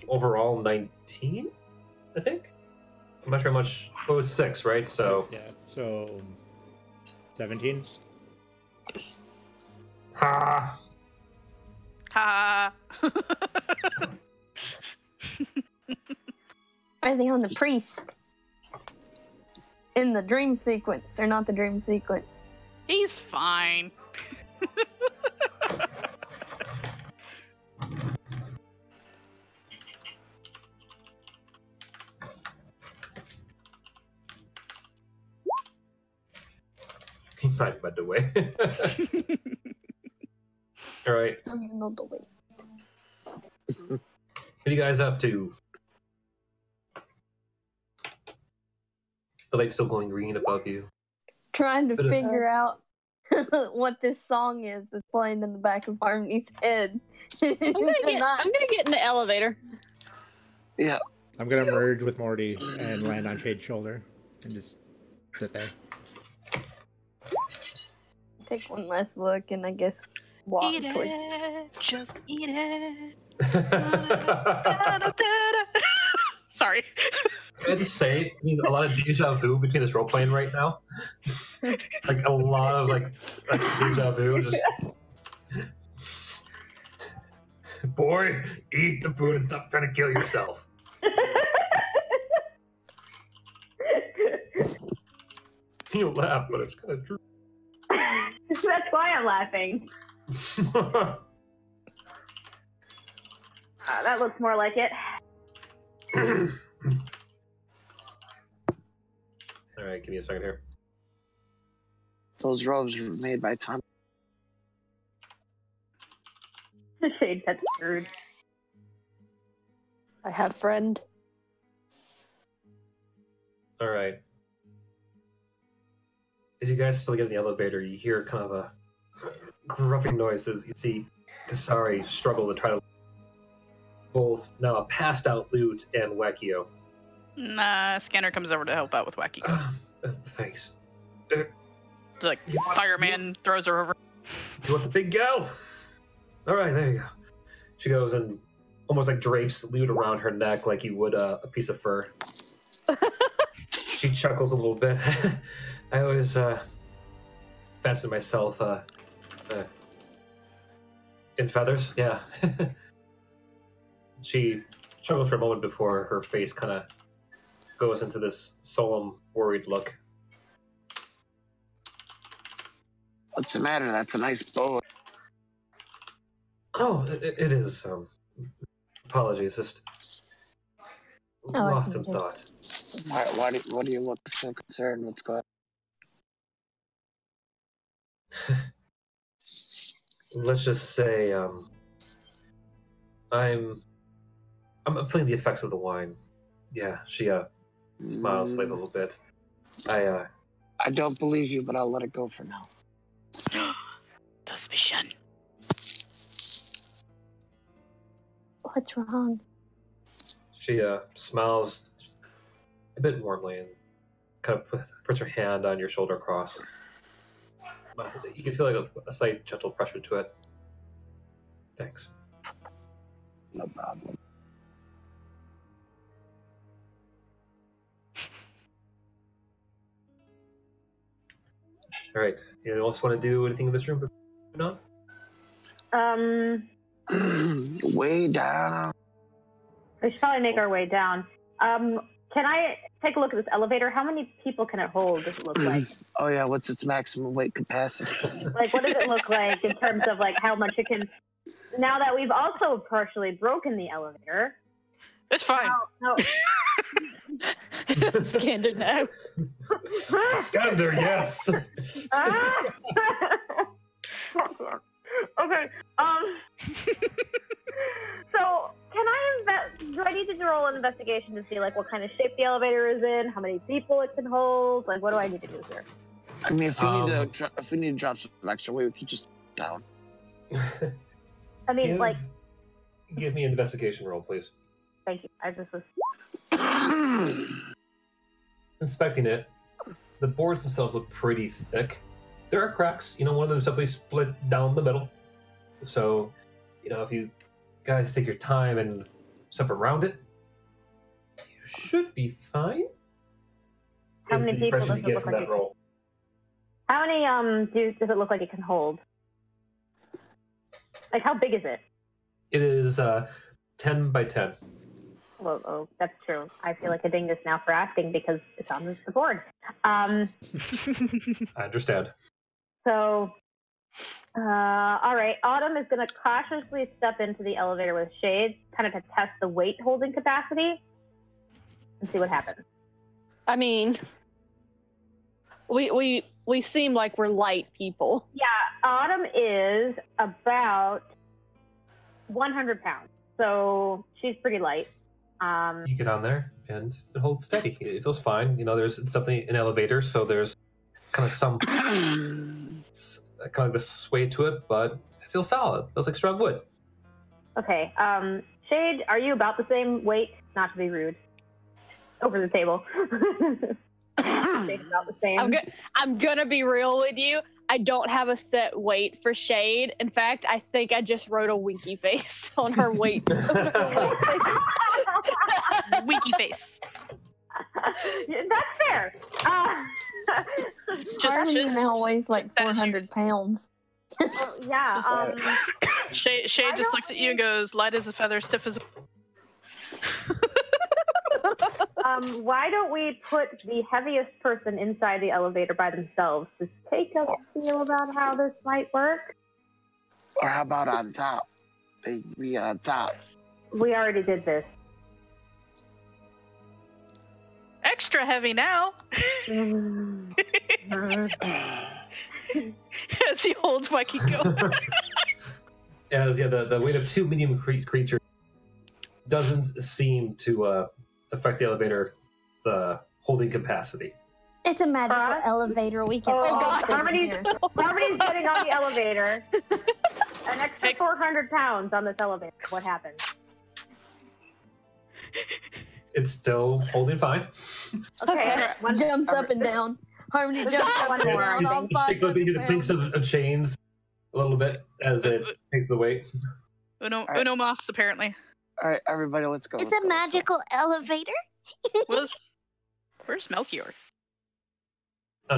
Overall 19, I think. I'm not sure how much. It was 6, right? So yeah, so 17. Ha. Ha. Are they on the priest? In the dream sequence, or not the dream sequence? He's fine. He might by the way. All right. Not the way. What are you guys up to? The light's still glowing green above you. Trying to figure out what this song is that's playing in the back of Harmony's head. I'm gonna get in the elevator. Yeah. I'm gonna merge with Morty and land on Shade's shoulder and just sit there. Take one last look and I guess walk Eat towards. it. Just eat it. Sorry. Can I just say, a lot of deja vu between this role playing right now. Like a lot of like deja vu. Just boy, eat the food and stop trying to kill yourself. You laugh, but it's kind of true. That's why I'm laughing. That looks more like it. All right, give me a second here. Those robes were made by Tom. The shade that's screwed. I have friend. All right. As you guys still get in the elevator, you hear kind of a gruffing noises. You see Kasari struggle to try to both now a passed out Lute and Wakio. Nah, Scanner comes over to help out with Wacky. Thanks. Like fireman throws her over. You want the big gal? All right, there you go. She goes and almost like drapes Lute around her neck like you would a piece of fur. She chuckles a little bit. I always fasten myself in feathers. Yeah. She chuckles for a moment before her face kind of goes into this solemn, worried look. What's the matter? That's a nice bow. Oh, it is. Apologies, just lost in thought. Why do you look so concerned? What's going on? Let's just say, I'm feeling the effects of the wine. Yeah, she smiles like a little bit. I don't believe you, but I'll let it go for now. Suspicion. What's wrong? She smiles a bit warmly and kind of puts her hand on your shoulder across. You can feel like a slight gentle pressure to it. Thanks. No problem. All right. Anyone else want to do anything in this room? No. Way down. We should probably make our way down. Can I take a look at this elevator? How many people can it hold, does it look like? Oh, yeah. What's its maximum weight capacity? Like, what does it look like in terms of, like, how much it can... Now that we've also partially broken the elevator... It's fine. Skander, no. Skander, yes. Okay. So, do I need to roll an investigation to see, like, what kind of shape the elevator is in, how many people it can hold? Like, what do I need to do here? I mean, if we need to drop some extra weight, we could just down. I mean, give me an investigation roll, please. Thank you. I just was... Inspecting it, the boards themselves look pretty thick. There are cracks. One of them simply split down the middle. So, if you guys take your time and step around it, you should be fine. How many people does it look like it can... How many does it look like it can hold? Like, how big is it? It is 10 by 10. Well, that's true. I feel like a dingus now for asking because it's on the board. I understand. So, all right. Autumn is going to cautiously step into the elevator with Shade, kind of to test the weight holding capacity, and see what happens. I mean, we seem like we're light people. Yeah, Autumn is about 100 pounds, so she's pretty light. You get on there and it holds steady. It feels fine. There's something in elevators, so there's kind of some kind of the sway to it, but it feels solid. It feels like strong wood. Okay. Shade, are you about the same weight? Not to be rude. Over the table. Shade about the same. I'm gonna be real with you. I don't have a set weight for Shade. In fact, I think I just wrote a winky face on her weight. Winky face. That's fair. Harmony now weighs like 400 pounds. Yeah. Shade just looks at you and goes, light as a feather, stiff as a... Why don't we put the heaviest person inside the elevator by themselves to take a feel about how this might work? Or how about on top? They be on top. We already did this. Extra heavy now. As he holds Wakiko. The weight of two medium creatures doesn't seem to affect the elevator's holding capacity. It's a magical elevator. We can. Oh God! Harmony's getting on the elevator. An extra 400 pounds on this elevator. What happens? It's still holding fine. Okay. One jumps up and down. Harmony jumps up and down. All It takes a bit of clinks of chains a little bit as it takes the weight. Uno mas, apparently. All right, everybody, let's go. It's a magical elevator. Where's Melchior?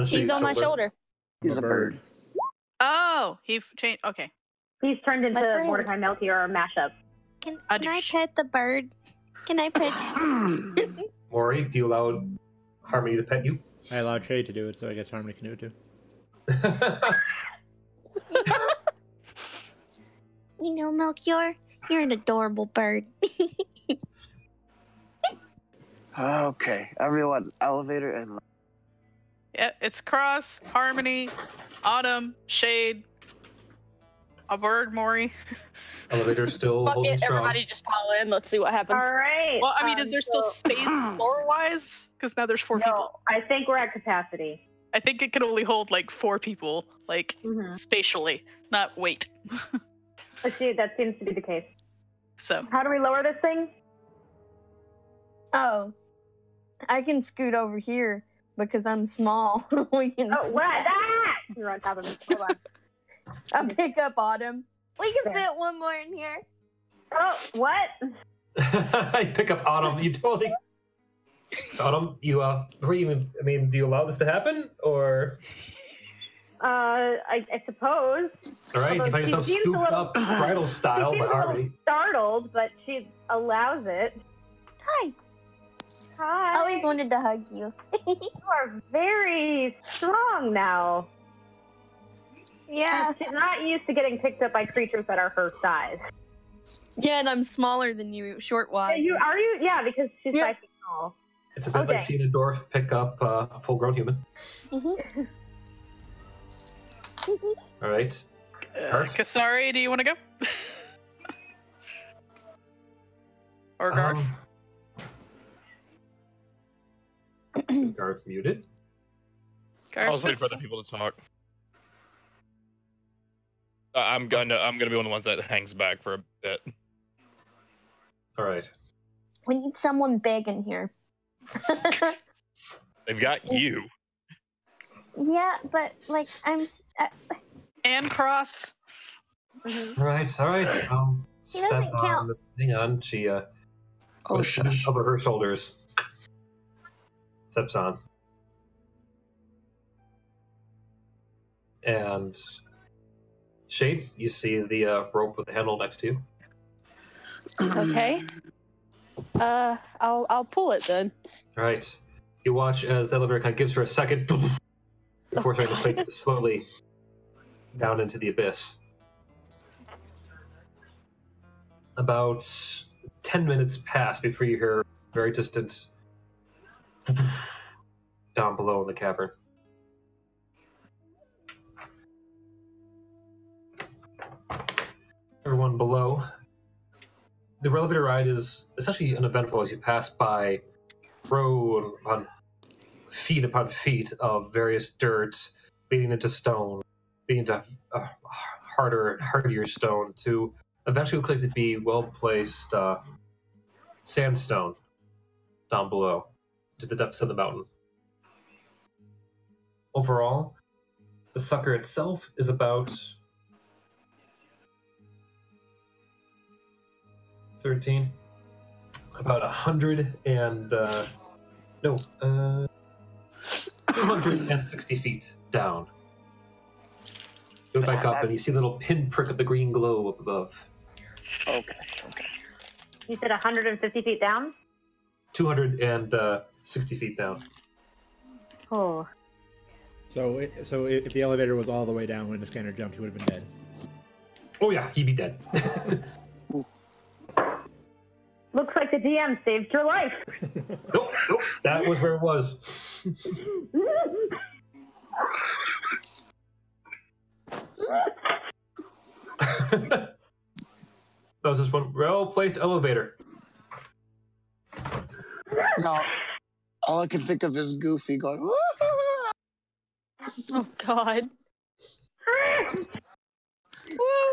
He's on my shoulder. He's a bird. Oh, he changed. Okay. He's turned into friend. Mordecai Melchior mashup. Can I pet the bird? Can I pet Maury, do you allow Harmony to pet you? I allowed Trey to do it, so I guess Harmony can do it too. You know, Melchior, you're an adorable bird. Okay, everyone, elevator and. Yeah, it's Cross, Harmony, Autumn, Shade, a bird, Maury. Elevator still Fuck holding it, strong. everybody just pile in. Let's see what happens. All right. Well, I mean, is there still space floor-wise? Because now there's 4 people. No, I think we're at capacity. I think it can only hold like 4 people, like spatially, not weight. Let's see, that seems to be the case. So How do we lower this thing? Oh, I can scoot over here because I'm small. We can. Oh, what? Ah! You're on top of me. Hold on. I pick up Autumn. We can There. fit one more in here. Oh, what? I pick up Autumn. You totally. So Autumn, you before you even, I mean, do you allow this to happen, or? I suppose. All right, you find yourself She seems scooped a little- up, bridal She style seems by a little Harmony. startled, but she allows it. Hi. Hi. I always wanted to hug you. You are very strong now. Yeah. She's not used to getting picked up by creatures that are her size. Yeah, and I'm smaller than you, short-wise. Are you? Yeah, because she's Yeah. 5 feet tall. It's a bit like Okay. seeing a dwarf pick up a full-grown human. All right. Garth? Kasari, do you want to go? Or Garth? Is Garth muted? I was waiting for other people to talk. I'm gonna be one of the ones that hangs back for a bit. All right. We need someone big in here. They've got you. Yeah, but like And Cross. All right. All right. He doesn't count. Hang on. She shush. over her shoulders. Steps on. And Shade, you see the rope with the handle next to you. Okay. I'll pull it then. All right. You watch as the elevator kind of gives her a second before trying to click slowly down into the abyss. About 10 minutes pass before you hear very distant down below in the cavern. Everyone below. The elevator ride is essentially uneventful as you pass by row on feet upon feet of various dirt leading into stone, leading to harder and hardier stone to eventually what looks like to be well-placed sandstone down below to the depths of the mountain. Overall, the sucker itself is about 13, about 260 feet down. Go back up and you see a little pinprick of the green glow up above. Okay. You said 150 feet down? 260 feet down. Oh. So if the elevator was all the way down when the scanner jumped, he would have been dead. Oh yeah, he'd be dead. Looks like the DM saved your life. Nope, that was where it was. That was just one well-placed elevator. No, all I can think of is Goofy going. Oh God.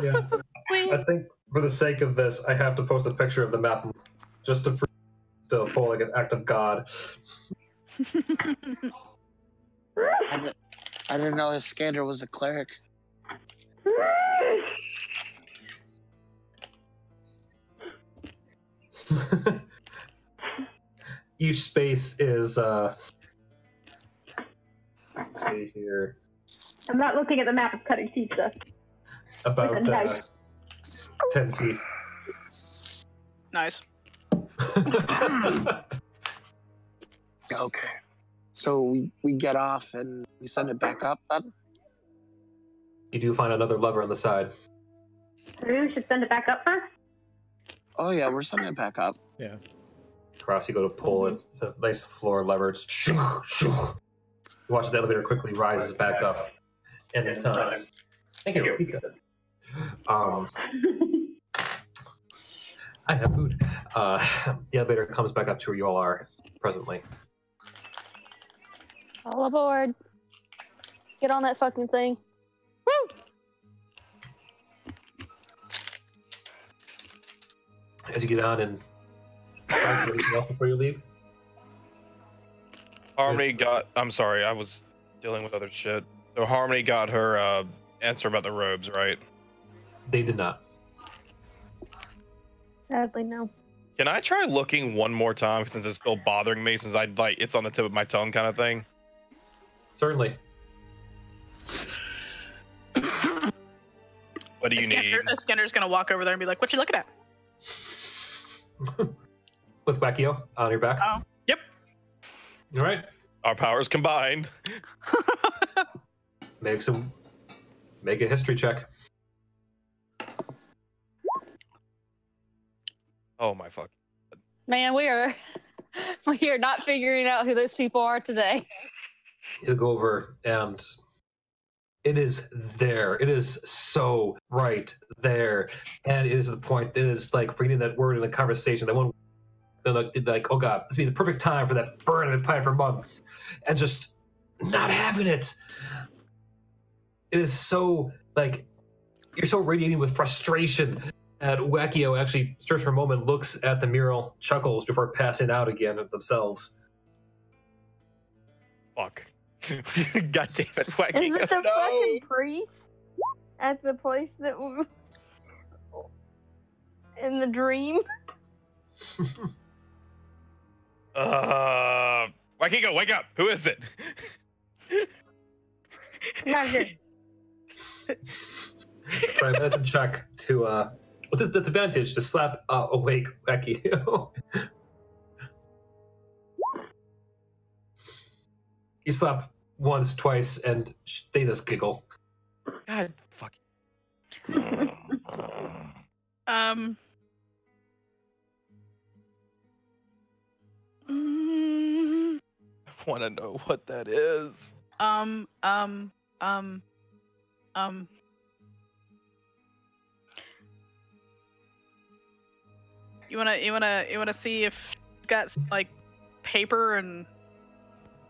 Yeah. I think for the sake of this, I have to post a picture of the map just to pull like an act of God. I didn't know his scanner was a cleric. Each space is let's see here. I'm not looking at the map of cutting pizza. About 10 feet. Nice. Okay. So we get off and we send it back up then? You do find another lever on the side. Maybe we should send it back up first? Oh yeah, we're sending it back up. Yeah. Across, you go to pull it. It's a nice floor lever. It's you watch the elevator quickly rises back up. And in time. Thank you. Pizza. I have food. The elevator comes back up to where you all are presently. All aboard. Get on that fucking thing. Woo! As you get on and anything else before you leave? Harmony got. I'm sorry, I was dealing with other shit. So Harmony got her answer about the robes, right? They did not. Sadly, no. Can I try looking one more time since it's still bothering me? Since it's on the tip of my tongue, kind of thing. Certainly. What do you need? The Skinner's gonna walk over there and be like, "What you looking at?" With Wackio on your back. Oh, yep. All right. Our powers combined. Make a history check. Oh my fuck. Man, we are not figuring out who those people are today. He'll go over and it is there. It is so right there. And it is the point. It is like forgetting that word in a conversation. That one, they're like, oh God, this would be the perfect time for that burn I've been planning for months. And just not having it. It is so, like, you're so radiating with frustration. And Wackio actually stirs for a moment, looks at the mural, chuckles before passing out again themselves. Fuck. God damn it, Wackio. Is it the fucking priest at the place that in the dream? Wackio, wake up! Who is it? It's not good. Try a medicine check to with this disadvantage to slap awake Wackio. You slap once, twice, and they just giggle. God fuck. I want to know what that is. You wanna see if it's got some, like, paper and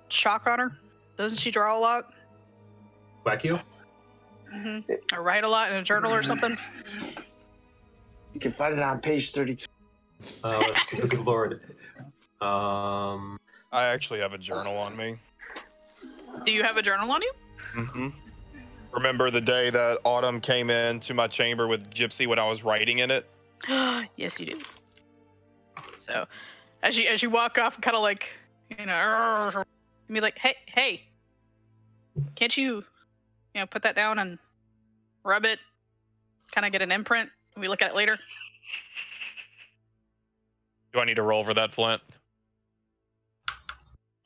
chalk on her? Doesn't she draw a lot? Wackio? Mm-hmm. Or write a lot in a journal or something? You can find it on page 32. Let's see. Good lord. I actually have a journal on me. Do you have a journal on you? Mm-hmm. Remember the day that Autumn came into my chamber with Gypsy when I was writing in it? Yes, you do. So, as you walk off, kind of like, be like, hey, can't you put that down and rub it, kind of get an imprint, and we look at it later? Do I need to roll for that, Flint?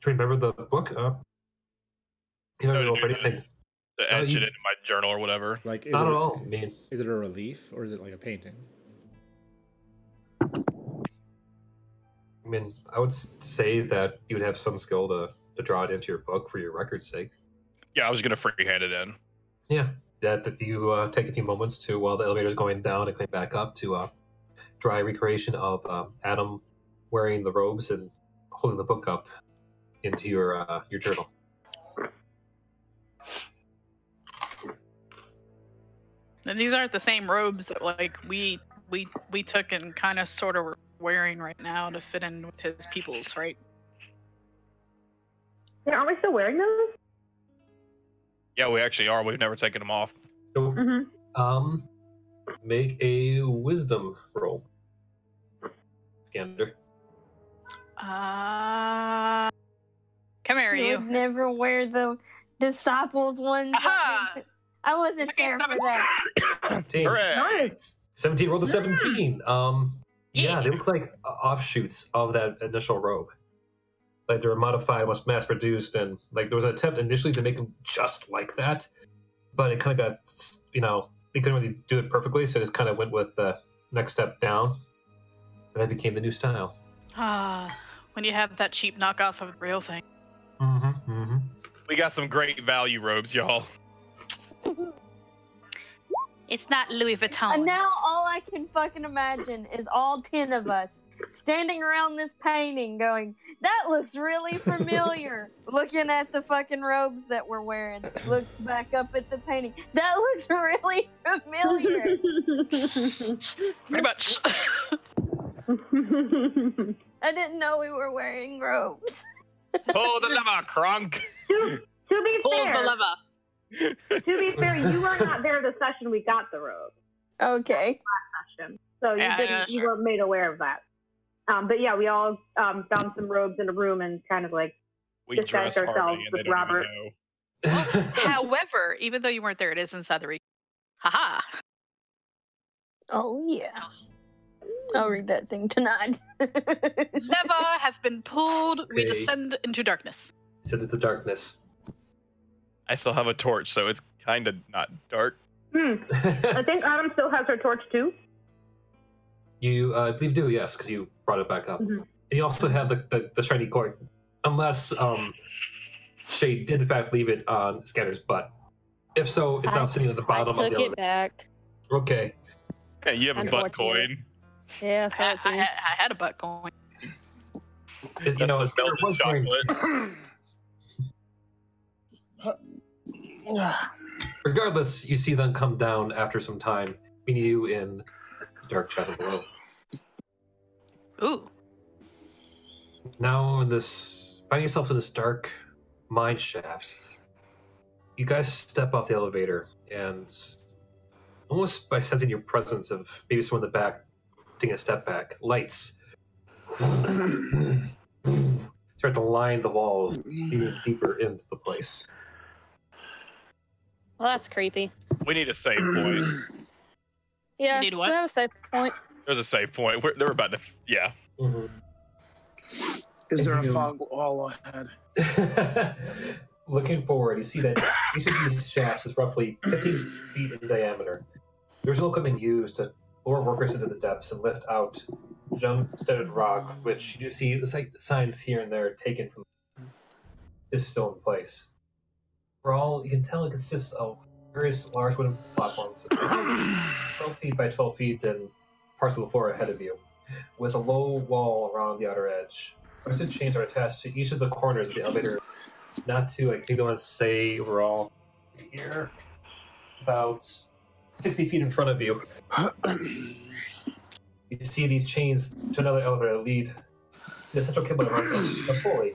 Do you remember the book? You don't roll for anything. To etch it into my journal or whatever. Like, Not at all. I mean, is it a relief or is it like a painting? I mean, I would say that you would have some skill to draw it into your book for your record's sake. Yeah, I was gonna freehand it in. Yeah, that you take a few moments to, while the elevator's going down and coming back up, to draw a recreation of Adam wearing the robes and holding the book up into your journal. And these aren't the same robes that, like, we took and kind of sort of were wearing right now to fit in with his peoples, right? Yeah, aren't we still wearing those? Yeah, we actually are. We've never taken them off. So, Mm-hmm. make a wisdom roll. Scander. Come here, You you. would never wear the disciples ones. Aha! I wasn't there for that. 17 rolled a 17. Yeah, they look like offshoots of that initial robe. Like they were modified, almost mass produced, and like there was an attempt initially to make them just like that, but it kind of got, they couldn't really do it perfectly, so it just kind of went with the next step down, and that became the new style. When you have that cheap knockoff of the real thing. We got some great value robes, y'all. It's not Louis Vuitton. And now all I can fucking imagine is all 10 of us standing around this painting going, that looks really familiar. Looking at the fucking robes that we're wearing. Looks back up at the painting. That looks really familiar. Pretty much. I didn't know we were wearing robes. Pull the lever, Crunk. To be Pulls fair, the lever. To be fair, you were not there the session we got the robe. Okay. Session. So you weren't made aware of that. But yeah, we all found some robes in a room and kind of like disguised ourselves with Robert. However, even though you weren't there, it is inside the region. Haha. Oh yeah. I'll read that thing tonight. Lever has been pulled. We descend into darkness. Descend into darkness. I still have a torch, so it's kind of not dark. I think Adam still has her torch too. You, I believe, do, yes, because you brought it back up. Mm-hmm. And you also have the shiny coin, unless Shay did in fact leave it on Scanner's butt. If so, it's now sitting at the bottom of the took it back. Okay. Hey, you have a butt coin. Yeah, I had a butt coin. You know, Scanner was wearing... Regardless, you see them come down after some time, meeting you in the dark chasm below. Ooh. Now, finding yourself in this dark mine shaft, you guys step off the elevator, and almost by sensing your presence of maybe someone in the back taking a step back, lights start to line the walls, leading deeper into the place. Well, that's creepy. We need a save point. Yeah, need what? we have a safe point. There's a save point. They're about to, yeah. Is there a fog wall ahead? Looking forward, you see that each of these shafts is roughly 15 feet in diameter. There's no equipment used to lower workers into the depths and lift out jump-studded rock, which you do see the signs here and there taken from is still in place. For all you can tell, it consists of various large wooden platforms, 12 feet by 12 feet, and parts of the floor ahead of you, with a low wall around the outer edge. Twisted chains are attached to each of the corners of the elevator, not to, I think I want to say overall here, about 60 feet in front of you. You see these chains to another elevator that lead to the central cable that runs up fully.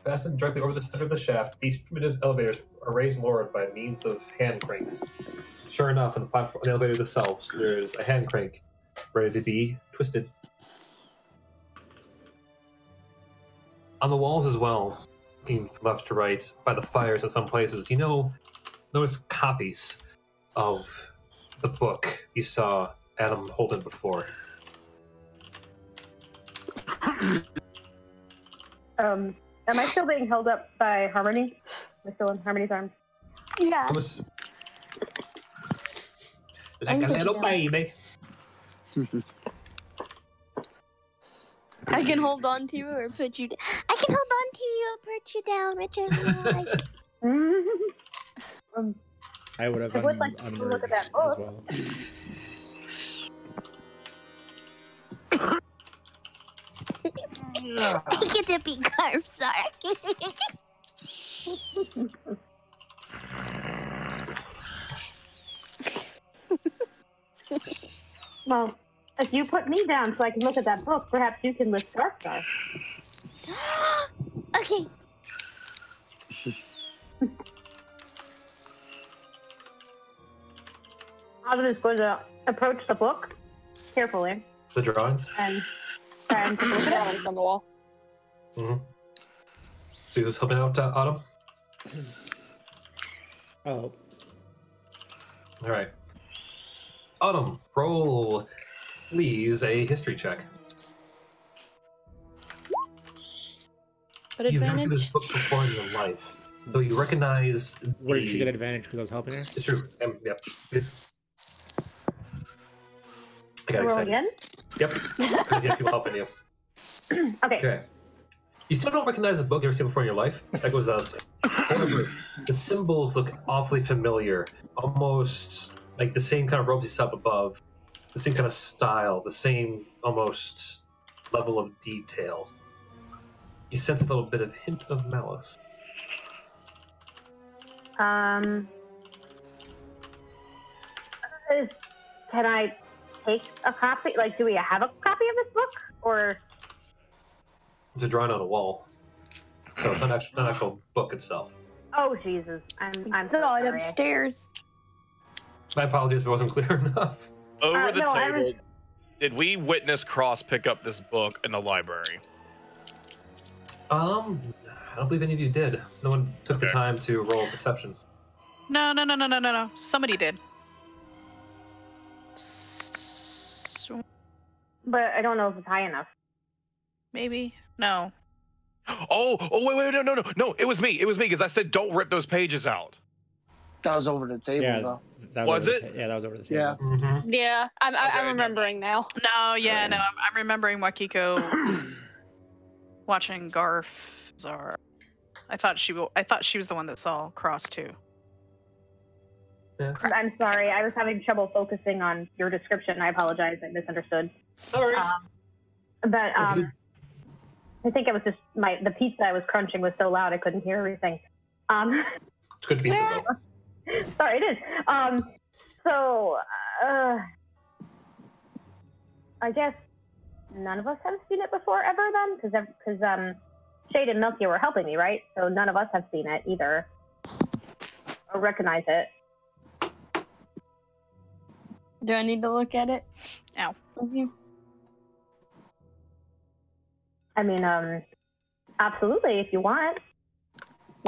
Fastened directly over the center of the shaft, these primitive elevators are raised and lowered by means of hand cranks. Sure enough, in the platform, the elevator themselves, there's a hand crank ready to be twisted. On the walls as well, looking from left to right, by the fires in some places, notice copies of the book you saw Adam holding before. Am I still being held up by Harmony? Am I still in Harmony's arms? Yeah. Like a little baby. I can hold on to you or put you down. I can hold on to you or put you down, whichever you like. I would have I would like to unmerged look at that as book. well. I get to be carved, sorry. Well, if you put me down so I can look at that book, perhaps you can lift Darkstar. Okay. Adam is going to approach the book carefully The drawings? and try and look at it. On the wall. Mm-hmm. So who's helping out, Autumn? Oh. All right. Autumn, roll, please, a history check. But You've never seen this advantage. book before in your life, though you recognize the... Where did she get advantage because I was helping her? It's true. Yep. Please. I got Roll excited. again? Yep. Because you have people helping you. Okay. You still don't recognize this book you've ever seen before in your life. That goes without saying. However, the symbols look awfully familiar. Almost like the same kind of robes you saw up above. The same kind of style. The same almost level of detail. You sense a little bit of hint of malice. Can I take a copy? Like, do we have a copy of this book? Or... It's a drawing on a wall. So it's not an actual book itself. Oh, Jesus. I'm so Saw it sorry. upstairs. My apologies if it wasn't clear enough. Over the no, table, did we witness Cross pick up this book in the library? I don't believe any of you did. No one took the time to roll perception. No. Somebody did. But I don't know if it's high enough. Maybe. No. Oh, wait, no. It was me because I said don't rip those pages out. That was over the table, though. That was it? Yeah, that was over the table. Yeah. Mm-hmm. Yeah, I'm remembering now. No, yeah, no. I'm remembering Wakiko watching Garf Zara. I thought she was the one that saw Cross too. Yeah. I'm sorry. I was having trouble focusing on your description. I apologize. I misunderstood. All right. But I think it was just the pizza I was crunching was so loud I couldn't hear everything. It's good pizza, though. Sorry, it is. So, I guess none of us have seen it before ever then? Because Shade and Milky were helping me, right? So none of us have seen it either. Or recognize it. Do I need to look at it? Ow. I mean, absolutely, if you want.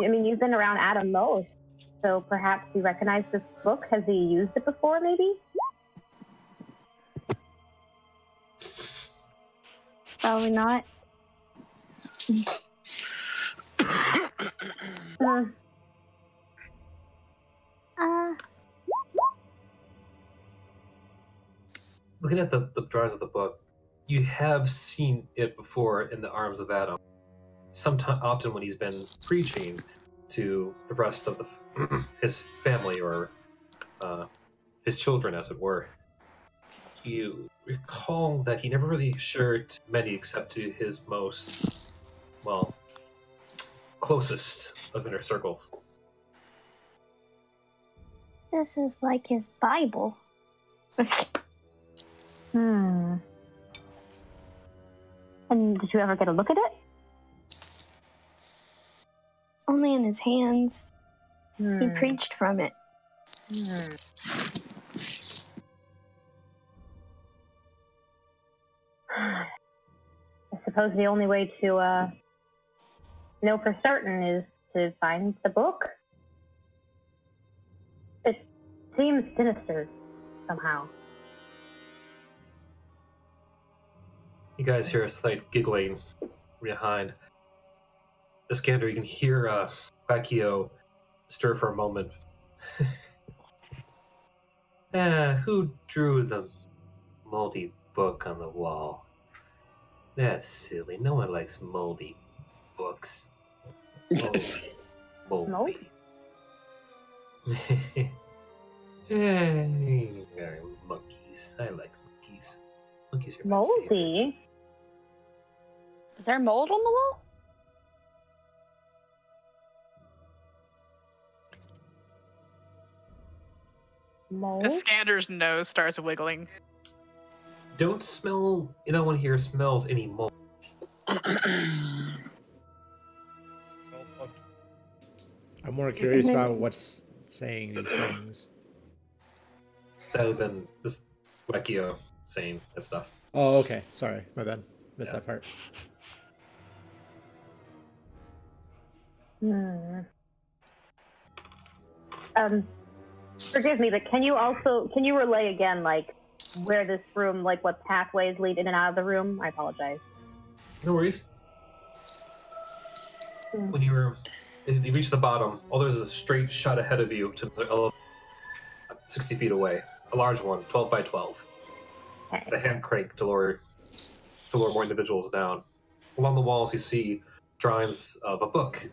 I mean, you've been around Adam most, so perhaps you recognize this book. Has he used it before, maybe? Probably not. Looking at the drawings of the book, you have seen it before in the arms of Adam. Often when he's been preaching to the rest of his family or his children, as it were. You recall that he never really shared many except to his most, closest of inner circles. This is like his Bible. And did you ever get a look at it? Only in his hands. He preached from it. I suppose the only way to know for certain is to find the book. It seems sinister somehow. You guys hear a slight giggling behind. Iskander, you can hear Wakio stir for a moment. Who drew the moldy book on the wall? That's silly. No one likes moldy books. Moldy. Monkeys. I like monkeys. Monkeys are my favorites. Moldy? Is there mold on the wall? Mold? Iskander's nose starts wiggling. Don't smell. No one here smells any mold. I'm more curious about what's saying these things. That would have been this Wakio saying that stuff. Oh, okay. Sorry, my bad. Missed that part. Forgive me, but can you relay again, like, where this room, like, what pathways lead in and out of the room? I apologize. No worries. When you reach the bottom, there's a straight shot ahead of you to the elevator 60 feet away. A large one, 12 by 12. Okay. The hand crank to lower more individuals down. Along the walls, you see drawings of a book,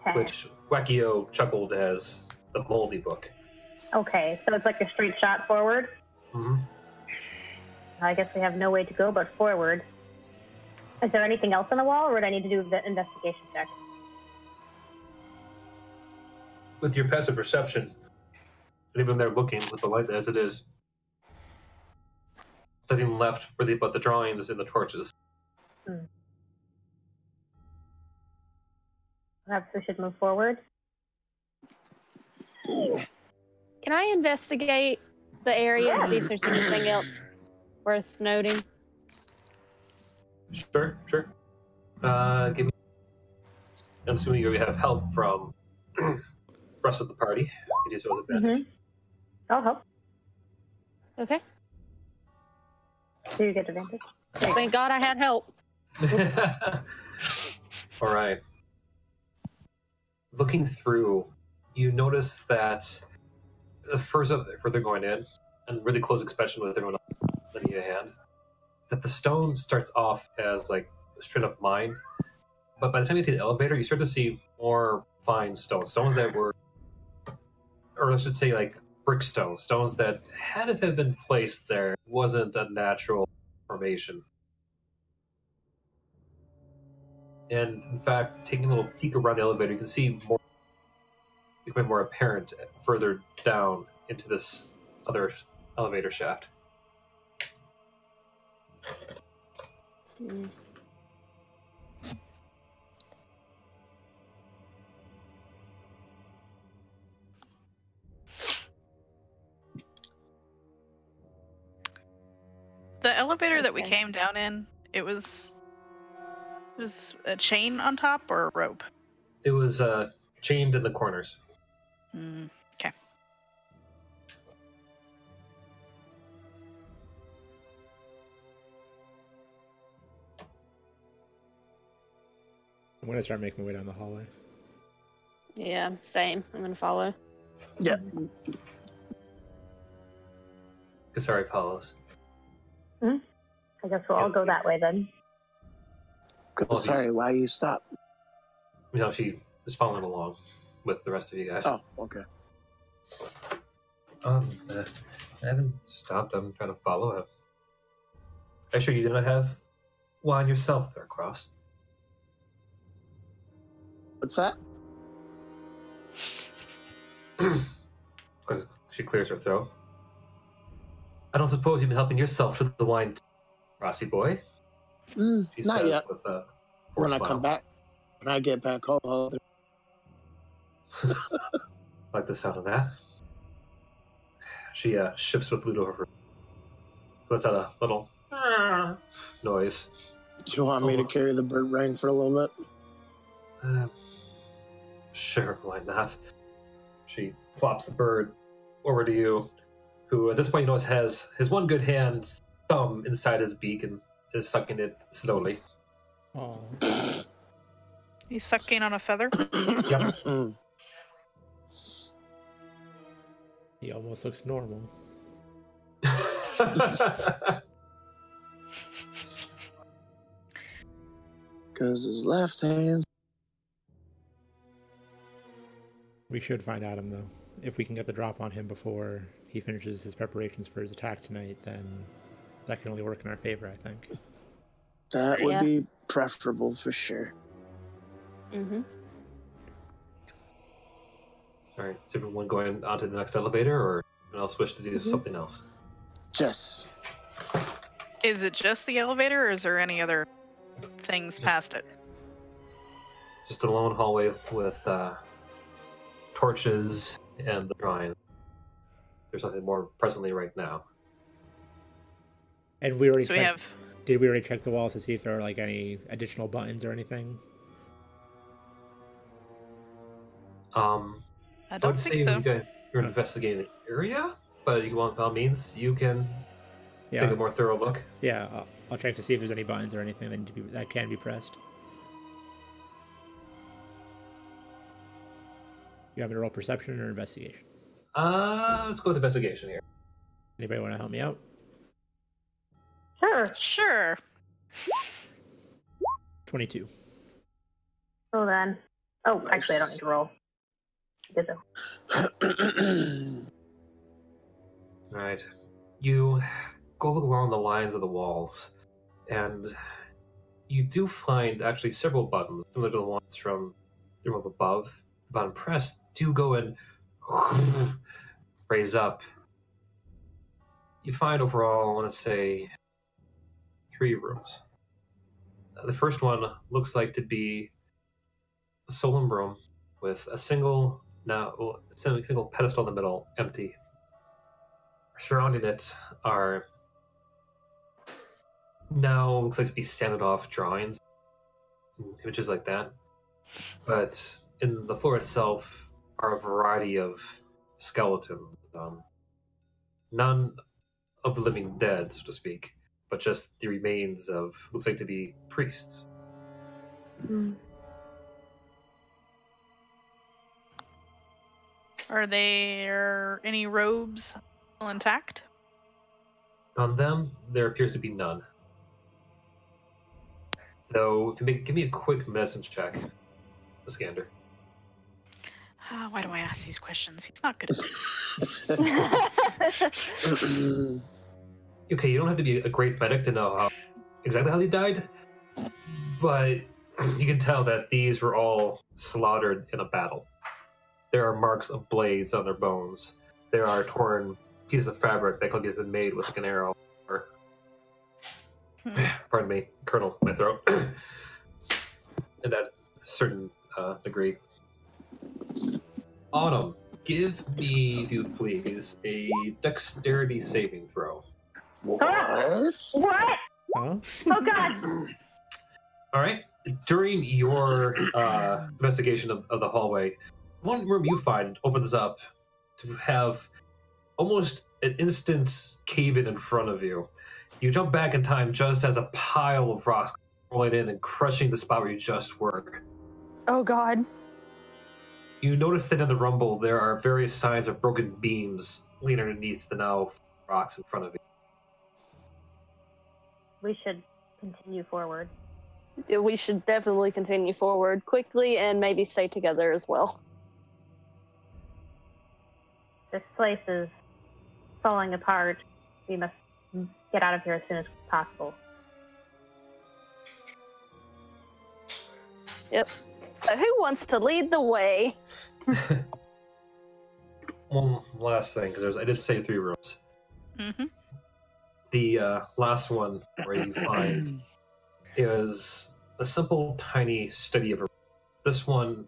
Okay. which Wackio chuckled as the moldy book. Okay, so it's like a straight shot forward? Mm-hmm. I guess we have no way to go but forward. Is there anything else on the wall, or would I need to do the investigation check? With your passive perception, and even there looking with the light as it is, nothing left really but the drawings and the torches. Perhaps we should move forward. Can I investigate the area and see if there's anything else worth noting? Sure. Give me. I'm assuming you have help from the rest of the party. You do so with advantage. I'll help. Okay. Do you get advantage? Thank God I had help. All right. Looking through, you notice that the further going in, and really close inspection with everyone else lending you a hand, that the stone starts off as like a straight up mine, but by the time you get to the elevator, you start to see more fine stones that were, or I should say, like brick stones that had it have been placed there wasn't a natural formation. And in fact, taking a little peek around the elevator, you can see more, becoming more apparent further down into this other elevator shaft. The elevator that we came down in, it was a chain on top or a rope? It was chained in the corners. Okay. I'm gonna start making my way down the hallway. Yeah, same. I'm gonna follow. Yeah. Kasari follows. I guess we'll all go that way then. Sorry, why you stop? You know, she is following along with the rest of you guys. Oh, okay. I haven't stopped. I'm trying to follow him. Are you sure you do not have wine yourself there, Cross? What's that? She clears her throat. I don't suppose you've been helping yourself to the wine, Rossi boy? She Not says yet. With a When I smile. come back, when I get back home, Like the sound of that. She shifts with Ludo over. Lets out a little noise. do you want me to carry the bird brain for a little bit? Sure, why not? She flops the bird over to you, who at this point you notice has his one good hand thumb inside his beak and is sucking it slowly. Oh. He's sucking on a feather. Yep. He almost looks normal. Because his left hand. We should find Adam, though. If we can get the drop on him before he finishes his preparations for his attack tonight, then that can only work in our favor, I think. That would be preferable for sure. Mm-hmm. All right, is everyone going on to the next elevator, or anyone else wish to do something else? Jess. Is it just the elevator, or is there any other things past it? Just a lone hallway with torches and the drawing. There's nothing more presently right now. And we already So checked, did we already check the walls to see if there are like any additional buttons or anything? I I don't would think say so. you guys are investigating the area, but you want, by all means, you can Yeah. take a more thorough look. Yeah, I'll check to see if there's any buttons or anything that can be pressed. You have me to roll perception or investigation? Let's go with investigation here. Anybody want to help me out? Sure. Sure. 22. So then. Oh, actually, I don't need to roll. I did though. Alright. You go look along the lines of the walls, and you do find actually several buttons, similar to the ones from the room above. The button pressed do go and raise up. You find overall, I want to say, 3 rooms. The first one looks like to be a solemn room with a single pedestal in the middle, empty. Surrounding it are now looks like to be sanded off drawings, images like that. But in the floor itself are a variety of skeletons. None of the living dead, so to speak, but just the remains of, looks like to be priests. Are there any robes still intact? On them, there appears to be none. Though, if you give me a quick medicine check, Iskander. Why do I ask these questions? He's not good at it. Okay, you don't have to be a great medic to know exactly how they died, but you can tell that these were all slaughtered in a battle. There are marks of blades on their bones. There are torn pieces of fabric that could have been made with like an arrow. Or, pardon me, kernel in my throat. In that certain degree. Autumn, give me, if you please, a dexterity saving throw. What? What? Huh? Oh god. All right. During your investigation of the hallway, one room you find opens up to have almost an instant cave-in in front of you. You jump back in time just as a pile of rocks rolling in and crushing the spot where you just were. Oh God. You notice that in the rumble there are various signs of broken beams leaning underneath the now rocks in front of you. We should continue forward. Yeah, we should definitely continue forward quickly and maybe stay together as well. This place is falling apart. We must get out of here as soon as possible. Yep. So who wants to lead the way? One last thing, because I did say 3 rooms. Mm-hmm. The last one where you find is a simple, tiny study of a room. This one,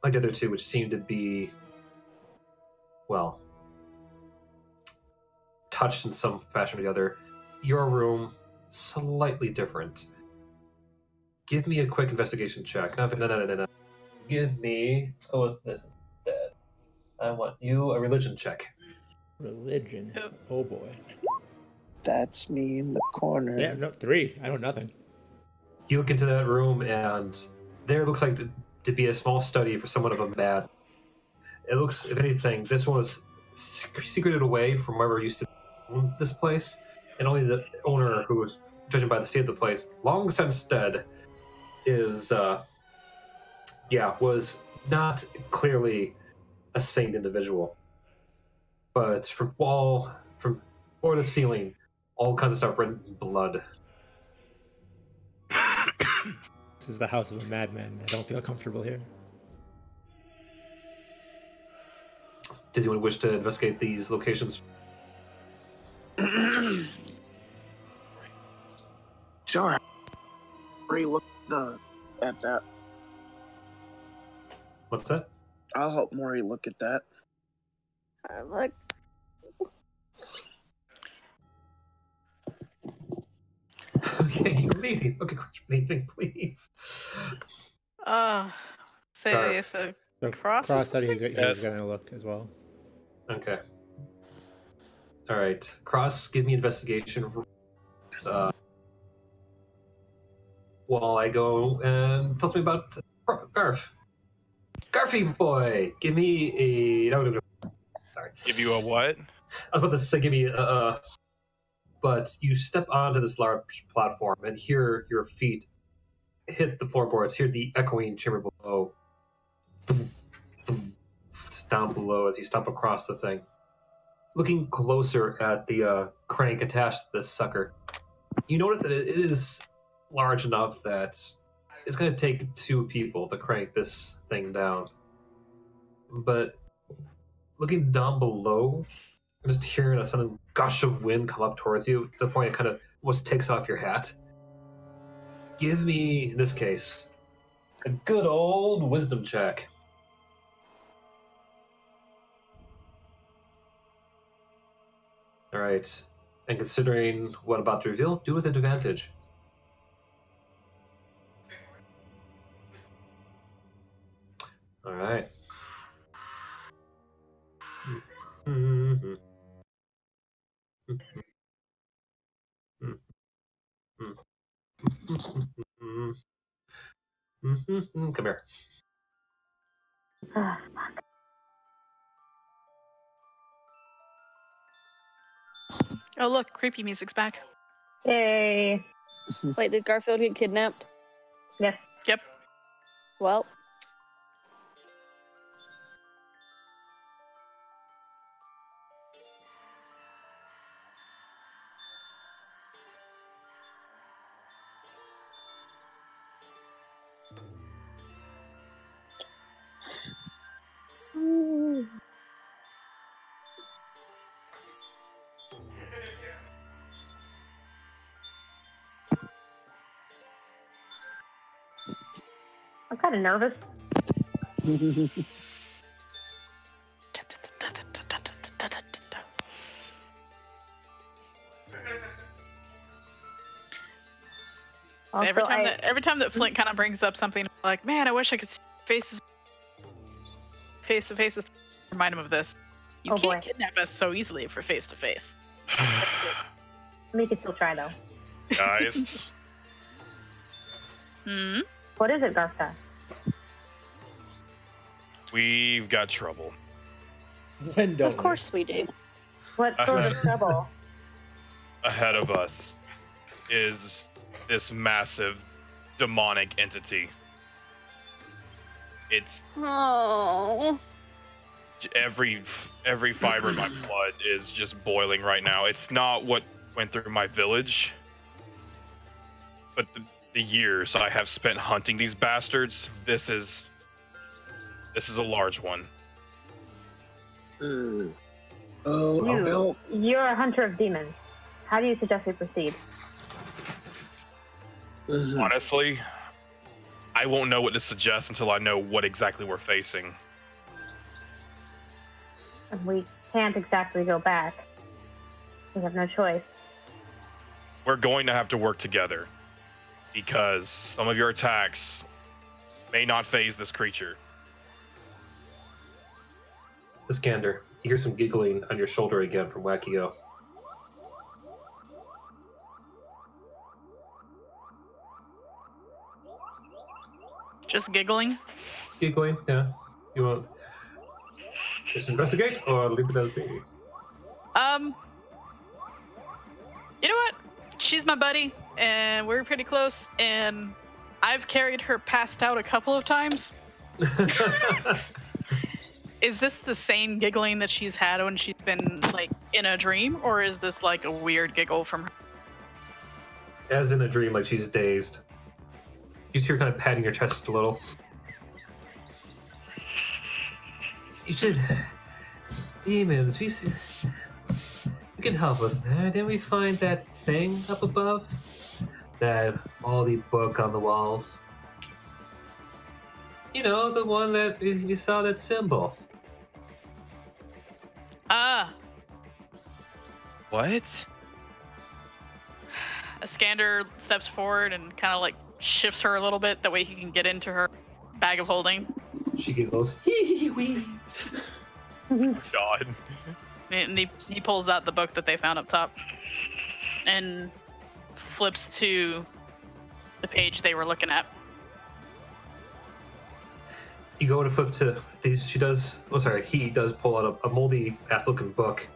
like the other 2, which seem to be, well, touched in some fashion or the other. Your room, slightly different. Give me a quick investigation check. No. Give me, let's go with this instead. I want you a religion check. Religion? Oh boy. That's me in the corner. Yeah, no, 3. I know nothing. You look into that room, and there looks like to be a small study for someone of a mad. It looks, if anything, this one was secreted away from whoever used to own this place, and only the owner, who was, judging by the state of the place, long since dead, is, was not clearly a sane individual. But from floor to ceiling, all kinds of stuff written in blood. This is the house of a madman. I don't feel comfortable here. Does anyone wish to investigate these locations? Sure. Look at that. What's that? I'll help Maury look at that. Look. Okay, you're leaving. Okay, leaving, please. So So Cross Cross said he was Yes. going to look as well. Okay. All right. Cross, give me investigation. While I go and tells me about Garf. Garfy boy, give me a. No. Sorry. Give you a what? I was about to say give me a. But you step onto this large platform and hear your feet hit the floorboards, hear the echoing chamber below. It's down below as you stomp across the thing. Looking closer at the crank attached to this sucker, you notice that it is large enough that it's going to take 2 people to crank this thing down. But looking down below, just hearing a sudden gush of wind come up towards you to the point it kind of almost takes off your hat. Give me, in this case, a good old wisdom check. All right. And considering what I'm about to reveal, do with advantage. All right. Come here. Oh, look, creepy music's back. Yay. Wait, did Garfield get kidnapped? Yes. Yep. Well, I'm kind of nervous. So every time that Flint kind of brings up something like, man, I wish I could see faces face to face, remind him of this. You can't kidnap us so easily if we're face to face. We can still try though. Guys. What is it, Garfta? We've got trouble. Of course we do. What sort of trouble? Ahead of us is this massive demonic entity. It's every fiber of my blood is just boiling right now. It's not what went through my village, but the years I have spent hunting these bastards. This is a large one. You're a hunter of demons. How do you suggest we proceed? Honestly, I won't know what to suggest until I know what exactly we're facing. And we can't exactly go back. We have no choice. We're going to have to work together because some of your attacks may not phase this creature. Iskander, you hear some giggling on your shoulder again from Wackio. Just giggling? Giggling, yeah. You want just investigate or leave it as be? You know what? She's my buddy, and we're pretty close, and I've carried her passed out a couple of times. Is this the same giggling that she's had when she's been, like, in a dream, or is this, like, a weird giggle from her? As in a dream, like she's dazed. You see her kind of patting your chest a little. You should... Demons, we can help with that. Didn't we find that thing up above? That moldy book on the walls. You know, the one that you saw that symbol. What? Iskander steps forward and kind of like shifts her a little bit, that way he can get into her bag of holding. She gave those hee wee. God. And he pulls out the book that they found up top and flips to the page they were looking at. You go to flip to these. He does pull out a moldy ass-looking book,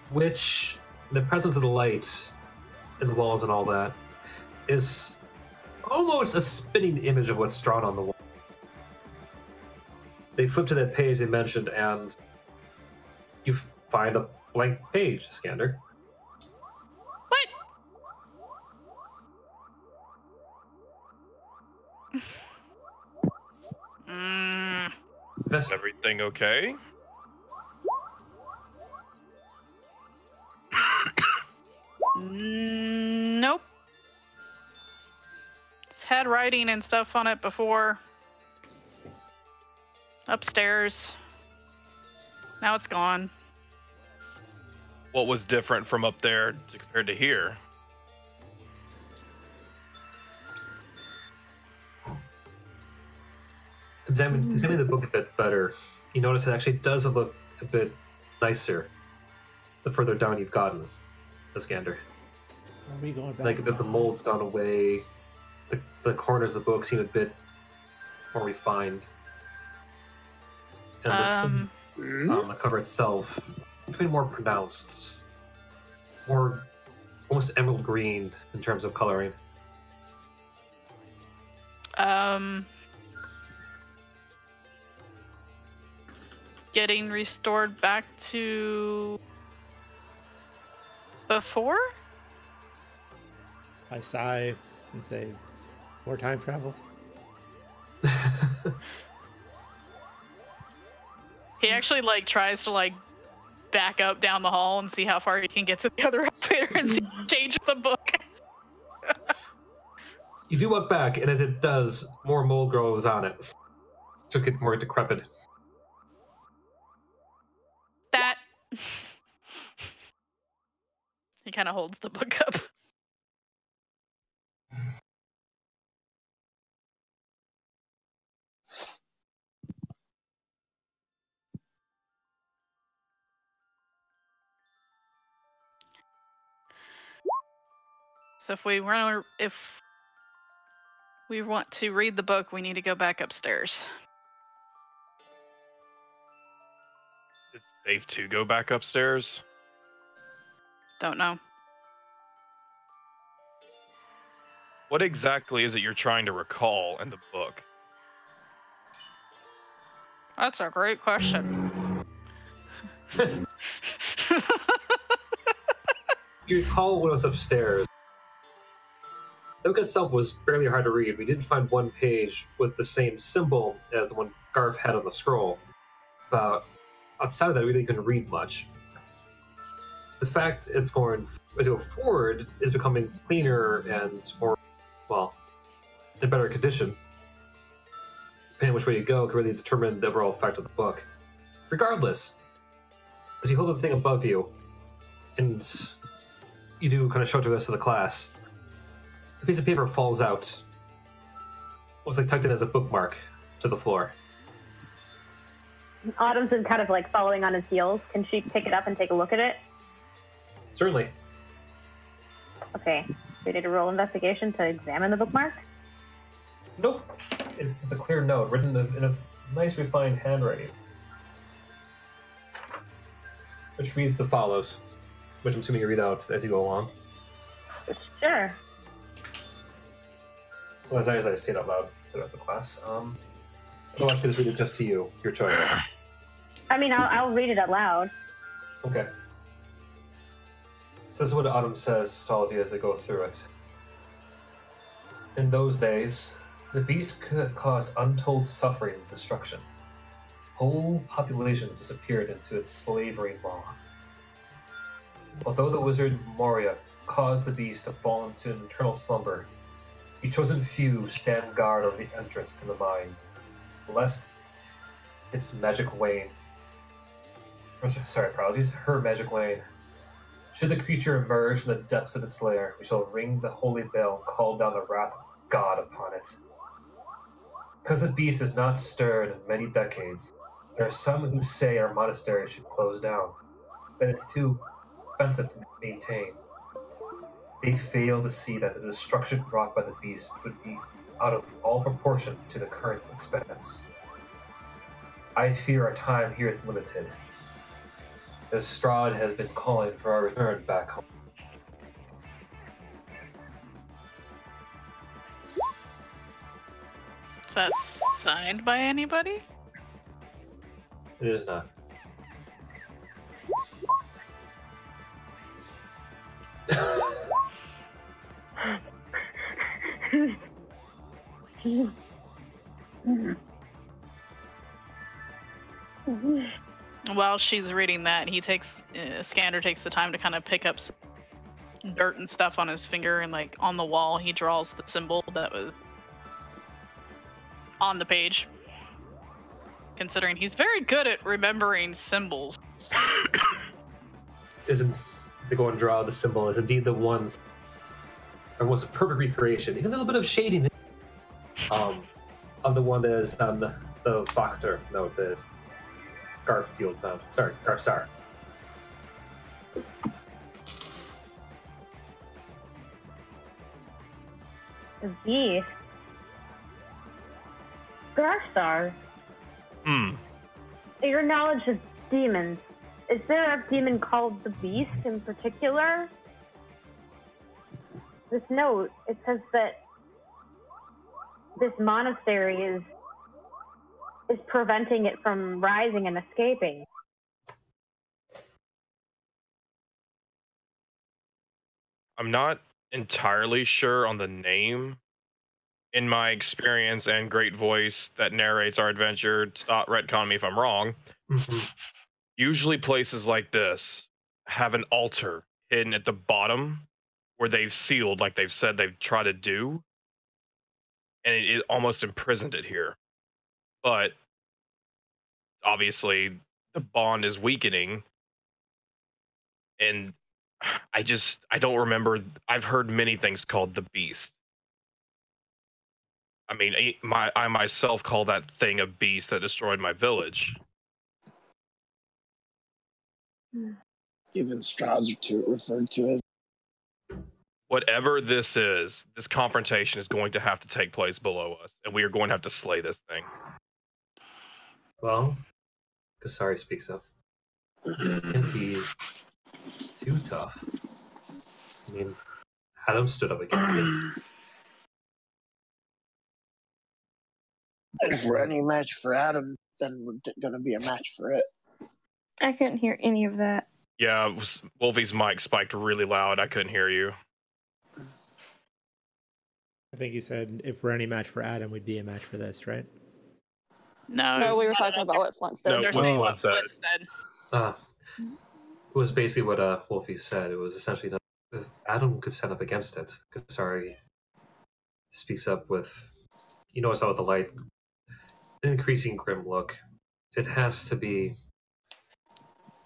which, in the presence of the light in the walls and all that, is almost a spinning image of what's drawn on the wall. They flip to that page they mentioned, and you find a blank page, Skander. What? Is everything okay? Nope. It's had writing and stuff on it before. Upstairs. Now it's gone. What was different from up there compared to here? Examining the book a bit better, you notice it actually does look a bit nicer the further down you've gotten, Skander. Are we going back? Like the mold's gone away, the corners of the book seem a bit more refined. And the cover itself becoming more pronounced, more almost emerald green in terms of coloring. Getting restored back to before? I sigh and say, more time travel? He actually tries to back up down the hall and see how far he can get to the other elevator and see change the book. You do walk back, and as it does, more mold grows on it. Just get more decrepit. That he kind of holds the book up. So if we want to read the book, we need to go back upstairs. Is it safe to go back upstairs? Don't know. What exactly is it you're trying to recall in the book? That's a great question. You recall when I was upstairs. The book itself was barely hard to read. We did find one page with the same symbol as the one Garf had on the scroll. But outside of that, we really couldn't read much. The fact it's going, as you go forward, is becoming cleaner and more, in better condition. Depending on which way you go, can really determine the overall effect of the book. Regardless, as you hold the thing above you, and you do kind of show it to the rest of the class, a piece of paper falls out. Looks like tucked in as a bookmark to the floor. Autumn's is kind of following on his heels. Can she pick it up and take a look at it? Certainly. Okay. We need to roll investigation to examine the bookmark? Nope. It's just a clear note written in a nice refined handwriting. Which reads the follows. Which I'm assuming you read out as you go along. Sure. Well, as I state out loud to the rest of the class. Otherwise, I can just read it just to you. Your choice. I mean, I'll read it out loud. Okay. So this is what Autumn says to all of you as they go through it. In those days, the beast caused untold suffering and destruction. Whole populations disappeared into its slavering maw. Although the wizard Moria caused the beast to fall into an eternal slumber, a chosen few stand guard over the entrance to the mine, lest its magic wane. Her magic wane. Should the creature emerge from the depths of its lair, we shall ring the holy bell and call down the wrath of God upon it. Because the beast has not stirred in many decades, there are some who say our monastery should close down, that it's too expensive to maintain. They fail to see that the destruction wrought by the beast would be out of all proportion to the current expense. I fear our time here is limited. The Strahd has been calling for our return back home. Is that signed by anybody? It is not. While she's reading that, he takes Scanner takes the time to kind of pick up some dirt and stuff on his finger, and like on the wall, he draws the symbol that was on the page. Considering he's very good at remembering symbols. Isn't they go and draw the symbol is indeed the one, or was a perfect recreation, even a little bit of shading of the one that is on the Factor. No, the Garfield found. Sorry, Garsar. The beast. Garsar. Your knowledge of demons. Is there a demon called the Beast in particular? This note, it says that this monastery is preventing it from rising and escaping. I'm not entirely sure on the name. In my experience and great voice that narrates our adventure, stop retcon me if I'm wrong. Usually places like this have an altar hidden at the bottom where they've sealed, like they've said they've tried to do, and it almost imprisoned it here. But obviously the bond is weakening, and I don't remember. I've heard many things called the Beast. I mean, I myself call that thing a beast that destroyed my village. Even Strahds are referred to as. Whatever this is, this confrontation is going to have to take place below us, and we are going to have to slay this thing. Well, Kasari speaks up. It can't be too tough. I mean, Adam stood up against it. If we're any match for Adam, then we're going to be a match for it. I couldn't hear any of that. Yeah, Wolfie's mic spiked really loud. I couldn't hear you. I think he said if we're any match for Adam, we'd be a match for this, right? No, we were talking about what Flint said. They're saying what Flint said. It was basically what Wolfie said. It was essentially that if Adam could stand up against it, Kasari speaks up with, you notice how with the light, an increasing grim look. It has to be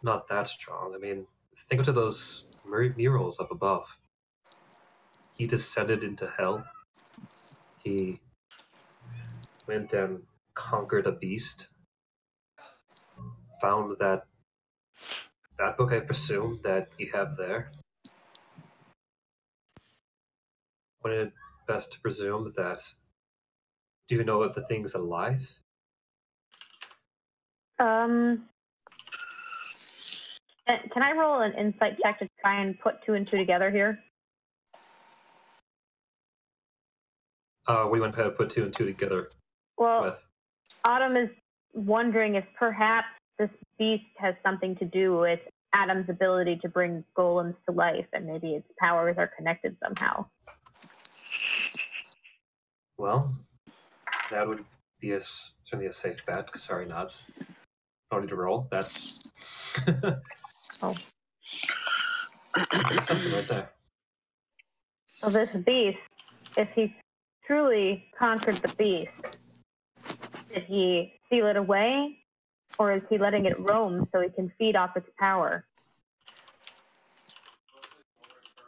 not that strong. I mean, think of those murals up above. He descended into hell. He went and conquered a beast. Found that book, I presume, that you have there. Wouldn't it best to presume that? Do you know if the thing's alive? Can I roll an insight check to try and put two and two together here? We went ahead and put two and two together. Well, Autumn is wondering if perhaps this beast has something to do with Adam's ability to bring golems to life, and maybe its powers are connected somehow. Well, that would be certainly a safe bet. Kasari nods. No need to roll. That's There's something right there. So this beast, if he truly conquered the beast, did he seal it away, or is he letting it roam so he can feed off its power?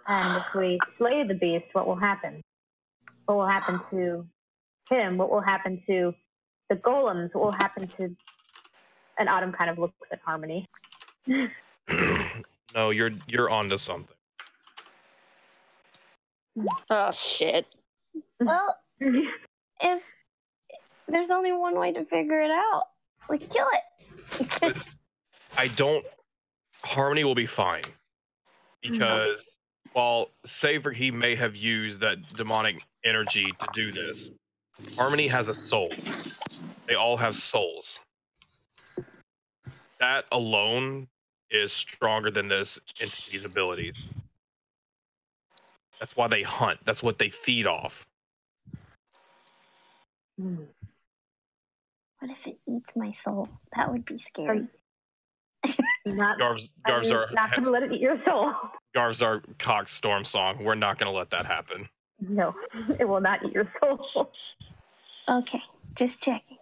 And if we slay the beast, what will happen? What will happen to him? What will happen to the golems? What will happen to... And Autumn kind of looks at Harmony. No, you're onto something. Oh shit. Well, if there's only one way to figure it out, we kill it. I don't. Harmony will be fine because while Saver he may have used that demonic energy to do this, Harmony has a soul. They all have souls. That alone is stronger than this entity's abilities. That's why they hunt. That's what they feed off. What if it eats my soul? That would be scary. Garv's our not going to let it eat your soul. Garv's our cock storm song. We're not going to let that happen. No, it will not eat your soul. Okay, just checking.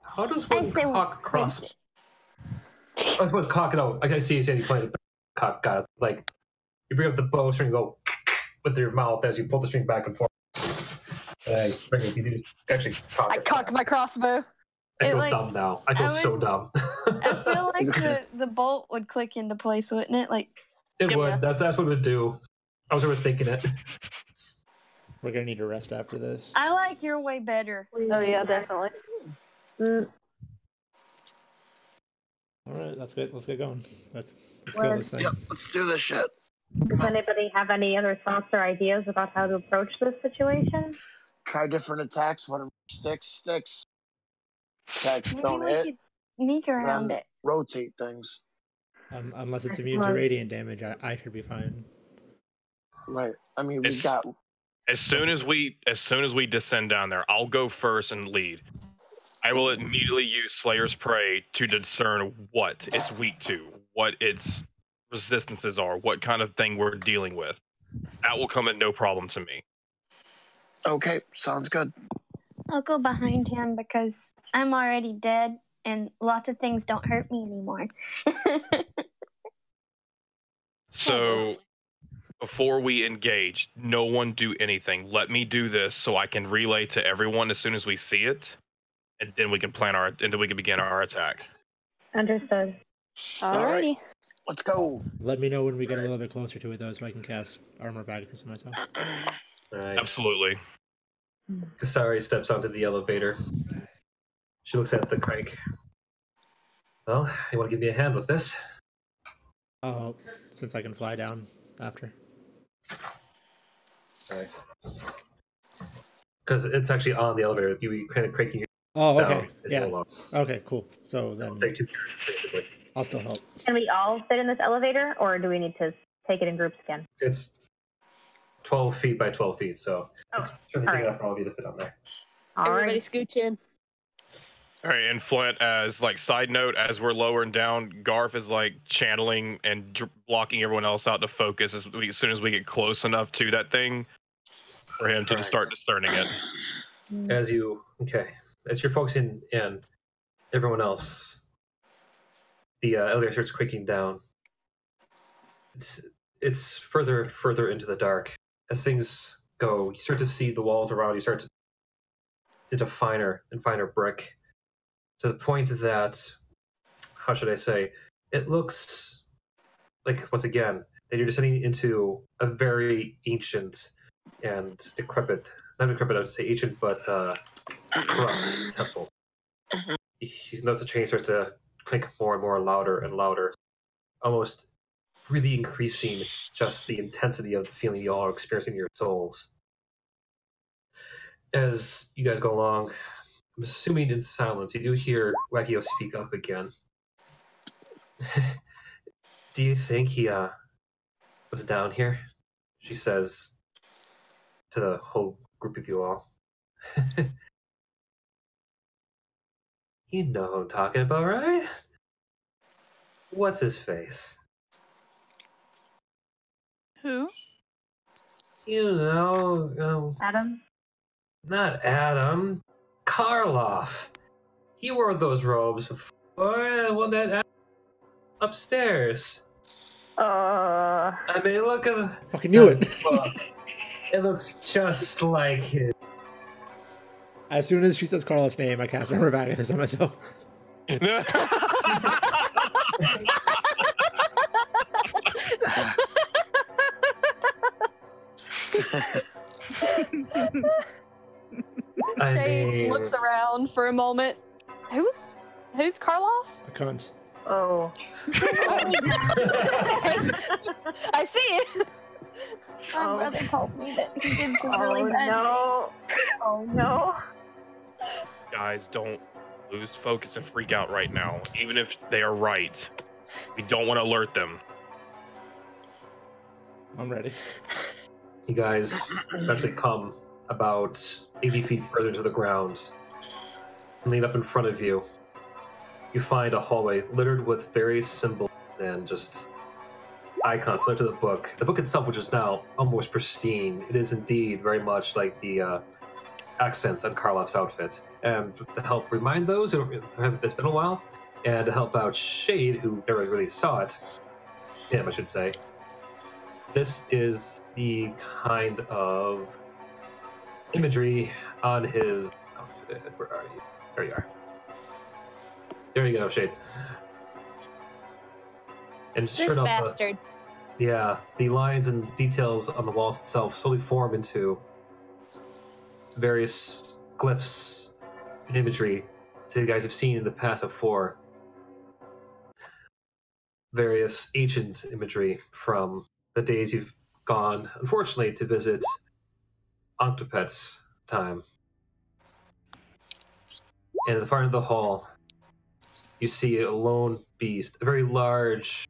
How does one cock cross? I was cock it out. I see you saying you playing the cock. Got it. Like you bring up the bowstring and go with your mouth as you pull the string back and forth. Bring it. You do actually cock. I cocked my crossbow. I feel dumb now. I feel so dumb. I feel like the bolt would click into place, wouldn't it? Like it would. That's what it would do. I was overthinking it. We're gonna need a rest after this. I like your way better. Oh yeah, definitely. All right, let's get going. Let's go this thing. Yep, let's do this shit. Does anybody have any other thoughts or ideas about how to approach this situation? Try different attacks. Whatever sticks. Attacks Maybe don't we hit. could sneak around then it. rotate things. Unless it's immune to radiant damage, I should be fine. Right. I mean, we got. As soon as we descend down there, I'll go first and lead. I will immediately use Slayer's Prey to discern what it's weak to, what its resistances are, what kind of thing we're dealing with. That will come at no problem to me. Okay, sounds good. I'll go behind him because I'm already dead and lots of things don't hurt me anymore. So, before we engage, no one do anything. Let me do this so I can relay to everyone as soon as we see it, and then we can begin our attack. Understood. Alrighty. Let's go. Let me know when we get a little bit closer to it, though, so I can cast Armor of Agnes on myself. Right. Absolutely. Kasari steps onto the elevator. She looks at the crank. Well, you want to give me a hand with this? Oh, since I can fly down after. Right. Because it's actually on the elevator. You kind of cranking. Oh, okay. Yeah. Okay, cool. So then take 2 turns, basically. I'll still help. Can we all fit in this elevator, or do we need to take it in groups again? It's 12 feet by 12 feet, so it's certainly big enough for all of you to fit on there. Everybody scooch in. All right, and Flint, as like side note, as we're lowering down, Garf is like channeling and blocking everyone else out to focus as soon as we get close enough to that thing for him to start discerning it. As you're focusing in, everyone else, the elevator starts creaking down. It's further into the dark. As things go, you start to see the walls around you start to into finer and finer brick, to the point that, how should I say, it looks like, once again, that you're descending into a very ancient and decrepit, not decrepit, I would say ancient, but corrupt temple. You notice the chain starts to clink more and more, louder and louder, almost really increasing just the intensity of the feeling you all are experiencing in your souls. As you guys go along, I'm assuming in silence, you do hear Wagio speak up again. Do you think he was down here? She says to the whole group of you all. You know who I'm talking about, right? What's his face? Who? You know, Adam? Not Adam. Karloff. He wore those robes before, the one that upstairs. I mean, look at the... Fucking knew it. Book. It looks just like his. As soon as she says Carlos' name, I cast Armor of Agathis on myself. Shade looks around for a moment. Who's Karloff? A cunt. Oh. I see it. My brother told me that he did some really bad no. Oh no. Guys, don't lose focus and freak out right now. Even if they are right, we don't want to alert them. I'm ready. You guys eventually come about 80 feet further into the ground. And lean up in front of you. You find a hallway littered with various symbols and just icons similar to the book. The book itself, which is now almost pristine, it is indeed very much like the accents on Karloff's outfit. And to help remind those who it's been a while, and to help out Shade, who never really saw it, him, I should say, this is the kind of imagery on his outfit. Where are you? There you are. There you go, Shade. And This sure enough, bastard. yeah, the lines and details on the walls itself slowly form into various glyphs and imagery that you guys have seen in the past before. Various ancient imagery from the days you've gone, unfortunately, to visit Octopet's time. And at the far end of the hall, you see a lone beast, a very large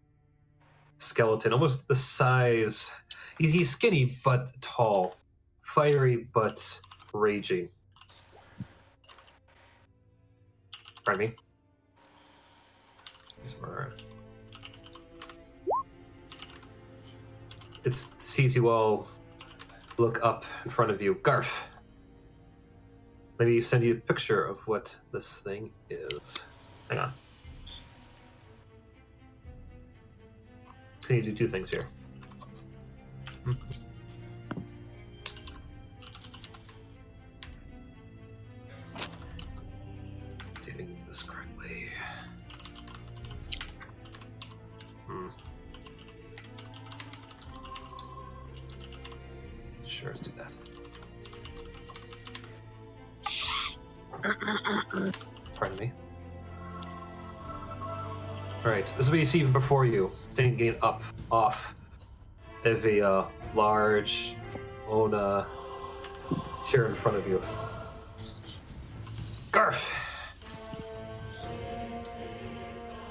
skeleton, almost the size. He's skinny but tall, fiery but raging. Pardon me. It sees you all look up in front of you. Garf. Let me send you a picture of what this thing is. Hang on. So you do two things here. Let's see if I can do this correctly. Sure, let's do that. Pardon me. Alright, this is what you see before you. Standing up off of a large Ona chair in front of you. Garf!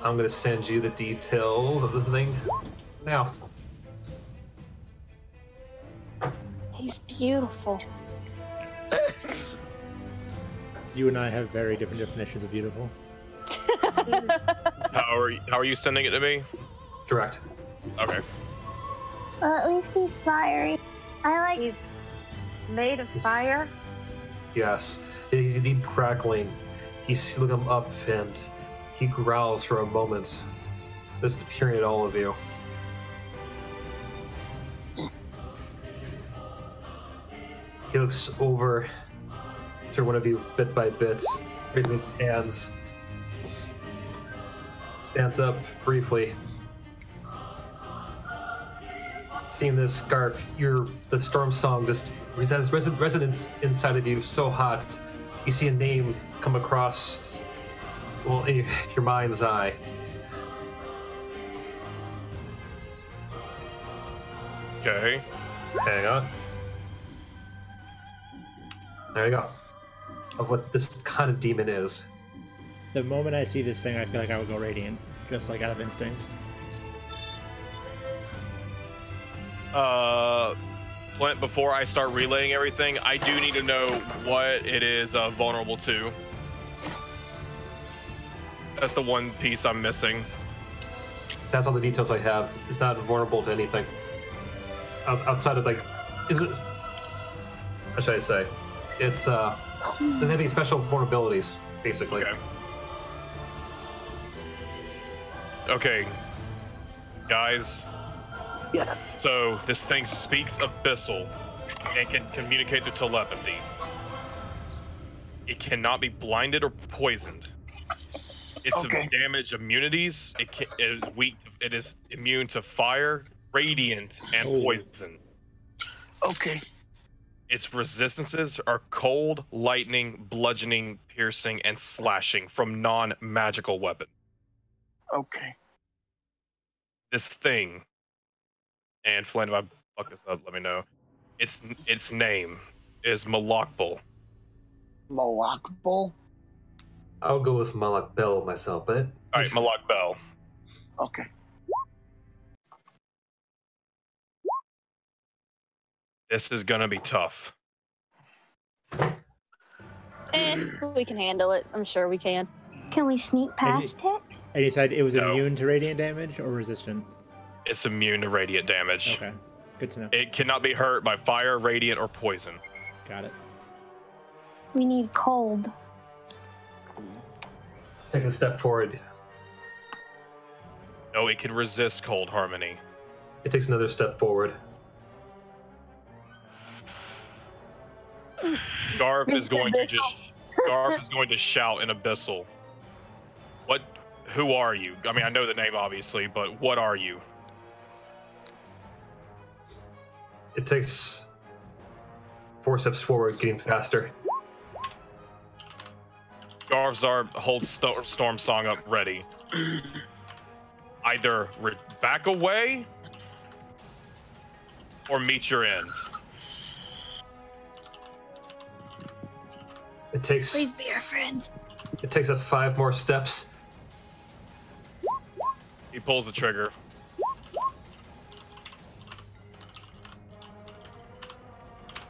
I'm gonna send you the details of the thing now. He's beautiful. You and I have very different definitions of beautiful. How are you sending it to me? Direct. Okay. Well, at least he's fiery. He's made of fire. Yes, he's indeed crackling. You look him up and he growls for a moment, just peering at all of you. He looks over to one of you bit by bit, raising his hands. Stands up briefly. Seeing this, Garf, the storm song just resonance inside of you so hot. You see a name come across, well, in your mind's eye. Okay. Hang on. There you go. Of what this kind of demon is. The moment I see this thing, I feel like I would go radiant, just like out of instinct. Flint, before I start relaying everything, I do need to know what it is vulnerable to. That's the one piece I'm missing. That's all the details I have. It's not vulnerable to anything. Outside of, like, is it? What should I say? It's, doesn't have any special vulnerabilities, basically. Okay. Okay. Guys. Yes. So, this thing speaks Abyssal and can communicate through telepathy. It cannot be blinded or poisoned. It's Okay. of damage immunities. It is weak. It is immune to fire, radiant, and poison. Okay. Its resistances are cold, lightning, bludgeoning, piercing, and slashing from non-magical weapons. Okay. This thing, and Flynn, if I fuck this up, let me know. Its name is Malakbul. Malakbul? I'll go with Malak Bell myself, but All right, Malakbel. Okay. This is gonna be tough. We can handle it. I'm sure we can. Can we sneak past it? And you said it was No. immune to radiant damage or resistant? It's immune to radiant damage. Okay, good to know. It cannot be hurt by fire, radiant, or poison. Got it. We need cold. takes a step forward. No, it can resist cold harmony. It takes another step forward. Garf is going to shout in Abyssal. Who are you? I mean, I know the name obviously, but what are you? It takes 4 steps forward, getting faster. Garvzar holds Storm Song up ready. Either back away or meet your end. It takes. Please be our friend. It takes 5 more steps. He pulls the trigger.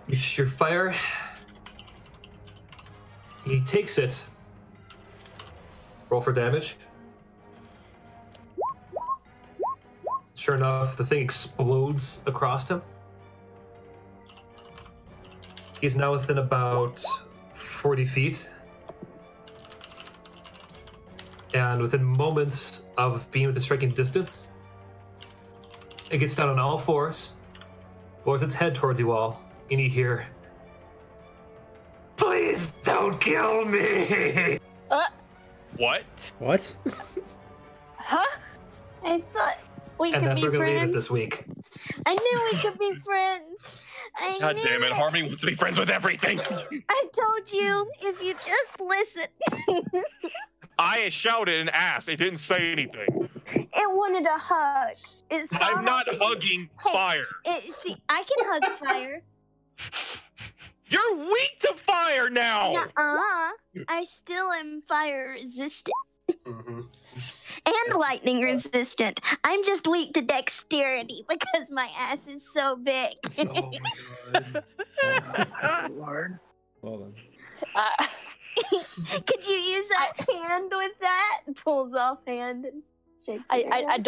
You shoot your fire. He takes it. Roll for damage. Sure enough, the thing explodes across him. He's now within about 40 feet. And within moments of being within striking distance, it gets down on all fours, lowers its head towards you all, and you hear, "Please don't kill me!" What? What? Huh? I thought we And could that's be where we're gonna leave it friends. this week. I knew we could be friends. God damn it, Harmony wants to be friends with everything. I told you if you just listen. I shouted and asked. It didn't say anything. It wanted a hug. It saw I'm not my- hugging Hey, fire. See, I can hug fire. You're weak to fire now. Nuh-uh. I still am fire resistant Mm-hmm. and lightning resistant. I'm just weak to dexterity because my ass is so big. Oh my god. Lord. Hold on. Could you use that hand with that? Pulls off hand and shakes it I around.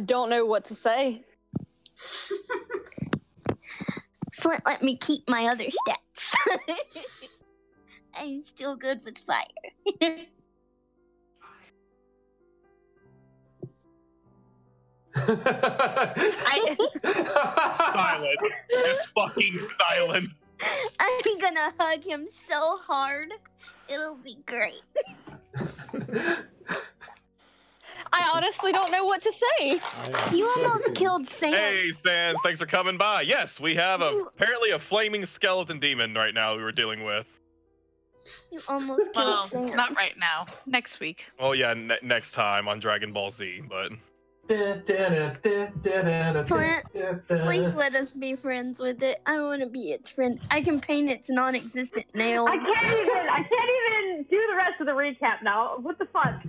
don't know what to say. Flint let me keep my other stats. I'm still good with fire. Silent. Just fucking silent. I'm gonna hug him so hard. It'll be great. I honestly don't know what to say. You almost killed Sam. Hey, Sans, thanks for coming by. Yes, we have apparently a flaming skeleton demon right now we were dealing with. You almost Well, killed Sam. not right now. Next week. Oh yeah, next time on Dragon Ball Z, but Flint, please let us be friends with it. I want to be its friend. I can paint its non-existent nails. I can't even do the rest of the recap now. What the fuck?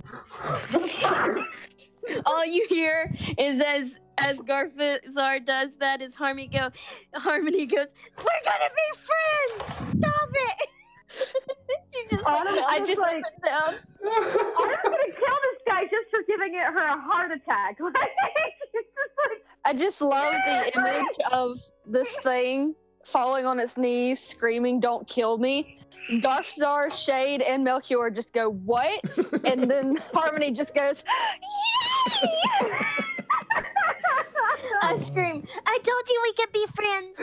All you hear is as Garfazar does that is Harmony goes, "We're gonna be friends! Stop it!" She just I just up like, and down. I'm gonna kill this guy just for giving her a heart attack. Like, it's just like, I just love the image of this thing falling on its knees, screaming, "Don't kill me." Garfzar, Shade, and Melchior just go, "What?" And then Harmony just goes, "Yay!" I scream, "I told you we could be friends."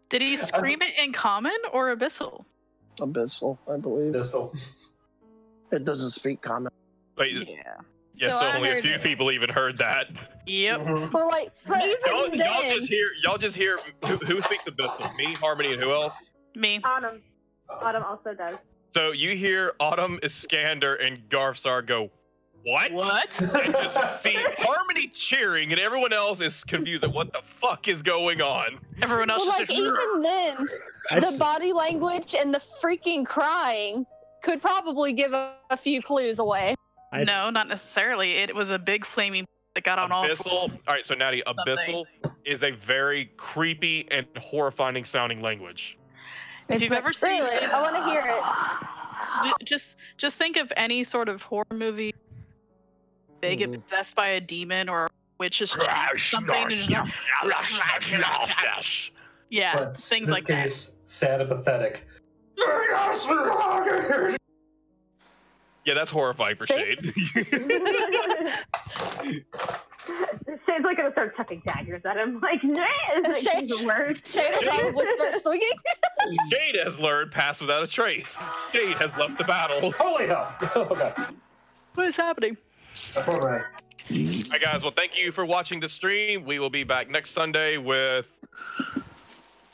Did he scream it in common or abyssal? Abyssal, I believe. Abyssal. It doesn't speak common. Wait, Yeah. yeah, So so I only a heard few it. people even heard that. Yep. Well, like even Y'all then, just hear who speaks Abyssal? Me, Harmony, and who else? Me. Autumn. Autumn also does. So you hear Autumn, Iskander, and Garfsar go, what? What? And just see Harmony cheering, and everyone else is confused at what the fuck is going on. Everyone else well, just like like, even then, the body language and the freaking crying could probably give a few clues away. no, not necessarily. It was a big flaming that got on all. Abyssal. All right, so Natty, Abyssal is a very creepy and horrifying sounding language. If you've ever seen Really, I want to hear it. just think of any sort of horror movie. They get possessed by a demon or a witch is something. And just yeah, But things in this like case, sad and pathetic. Yeah, that's horrifying for Shade. Shade's like gonna start chucking daggers at him. Like, nah, it's like, Shade- the word. Shade will probably start swinging. Shade has learned pass without a trace. Shade has left the battle. Holy hell! Oh god. What is happening? All right. Hi guys, well thank you for watching the stream. We will be back next Sunday with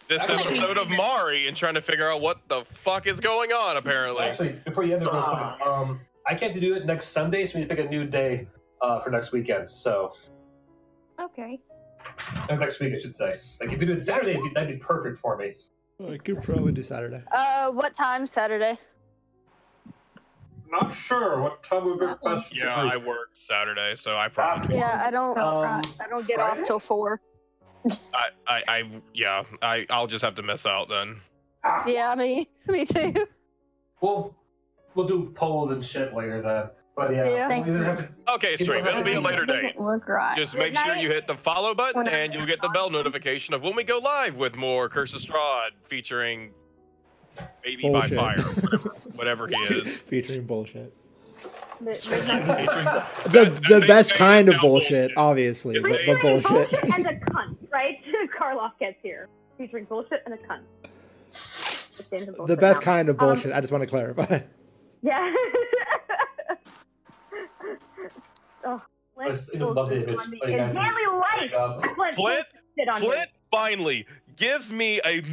this episode of Mari and trying to figure out what the fuck is going on apparently. Actually, before you end it, real quick, I can't do it next Sunday, so we need to pick a new day for next weekend. So, Okay. next week I should say. Like if you do it Saturday, that'd be perfect for me. I could probably do Saturday. What time Saturday? Not sure what time would be best. for Yeah, you. I work Saturday, so I probably Yeah, I don't. I don't get off Friday? till 4. I'll just have to miss out then. Yeah, me too. We'll do polls and shit later then. But yeah, Yeah. we'll either have to Okay, stream. It'll be a later date. Doesn't look right. Just make sure you hit the follow button and you'll get the bell notification of when we go live with more Curse of Strahd featuring Baby Bullshit. by Fire, whatever he is. Featuring bullshit. Featuring- The best name kind is of now bullshit, obviously, but Featuring bullshit. bullshit and a cunt, right? Karloff gets here. Featuring bullshit and a cunt. It stands for The bullshit best now. kind of bullshit. I just want to clarify. Yeah. Oh, I just love the image. in Oh, you guys daily just- life. Flint Flint, sit on Flint finally gives me a